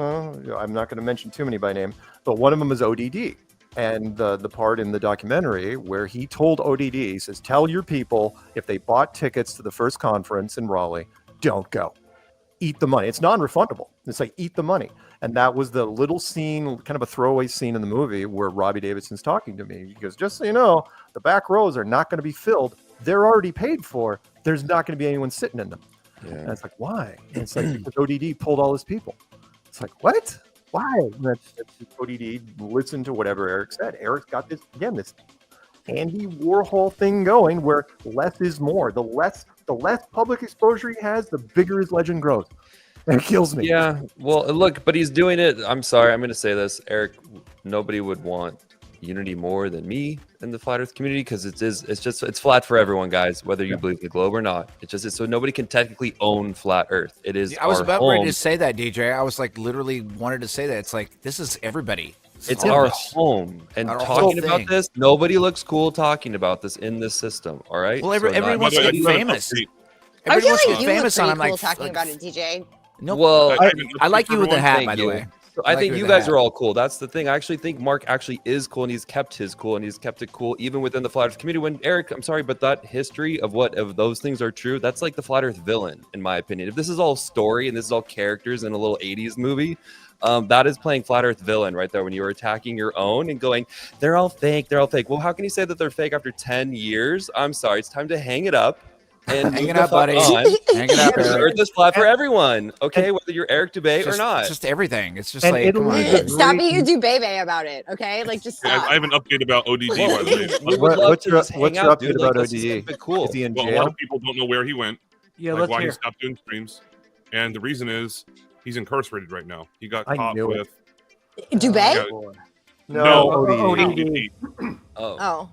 I'm not going to mention too many by name, but one of them is ODD. And the part in the documentary where he told ODD, he says, tell your people if they bought tickets to the first conference in Raleigh, don't go. Eat the money. It's non-refundable. It's like, eat the money. And that was the little scene, kind of a throwaway scene in the movie where Robbie Davidson's talking to me. He goes, just so you know, the back rows are not going to be filled. They're already paid for. There's not going to be anyone sitting in them. Yeah. And it's like, why? And it's like, because ODD pulled all his people. It's like, what? Why? That's ODD. Listen to whatever Eric said. Eric's got this Andy Warhol thing going where less is more. The less public exposure he has, the bigger his legend grows. And it kills me. Yeah. Well, look, but he's doing it. I'm sorry. I'm going to say this, Eric. Nobody would want unity more than me in the flat Earth community because it's flat for everyone, guys, whether you believe the globe or not. It's just so nobody can technically own flat Earth. It is. I was about ready to say that, DJ. I was like literally wanted to say that. It's like this is everybody. It's our home, and talking about this, nobody looks cool talking about this in this system. All right. Well, everyone wants to get famous. I feel like you look pretty cool talking about it, DJ. No, well, I like you with the hat, by the way. I think you guys are all cool. That's the thing. I actually think Mark actually is cool, and he's kept his cool, and he's kept it cool even within the flat Earth community. When Eric, I'm sorry, but that history of those things are true, that's like the flat Earth villain, in my opinion. If this is all story and this is all characters in a little 80s movie, that is playing flat Earth villain right there when you were attacking your own and going, they're all fake. They're all fake. Well, how can you say that they're fake after 10 years? I'm sorry. It's time to hang it up. And hang it up, buddy. Hang it up. The Earth is flat for everyone. Okay, whether you're Eric Dubé or not. It's just everything. It's just like, come on. Stop being a Dubé about it. Okay, like just stop. I have an update about ODD. By the way. What's your update about ODD? Cool. Is he in jail? A lot of people don't know where he went. Yeah, like let's why hear. he stopped doing streams, and the reason is he's incarcerated right now. He got I caught knew with Dubé? no ODD. Oh.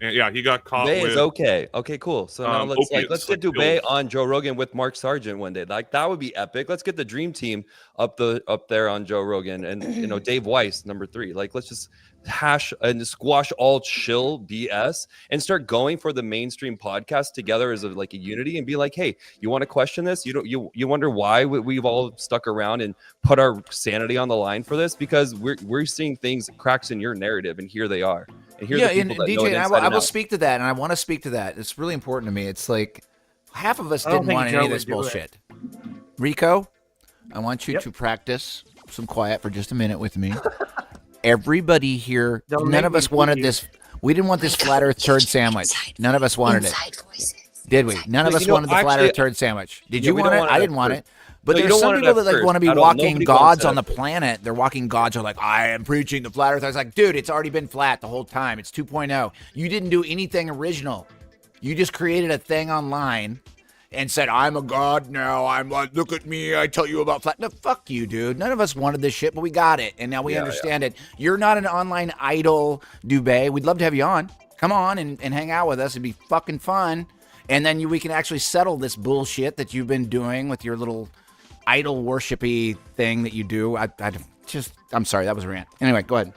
And yeah, he got caught Dubé with is okay. Okay, cool. So now let's opiates, get Dubé on Joe Rogan with Mark Sargent one day. Like that would be epic. Let's get the dream team up there on Joe Rogan, and Dave Weiss number 3. Like let's just hash and squash all chill BS and start going for the mainstream podcast together as a unity and be like, hey, you want to question this? You wonder why we've all stuck around and put our sanity on the line for this? Because we're seeing things, cracks in your narrative, and here they are. And here and DJ, I will speak to that, and I want to speak to that. It's really important to me. It's like half of us didn't want any of this bullshit. Rico, I want you to practice some quiet for just a minute with me. Everybody here, none of us wanted this. We didn't want this flat earth turd sandwich. None of us wanted it. Did we? None of us wanted the flat earth turd sandwich. Did you want it? I didn't want it. But there's some people that want to be walking gods on the planet. They're walking gods are like, I am preaching the flat earth. I was like, dude, it's already been flat the whole time. It's 2.0. You didn't do anything original. You just created a thing online and said, I'm a god now. I'm like, look at me. I tell you about flat. No, fuck you, dude. None of us wanted this shit, but we got it. And now we understand it. You're not an online idol, Dubé. We'd love to have you on. Come on and hang out with us. It'd be fucking fun. And then we can actually settle this bullshit that you've been doing with your little idol worshipy thing that you do. I'm sorry. That was a rant. Anyway, go ahead.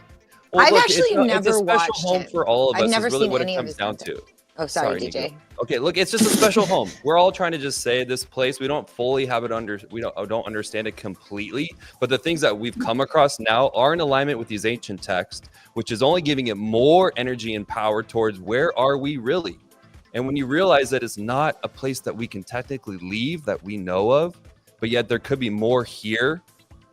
Well, I've look, actually never it's a special watched home him. for all of us. I've never is really seen what any it of comes his down content. to. Oh, sorry, Nico. DJ. Okay, look, it's just a special home. We're all trying to just say this place. We don't fully have it we don't understand it completely, but the things that we've come across now are in alignment with these ancient texts, which is only giving it more energy and power towards where are we really? And when you realize that it's not a place that we can technically leave that we know of, but yet there could be more here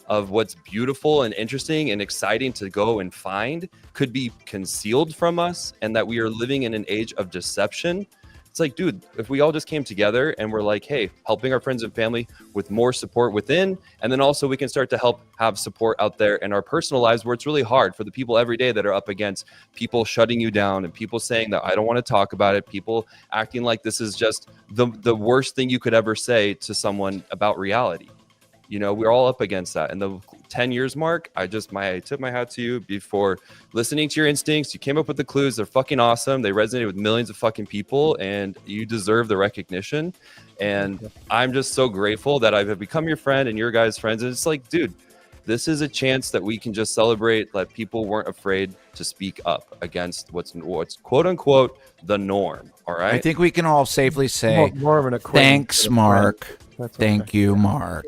of what's beautiful and interesting and exciting to go and find could be concealed from us, and that we are living in an age of deception. It's like, dude, if we all just came together and we're like, hey, helping our friends and family with more support within, and then also we can start to help have support out there in our personal lives where it's really hard for the people every day that are up against people shutting you down and people saying that I don't want to talk about it, people acting like this is just the worst thing you could ever say to someone about reality. You know, we're all up against that. And the 10 years mark, I tip my hat to you before listening to your instincts. You came up with the clues. They're fucking awesome. They resonated with millions of fucking people, and you deserve the recognition. And I'm just so grateful that I've become your friend and your guys' friends. And it's like, dude, this is a chance that we can just celebrate that people weren't afraid to speak up against what's quote unquote the norm. All right. I think we can all safely say, thanks, Mark. Thank you, Mark.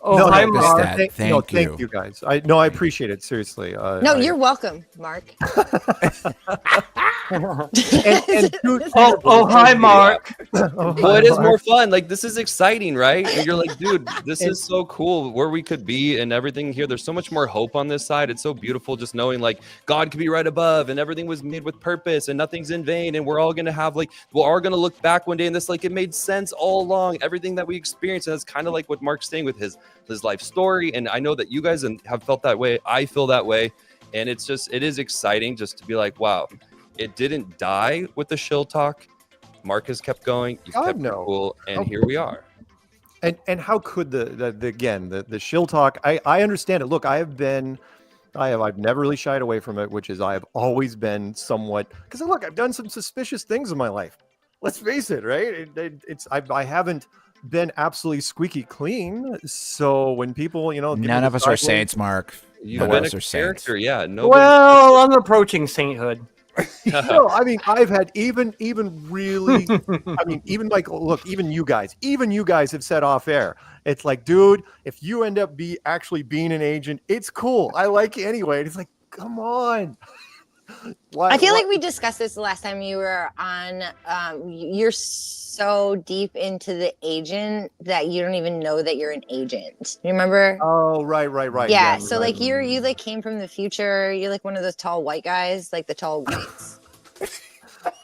Oh, no, hi, Mark. Thank you guys. I appreciate it, seriously. No, you're welcome, Mark. Hi, Mark. Well, it is more fun. Like, this is exciting, right? And you're like, dude, this is so cool where we could be and everything here. There's so much more hope on this side. It's so beautiful just knowing like God could be right above and everything was made with purpose and nothing's in vain. And we're all going to have we're all going to look back one day and this, it made sense all along, everything that we experienced. And that's kind of like what Mark's saying with his life story. And I know that you guys have felt that way. I feel that way. And it is exciting just to be like, wow, it didn't die with the shill talk. Mark has kept going. You've kept it cool. And here we are. And how could the shill talk? I understand it. Look, I've never really shied away from it, which is I have always been somewhat, because look, I've done some suspicious things in my life. Let's face it, right? I haven't been absolutely squeaky clean. So when people, none of us are saints, Mark. You've been a character, yeah. Well, I'm approaching sainthood. No, I mean, I've had even really, even look, even you guys have said off air. It's like, dude, if you end up actually being an agent, it's cool. I like you anyway. It's like, come on. I feel like we discussed this the last time you were on. You're so deep into the agent that you don't even know that you're an agent. You remember? Oh, right. Yeah. So you came from the future. You're like one of those tall white guys, like the tall whites.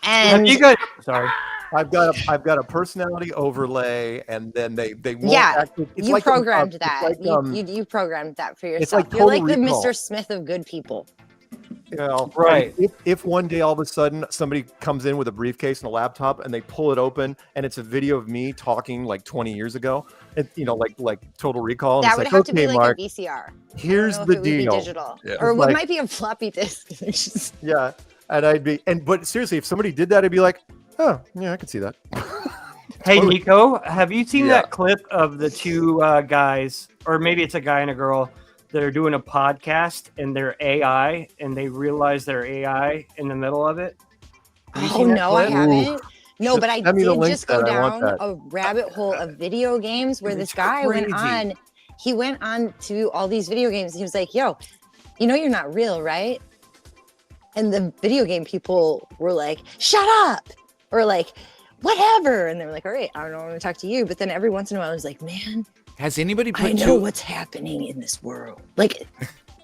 And you guys, sorry. I've got a personality overlay, and then they won't actually, you programmed that. You programmed that for yourself. You're like the Mr. Smith of good people. Right. If one day all of a sudden somebody comes in with a briefcase and a laptop and they pull it open and it's a video of me talking like 20 years ago, like Total Recall. That would have to be like Mark, a VCR. Here's the deal. Digital. Yeah. Or what might be a floppy disk. Yeah. And but seriously, if somebody did that, I'd be like, oh, yeah, I could see that. Hey, Nico, have you seen that clip of the two guys, or maybe it's a guy and a girl, they're doing a podcast and they're AI and they realize they're AI in the middle of it? Have you Oh seen that no, I clip? haven't. No, but I Send me the did link just to go that. I want down that. a rabbit hole of video games where this It's guy went crazy. on. He went on to all these video games. He was like, "Yo, you know you're not real, right?" And the video game people were like, "Shut up," or like, "Whatever." And they were like, "All right, I don't want to talk to you." But then every once in a while, I was like, "Man, Has anybody put I know two? what's happening in this world." Like,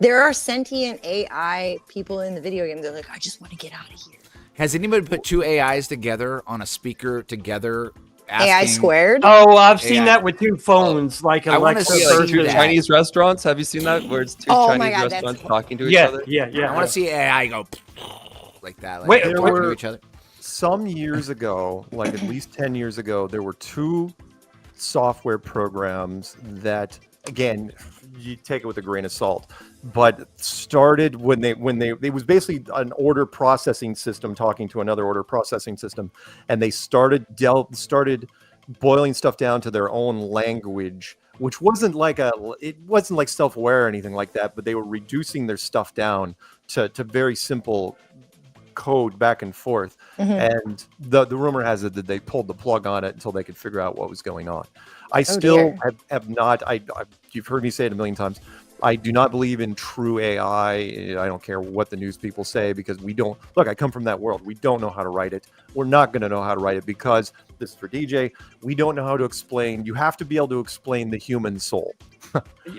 there are sentient AI people in the video game. They're like, "I just want to get out of here." Has anybody put two AIs together on a speaker together? AI asking- squared. Oh, I've seen AI. that with two phones, like I wanna Alexa see, Like like, two versus. that. Chinese restaurants. Have you seen that? Where it's two Oh my Chinese God, that's- restaurants talking to each Yeah, other? yeah. I want to see AI go like that. Like Wait, they're there talking were- to each other. Some years ago, like at least 10 years ago, there were two software programs that, again, you take it with a grain of salt, but started when they it was basically an order processing system talking to another order processing system, and they started boiling stuff down to their own language, which wasn't like self-aware or anything like that, but they were reducing their stuff down to very simple code back and forth. And the rumor has it that they pulled the plug on it until they could figure out what was going on. I still have not. You've heard me say it a million times. I do not believe in true AI. I don't care what the news people say, because we don't look. I come from that world. We don't know how to write it. We're not going to know how to write it, because this is for DJ. We don't know how to explain. You have to be able to explain the human soul.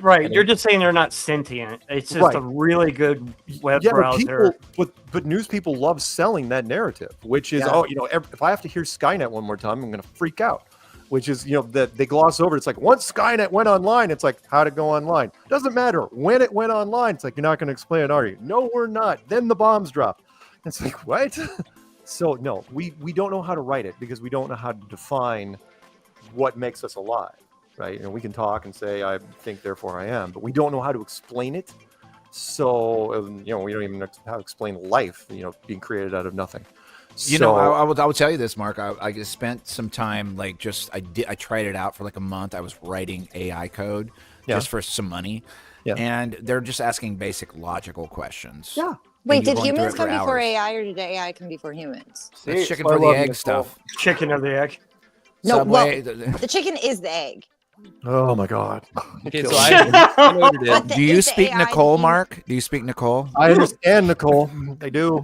Right, you're just saying they're not sentient. It's just a really good web browser. But news people love selling that narrative, which is, if I have to hear Skynet one more time, I'm going to freak out. Which is, that they gloss over. It's like, once Skynet went online, it's like, how'd it go online? Doesn't matter when it went online. It's like, you're not going to explain it, are you? No, we're not. Then the bombs drop. It's like, what? So no, we don't know how to write it, because we don't know how to define what makes us alive, right? And we can talk and say, I think, therefore I am, but we don't know how to explain it. So, we don't even know how to explain life, being created out of nothing. I will tell you this, Mark. I just spent some time, I tried it out for like a month. I was writing AI code just for some money, and they're just asking basic logical questions. Yeah. Wait, did humans come before AI, or did AI come before humans? That's chicken for the egg stuff. Chicken or the egg? No, Subway. the chicken is the egg. Oh my God. Okay, so I know what it is. Do you speak Nicole, Mark? Do you speak Nicole? I understand, Nicole. I do.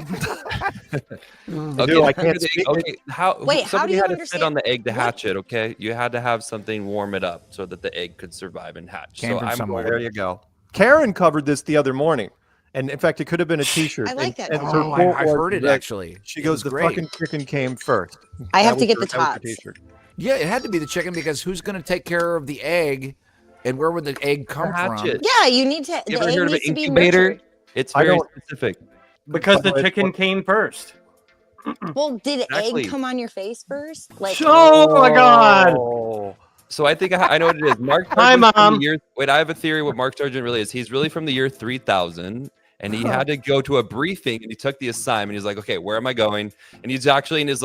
Okay, I can't speak. Okay, Wait, how do somebody you had to sit understand- on the egg to hatch it. Okay, you had to have something warm it up so that the egg could survive and hatch. Came from somewhere. There you go. Karen covered this the other morning, and in fact, it could have been a T-shirt. I like that. And Oh, her quote I've was heard it, that actually. She It goes, was "The great. fucking chicken came first." I have to That get was the her tots. T-shirt. Yeah, it had to be the chicken, because who's going to take care of the egg, and where would the egg come Hatch from? it. Yeah, you need to. You the ever egg heard of an needs to be incubator? nurtured. It's I very don't- specific. Because the chicken came first. Well, did Exactly. egg come on your face first? Like, Oh my God. Oh. So I think I know what it is. Mark Hi, Sargent's from Mom. the year. Wait, I have a theory what Mark Sargent really is. He's really from the year 3000, and he had to go to a briefing, and he took the assignment. He's like, okay, where am I going? And he's actually in his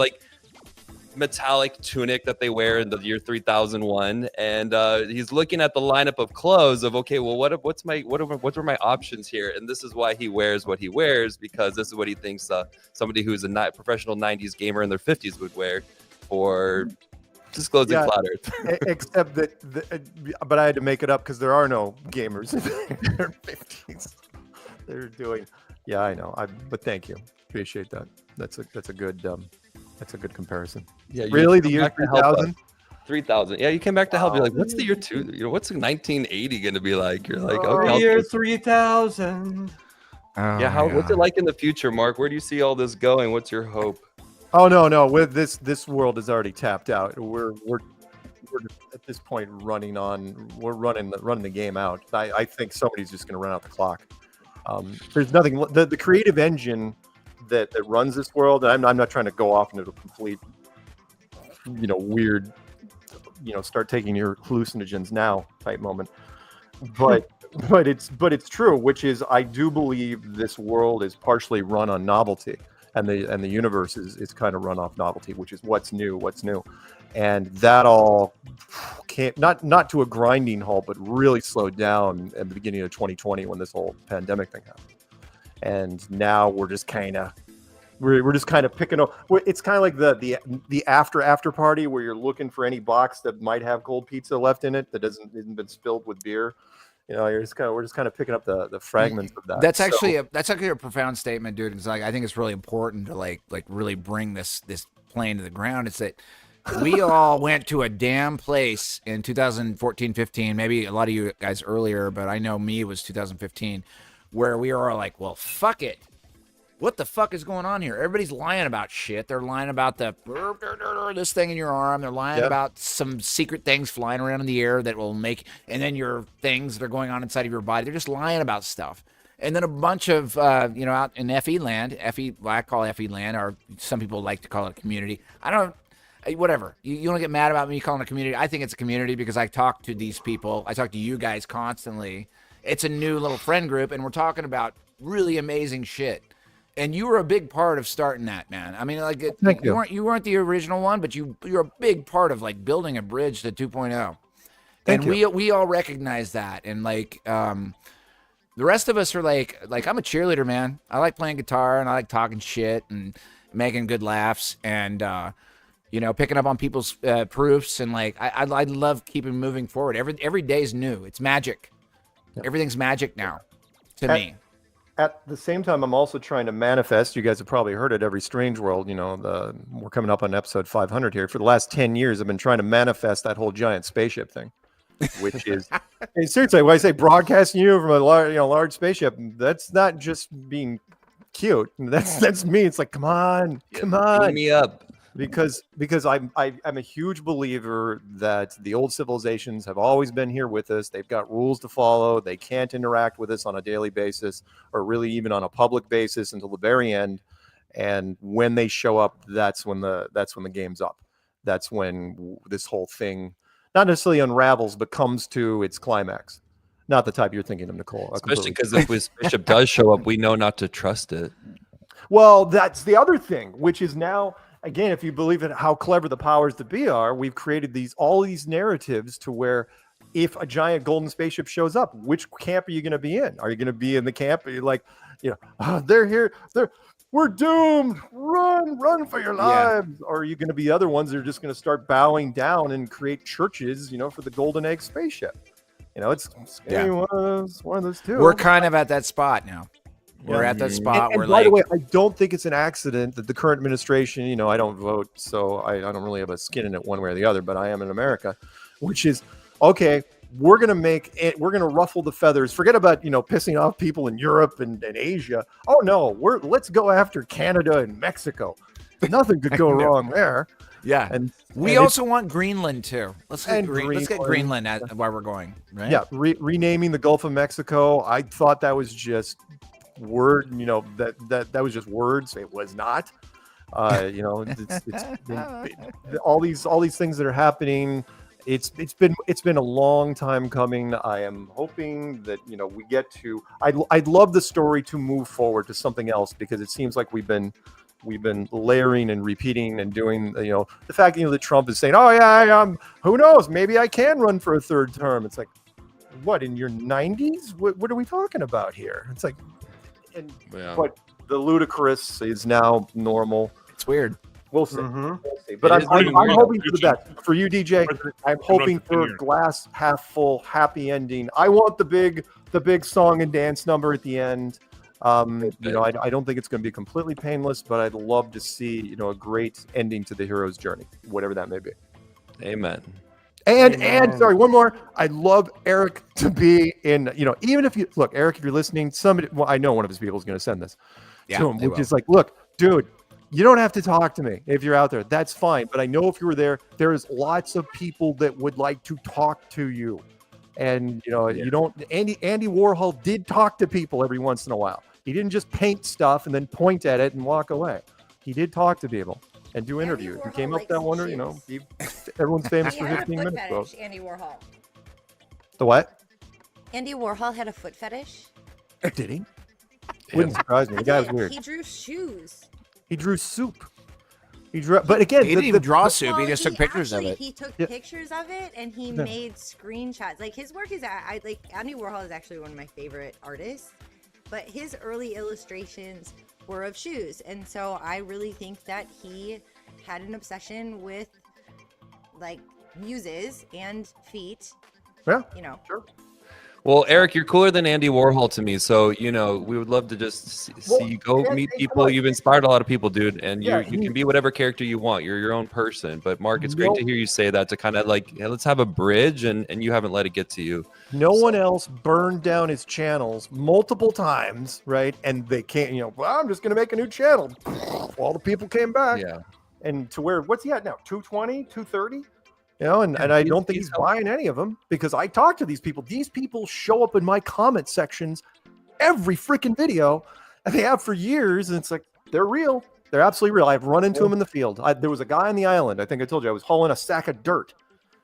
metallic tunic that they wear in the year 3001, and he's looking at the lineup of clothes of, okay, well, what are my options here? And this is why he wears what he wears, because this is what he thinks somebody who's a professional 90s gamer in their 50s would wear for disclosing Yeah, flat Earth. Except that, but I had to make it up because there are no gamers in their 50s. They're doing, yeah, I know. But thank you, appreciate that. That's a good comparison. Yeah, you really, came the year back to help us. 3000. 3000. Yeah, you came back to help. You're like, what's the year what's 1980 going to be like? You're like, okay, I'll Year go. 3000. Yeah, what's it like in the future, Mark? Where do you see all this going? What's your hope? Oh no! With this world is already tapped out. We're at this point running the game out. I think somebody's just going to run out the clock. There's nothing. The creative engine that runs this world. And I'm not trying to go off into a complete, weird, start taking your hallucinogens now type moment. But it's true, which is I do believe this world is partially run on novelty. and the universe is kind of run off novelty, which is what's new, and that all came not to a grinding halt, but really slowed down at the beginning of 2020 when this whole pandemic thing happened. And now we're just kind of picking up. It's kind of like the after party where you're looking for any box that might have cold pizza left in it that isn't been spilled with beer. You know, we're just kind of picking up the fragments of that. That's actually a profound statement, dude. It's like I think it's really important to like really bring this plane to the ground. It's that we all went to a damn place in 2014, 15, maybe a lot of you guys earlier, but I know me, it was 2015, where we were all like, well, fuck it. What the fuck is going on here? Everybody's lying about shit. They're lying about this thing in your arm. They're lying about some secret things flying around in the air that will make, and then your things that are going on inside of your body. They're just lying about stuff. And then a bunch of, out in FE land, I call FE land, or some people like to call it a community. Whatever. You don't get mad about me calling it a community. I think it's a community because I talk to these people. I talk to you guys constantly. It's a new little friend group, and we're talking about really amazing shit. And you were a big part of starting that, man. I mean, like, you weren't the original one, but you're a big part of like building a bridge to 2.0. And we all recognize that. And like, the rest of us are like I'm a cheerleader, man. I like playing guitar and I like talking shit and making good laughs and picking up on people's proofs, and like I love keeping moving forward. Every day's new. It's magic. Everything's magic now to me. At the same time, I'm also trying to manifest. You guys have probably heard it. Every Strange World. We're coming up on episode 500 here. For the last 10 years, I've been trying to manifest that whole giant spaceship thing, which is seriously when I say broadcasting you from a large spaceship. That's not just being cute. That's me. It's like, come on, beam me up. Because I'm a huge believer that the old civilizations have always been here with us. They've got rules to follow. They can't interact with us on a daily basis or really even on a public basis until the very end. And when they show up, that's when the game's up. That's when this whole thing not necessarily unravels, but comes to its climax. Not the type you're thinking of, Nicole. Especially because if this bishop does show up, we know not to trust it. Well, that's the other thing, which is now. Again, if you believe in how clever the powers that be are, we've created all these narratives to where if a giant golden spaceship shows up, which camp are you going to be in? Are you going to be in the camp? Are you like, they're here. We're doomed. Run for your lives. Yeah. Or are you going to be other ones that are just going to start bowing down and create churches, for the golden egg spaceship? It's one of those two. We're kind of at that spot now. We're at that spot where, by the way, I don't think it's an accident that the current administration, I don't vote, so I don't really have a skin in it one way or the other, but I am in America, which is, okay, we're going to ruffle the feathers. Forget about, pissing off people in Europe and Asia. Oh, no, let's go after Canada and Mexico. Nothing could go wrong there. Yeah. And we also want Greenland, too. Let's get Greenland while we're going, right? Yeah, renaming the Gulf of Mexico. I thought that was just word, that was just words. It was not. It's all these things that are happening. It's been a long time coming. I am hoping that we get to. I'd love the story to move forward to something else, because it seems like we've been layering and repeating and doing. The fact that Trump is saying, "Oh yeah, who knows? Maybe I can run for a third term." It's like, what, in your 90s? What are we talking about here? It's like. But the ludicrous is now normal. It's weird. We'll see. We'll see. But I'm hoping for the best. For you, DJ, I'm hoping for a glass half full, happy ending. I want the big song and dance number at the end. I don't think it's going to be completely painless, but I'd love to see a great ending to the hero's journey, whatever that may be. Amen. And sorry, one more. I'd love Eric to be in, even if you look, Eric, if you're listening, I know one of his people is going to send this to him, which is like, look, dude, you don't have to talk to me if you're out there. That's fine. But I know if you were there, there's lots of people that would like to talk to you. And, you don't, Andy Warhol did talk to people every once in a while. He didn't just paint stuff and then point at it and walk away. He did talk to people and do interviews. He came up that one, everyone's famous for 15 minutes. Fetish, Andy Warhol. The what? Andy Warhol had a foot fetish. Did he? Wouldn't surprise me. The guy was weird. He drew shoes. He drew soup. He drew, but again, he didn't even draw soup. He just took pictures of it. He took pictures of it and he made screenshots. Like his work is, I like Andy Warhol is actually one of my favorite artists, but his early illustrations were of shoes, and so I really think that he had an obsession with like muses and feet. Yeah, you know. Sure. Well, Eric, you're cooler than Andy Warhol to me, so we would love to just see you go meet people. You've inspired a lot of people, dude, and you can be whatever character you want. You're your own person. But Mark, it's great to hear you say that, to kind of like, hey, let's have a bridge, and you haven't let it get to you. No one else burned down his channels multiple times, right? And they can't, well, I'm just going to make a new channel. All the people came back. Yeah. And to where, what's he at now? 220, 230? And I don't think he's buying any of them, because I talk to these people. These people show up in my comment sections every freaking video, and they have for years. And it's like, they're real. They're absolutely real. I've run into them in the field. There was a guy on the island. I think I told you I was hauling a sack of dirt.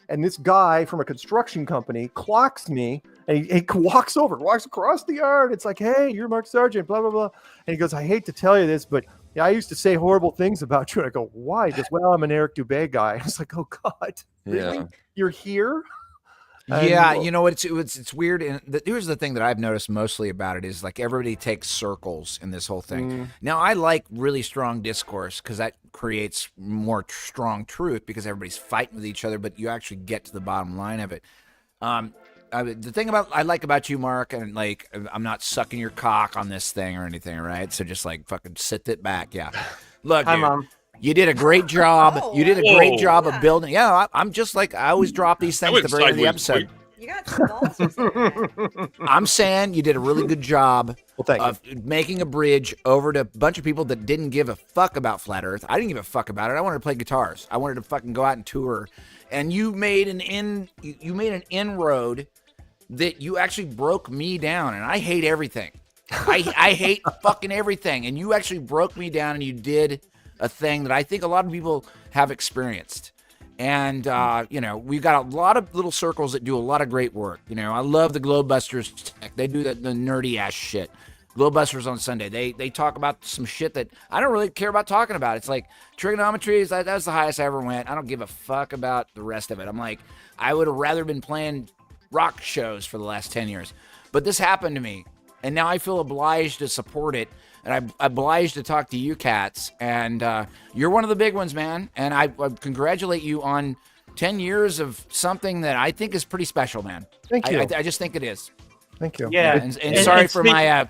And this guy from a construction company clocks me, and he walks across the yard. It's like, hey, you're Mark Sargent, blah, blah, blah. And he goes, I hate to tell you this, but I used to say horrible things about you. And I go, why? He goes, well, I'm an Eric Dubé guy. I was like, oh, God, really? Yeah. You're here? Yeah, it's weird. And here's the thing that I've noticed mostly about it is like everybody takes circles in this whole thing. Now, I like really strong discourse because that creates more strong truth because everybody's fighting with each other, but you actually get to the bottom line of it. The thing I like about you, Mark, and like I'm not sucking your cock on this thing or anything, right? So just like fucking sit it back, yeah. Look, Hi, dude, Mom. you did a great job. You did a great job of building. Yeah, I'm just like I always drop these things at the very end of the episode. You got some balls. I'm saying you did a really good job of making a bridge over to a bunch of people that didn't give a fuck about Flat Earth. I didn't give a fuck about it. I wanted to play guitars. I wanted to fucking go out and tour. And you made an inroad that you actually broke me down, and I hate everything. I hate fucking everything. And you actually broke me down, and you did a thing that I think a lot of people have experienced. And, we've got a lot of little circles that do a lot of great work. I love the Globebusters tech. They do the nerdy ass shit. Globebusters on Sunday. They talk about some shit that I don't really care about talking about. It's like trigonometry that was the highest I ever went. I don't give a fuck about the rest of it. I'm like, I would have rather been playing rock shows for the last 10 years. But this happened to me. And now I feel obliged to support it. And I'm obliged to talk to you cats. And you're one of the big ones, man. And I congratulate you on 10 years of something that I think is pretty special, man. Thank you. I just think it is. Thank you. Yeah. And sorry for my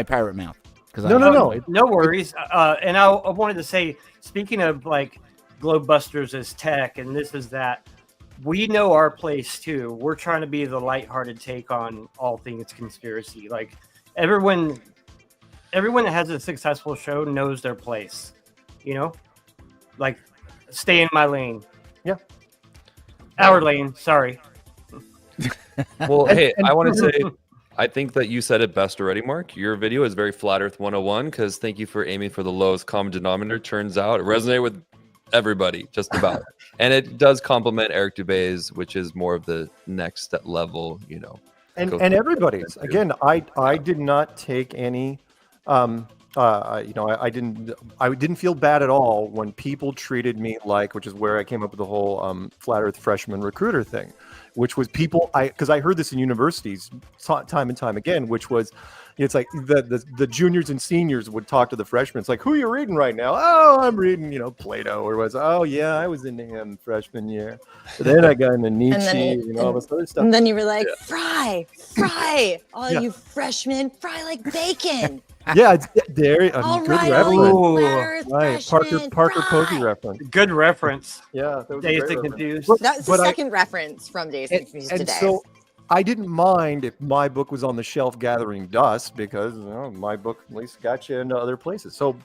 pirate mouth. No worries. And I wanted to say, speaking of like Globebusters as tech and this is that, we know our place too. We're trying to be the lighthearted take on all things conspiracy. Like everyone that has a successful show knows their place, like stay in my lane. Yeah. Our lane. Sorry. Well, hey, I want to say, I think that you said it best already, Mark. Your video is very Flat Earth 101 because thank you for aiming for the lowest common denominator. Turns out it resonated with everybody, just about. And it does complement Eric Dubé's, which is more of the next level, And everybody's. Again, I did not take any. I didn't feel bad at all when people treated me like, which is where I came up with the whole Flat Earth freshman recruiter thing, which was people. Because I heard this in universities time and time again, which was. It's like the juniors and seniors would talk to the freshmen. It's like, who are you reading right now? Oh, I'm reading, Plato. Or was, oh, yeah, I was into him freshman year. But then I got into Nietzsche and all this other stuff. And then you were like, fry, all you freshmen, fry like bacon. Yeah, it's there. All Good right, reference. right, Parker Posey reference. Good reference. Yeah, that was Dazed and Confused. That's the second reference from Dazed and Confused today. So I didn't mind if my book was on the shelf gathering dust because my book at least got you into other places. So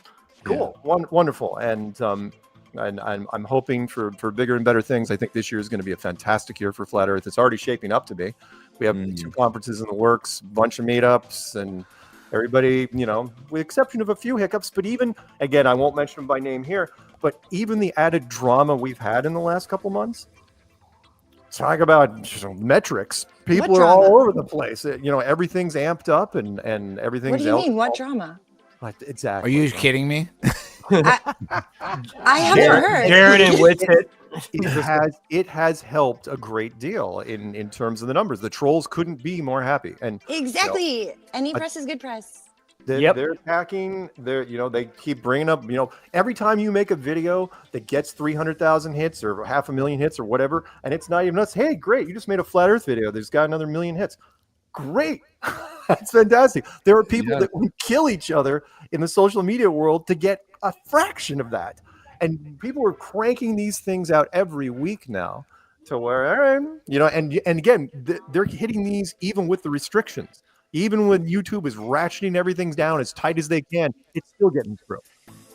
cool, wonderful, and I'm hoping for bigger and better things. I think this year is going to be a fantastic year for Flat Earth. It's already shaping up to be. We have 2 conferences in the works, a bunch of meetups, and everybody, with the exception of a few hiccups. But even again, I won't mention them by name here. But even the added drama we've had in the last couple months. Talk about metrics. People are all over the place. Everything's amped up and everything's. What do you mean? What drama? Exactly. Are you kidding me? I haven't heard. Jared and Witsit. It has helped a great deal in terms of the numbers. The trolls couldn't be more happy. And Exactly. Any press is good press. they're attacking. They keep bringing up. Every time you make a video that gets 300,000 hits or 500,000 hits or whatever, and it's not even us. Hey, great! You just made a flat Earth video. There's got another 1,000,000 hits. Great. That's fantastic. There are people that would kill each other in the social media world to get a fraction of that. And people are cranking these things out every week now to where, and again, they're hitting these even with the restrictions. Even when YouTube is ratcheting everything down as tight as they can, it's still getting through.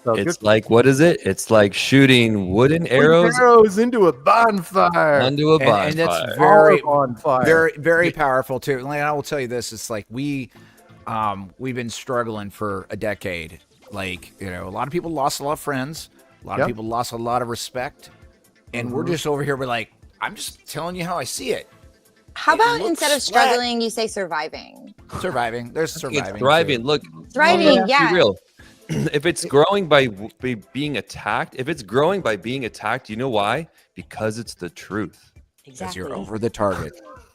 So It's like, what is it? It's like shooting wooden arrows into a bonfire. onto a bonfire. And that's very, very powerful too. And I will tell you this: it's like we've been struggling for a decade. Like, a lot of people lost a lot of friends. A lot of people lost a lot of respect. And we're just over here. We're like, I'm just telling you how I see it. How about looks instead of struggling, you say surviving? Surviving. There's surviving. It's thriving. too. Look, Thriving, let's yeah. be real. If it's growing by being attacked, you know why? Because it's the truth. Because you're over the target.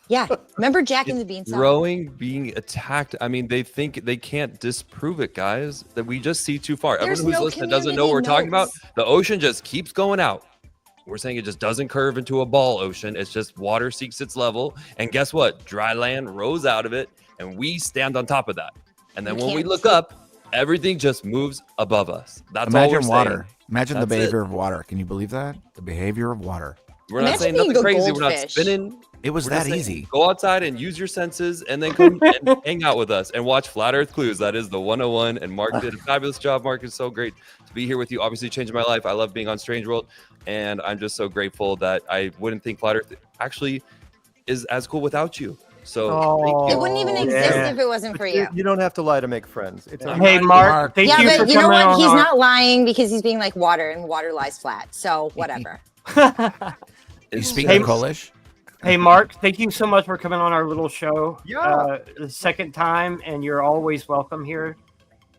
Yeah. Remember Jack and the Beanstalk? Growing, being attacked. I mean, they think they can't disprove it, guys. That we just see too far. There's Everyone who's no listening doesn't know what we're talking about. community The ocean just keeps going out. We're saying it just doesn't curve into a ball ocean. It's just water seeks its level. And guess what? Dry land rose out of it, and we stand on top of that. And then when we look up, everything just moves above us. That's all we're saying. water. Imagine the That's behavior it. of water. Can you believe that? The behavior of water. We're not Imagine saying being nothing a crazy. We're not goldfish. spinning. It was We're that just saying, easy. Go outside and use your senses, and then come and hang out with us and watch Flat Earth Clues. That is the 101. And Mark did a fabulous job. Mark, is so great to be here with you. Obviously, changing my life. I love being on Strange World, and I'm just so grateful that I wouldn't think Flat Earth actually is as cool without you. So thank you. It wouldn't even exist if it wasn't for you. You don't have to lie to make friends. It's Hey, Mark, thank Yeah, you for but you know coming what? on He's our- not lying because he's being like water, and water lies flat. So whatever. You speak Hey, of Polish? Hey, Mark, thank you so much for coming on our little show. Yeah. The second time, and you're always welcome here.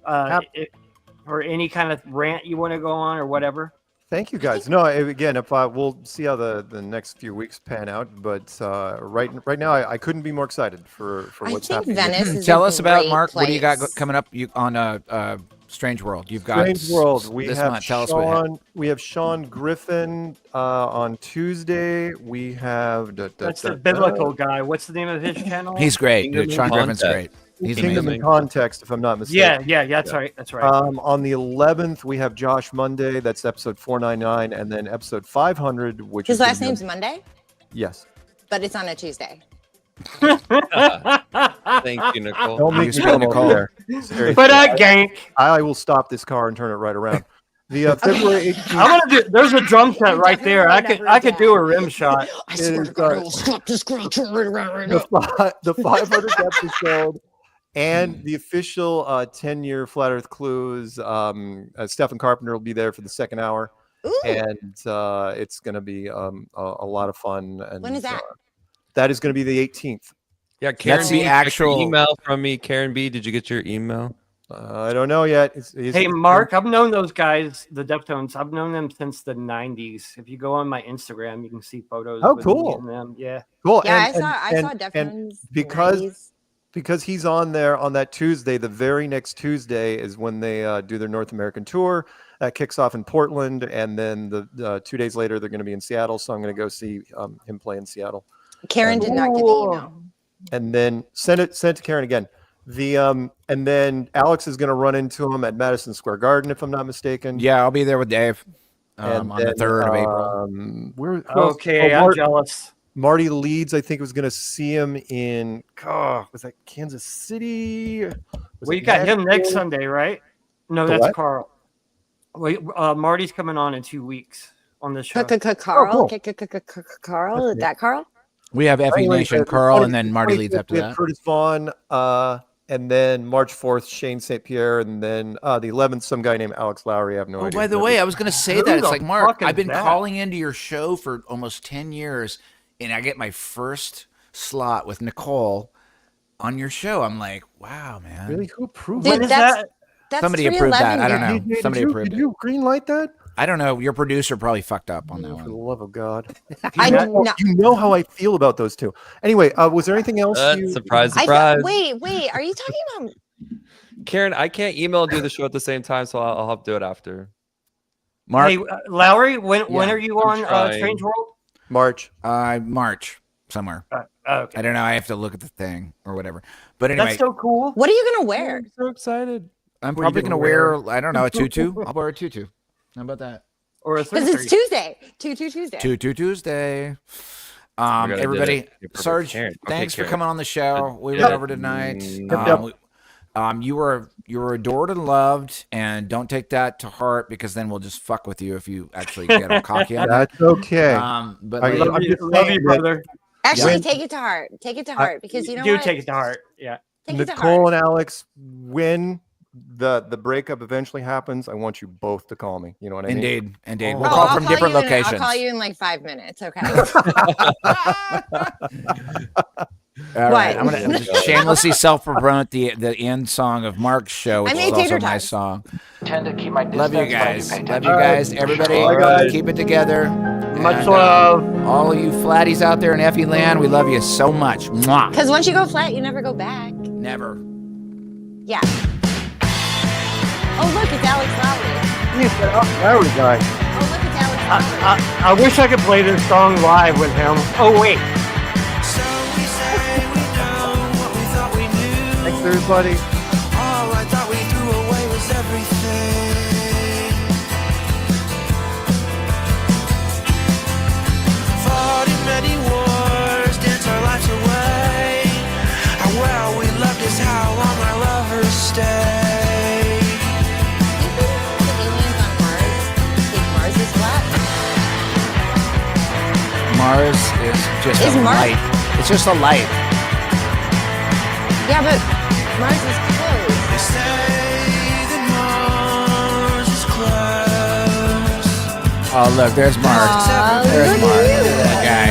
For any kind of rant you want to go on or whatever. Thank you, guys. No, again, we'll see how the next few weeks pan out, but right now, I couldn't be more excited for what's happening. Venice is Tell a us about great Mark. What do you got place. coming up on Strange World? You've got Strange World. We this have month. Tell us what happened. we have Sean Griffin on Tuesday. We have That's the biblical guy. What's the name of his channel? He's great, Kingdom dude. in Sean Griffin's Context. great. He's Kingdom amazing. in Context, if I'm not mistaken. Yeah, that's right. That's right. On the 11th, we have Josh Monday. That's episode 499, and then episode 500, which His is last gonna name's be- Monday, Yes. but it's on a Tuesday. Thank you, Nicole. Don't make me speak come Nicole. over there. Seriously. But gank. I will stop this car and turn it right around. The February 18th. I'm gonna do. There's a drum set right there. I could do a rim shot. I swear to God, I will stop this girl. Turn right around right now. The 500th episode and the official 10-year Flat Earth Clues. Stephen Carpenter will be there for the second hour, Ooh. and it's going to be a lot of fun. And When is that? That is going to be the 18th. Yeah, Karen That's B, the check your actual- email from me. Karen B, did you get your email? I don't know yet. Hey, Mark, I've known those guys, the Deftones. I've known them since the 90s. If you go on my Instagram, you can see photos. Oh, with me cool. and them. Yeah. Cool. Yeah, and, I saw and Deftones. because he's on there on that Tuesday, the very next Tuesday is when they do their North American tour. That kicks off in Portland, and then the 2 days later they're going to be in Seattle. So I'm going to go see him play in Seattle. Karen did not get the email. And then send it to Karen again. And then Alex is going to run into him at Madison Square Garden, if I'm not mistaken. Yeah, I'll be there with Dave And on the 3rd of April. Okay, I'm jealous. Marty Leeds, I think, was going to see him in, was that Kansas City? Well, you got him next Sunday, right? No, The that's what? Carl. Wait, Marty's coming on in 2 weeks on the show. Carl, Carl, is that Carl? We have Effie Nation, Carl, and then Marty Leeds after We have that. Curtis Vaughn, and then March 4th, Shane St. Pierre, and then the 11th, some guy named Alex Lowry. I have no idea. By the who way, that I is. was going to say Who that. It's the like, Mark, fuck is I've been that? calling into your show for almost 10 years, and I get my first slot with Nicole on your show. I'm like, wow, man. Really? Who approved Dude, When is that's that? That's Somebody approved that. 311 I don't here. know. DJ, Somebody approved did it. you green light that? I don't know. Your producer probably fucked up on that For the one. love of God. I know. You know how I feel about those two. Anyway, was there anything else? Surprise, I surprise. thought, wait. Are you talking about? Karen, I can't email and do the show at the same time, so I'll have to do it after. Mark? Hey, Lowry, when Yeah, are you I'm on trying. Strange World? March. March somewhere. Okay. I don't know. I have to look at the thing or whatever. But anyway, That's so cool. What are you gonna wear? I'm so excited. I'm What are you probably gonna gonna wear. I don't know, a tutu. I'll wear a tutu. How about that? Or a Because it's Tuesday. Tuesday. Tutu Tuesday. God, I did Everybody, it. You're perfect. Sarge, Karen. Okay, thanks for Karen. coming on the show. We Yep. went over tonight. You were adored and loved, and don't take that to heart because then we'll just fuck with you if you actually get all cocky on That's okay. But I like, love you, Love you, brother. Actually, take it to heart. Take it to heart because you know Do what? take it to heart. Yeah. Take it to Nicole heart. and Alex, when the breakup eventually happens, I want you both to call me. You know what I mean? Indeed. Oh. We'll call from different you locations. I'll call you in like 5 minutes. Okay. All right, What? I'm gonna shamelessly self-promote the end song of Mark's show, which I is made also tater my tots. song. Tend to keep my Love you distance, but I do guys. pay Love you attention. guys. Everybody, All right. keep it together. Much And, love. all of you flatties out there in Effie land, we love you so much. Mwah. Because once you go flat, you never go back. Never. Yeah. Oh look, it's Alex Lowry. There we go. Oh look, it's Alex Lowry. I wish I could play this song live with him. Oh wait. Thanks, everybody. All I thought we threw away was everything. Fought in many wars, danced our lives away. How well we loved is how long our lovers stay. You think the aliens on Mars think Mars is flat? Mars is just Is a Mars- light. It's just a light. Yeah, but Mars is closed. They say that Mars is close. Oh, look, there's Mark. There's look Mark. at you. Look at that guy.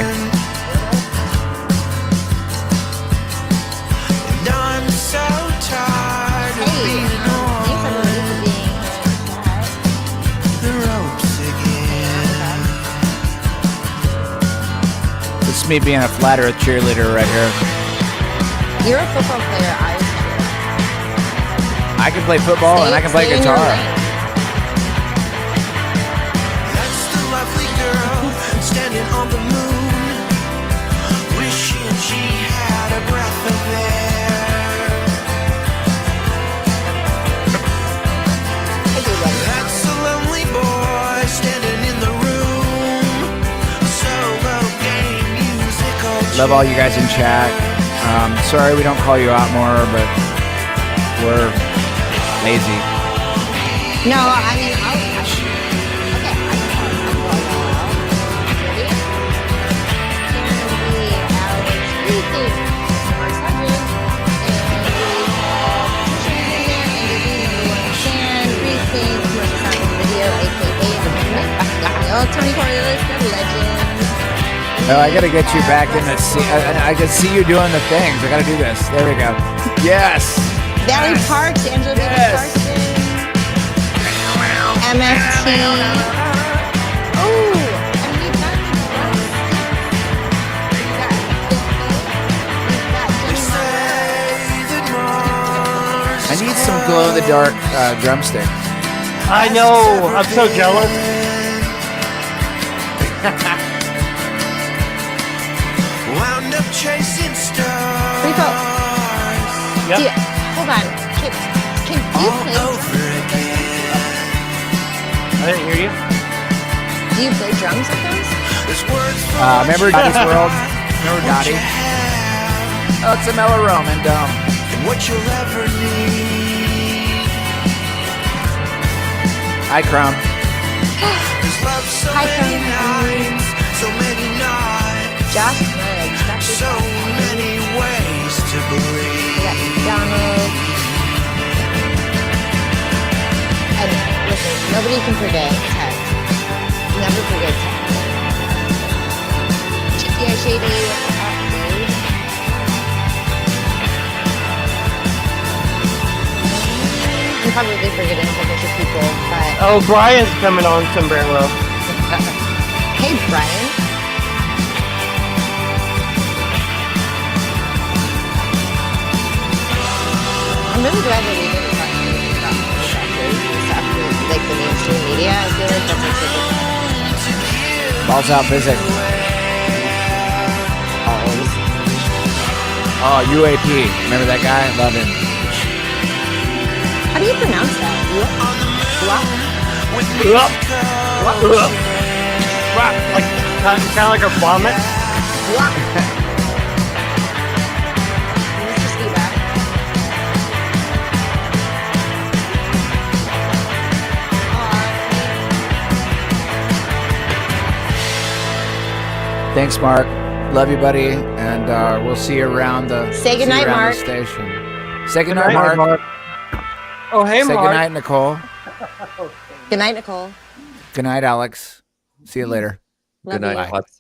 And I'm so tired of Hey, being thanks everybody for being here. the ropes again. This is me being a flat earth cheerleader right here. You're a football player. I was I can play football and I can play Stay in your guitar. lane. That's the lovely girl standing on the moon, wishing she had a breath of air. I do love you. That's the lonely boy standing in the room, solo game musical. Love all you guys in chat. Sorry we don't call you out more, but we're lazy. No, I mean, okay, I can call you out. Ready? Karen B, Alex, Ruthie, Mark Sargent, and we have Patricia in there, and the Shan, Rethink, commercial sound from video, aka Tony Coriolis, the legend. Oh, I gotta get you back in the scene. I can see you doing the things. I gotta do this. There we go. Yes. Valley Parks, Angela Baby Carson, MFT. Oh, and we've got I need some glow in the dark drumstick. I know. I'm so jealous. Wound up chasing stars. Rico. Yep. Yeah, hold on. Can you play? I didn't hear you. Do you play drums with those? Remember Dottie's World? Remember Dottie? Oh, it's a mellow Roman dome. What you'll ever need. Hi, Crumb. Hi, Tony. So many nights. Josh Mudge. So many ways to believe. We got Donald. And listen, nobody can forget Ted. Never forget Ted. Yeah, Shady, what's up, dude? probably forgetting a whole bunch of people, but Oh, Brian's coming on Sombrero. hey, Brian. I'm really glad that we didn't talk anything about voice actors and stuff, like the mainstream media. I feel like that's like such a Balls out physics. Oh, UAP. Remember that guy? Love him. How do you pronounce that? Like kind of like a vomit. Thanks, Mark. Love you, buddy. And we'll see you around the Say goodnight, Mark. The station. Say goodnight, Mark. Oh, hey, Say Mark. goodnight, Nicole. Good night, Nicole. Good night, Alex. See you later. Love Good night, you. hot sex.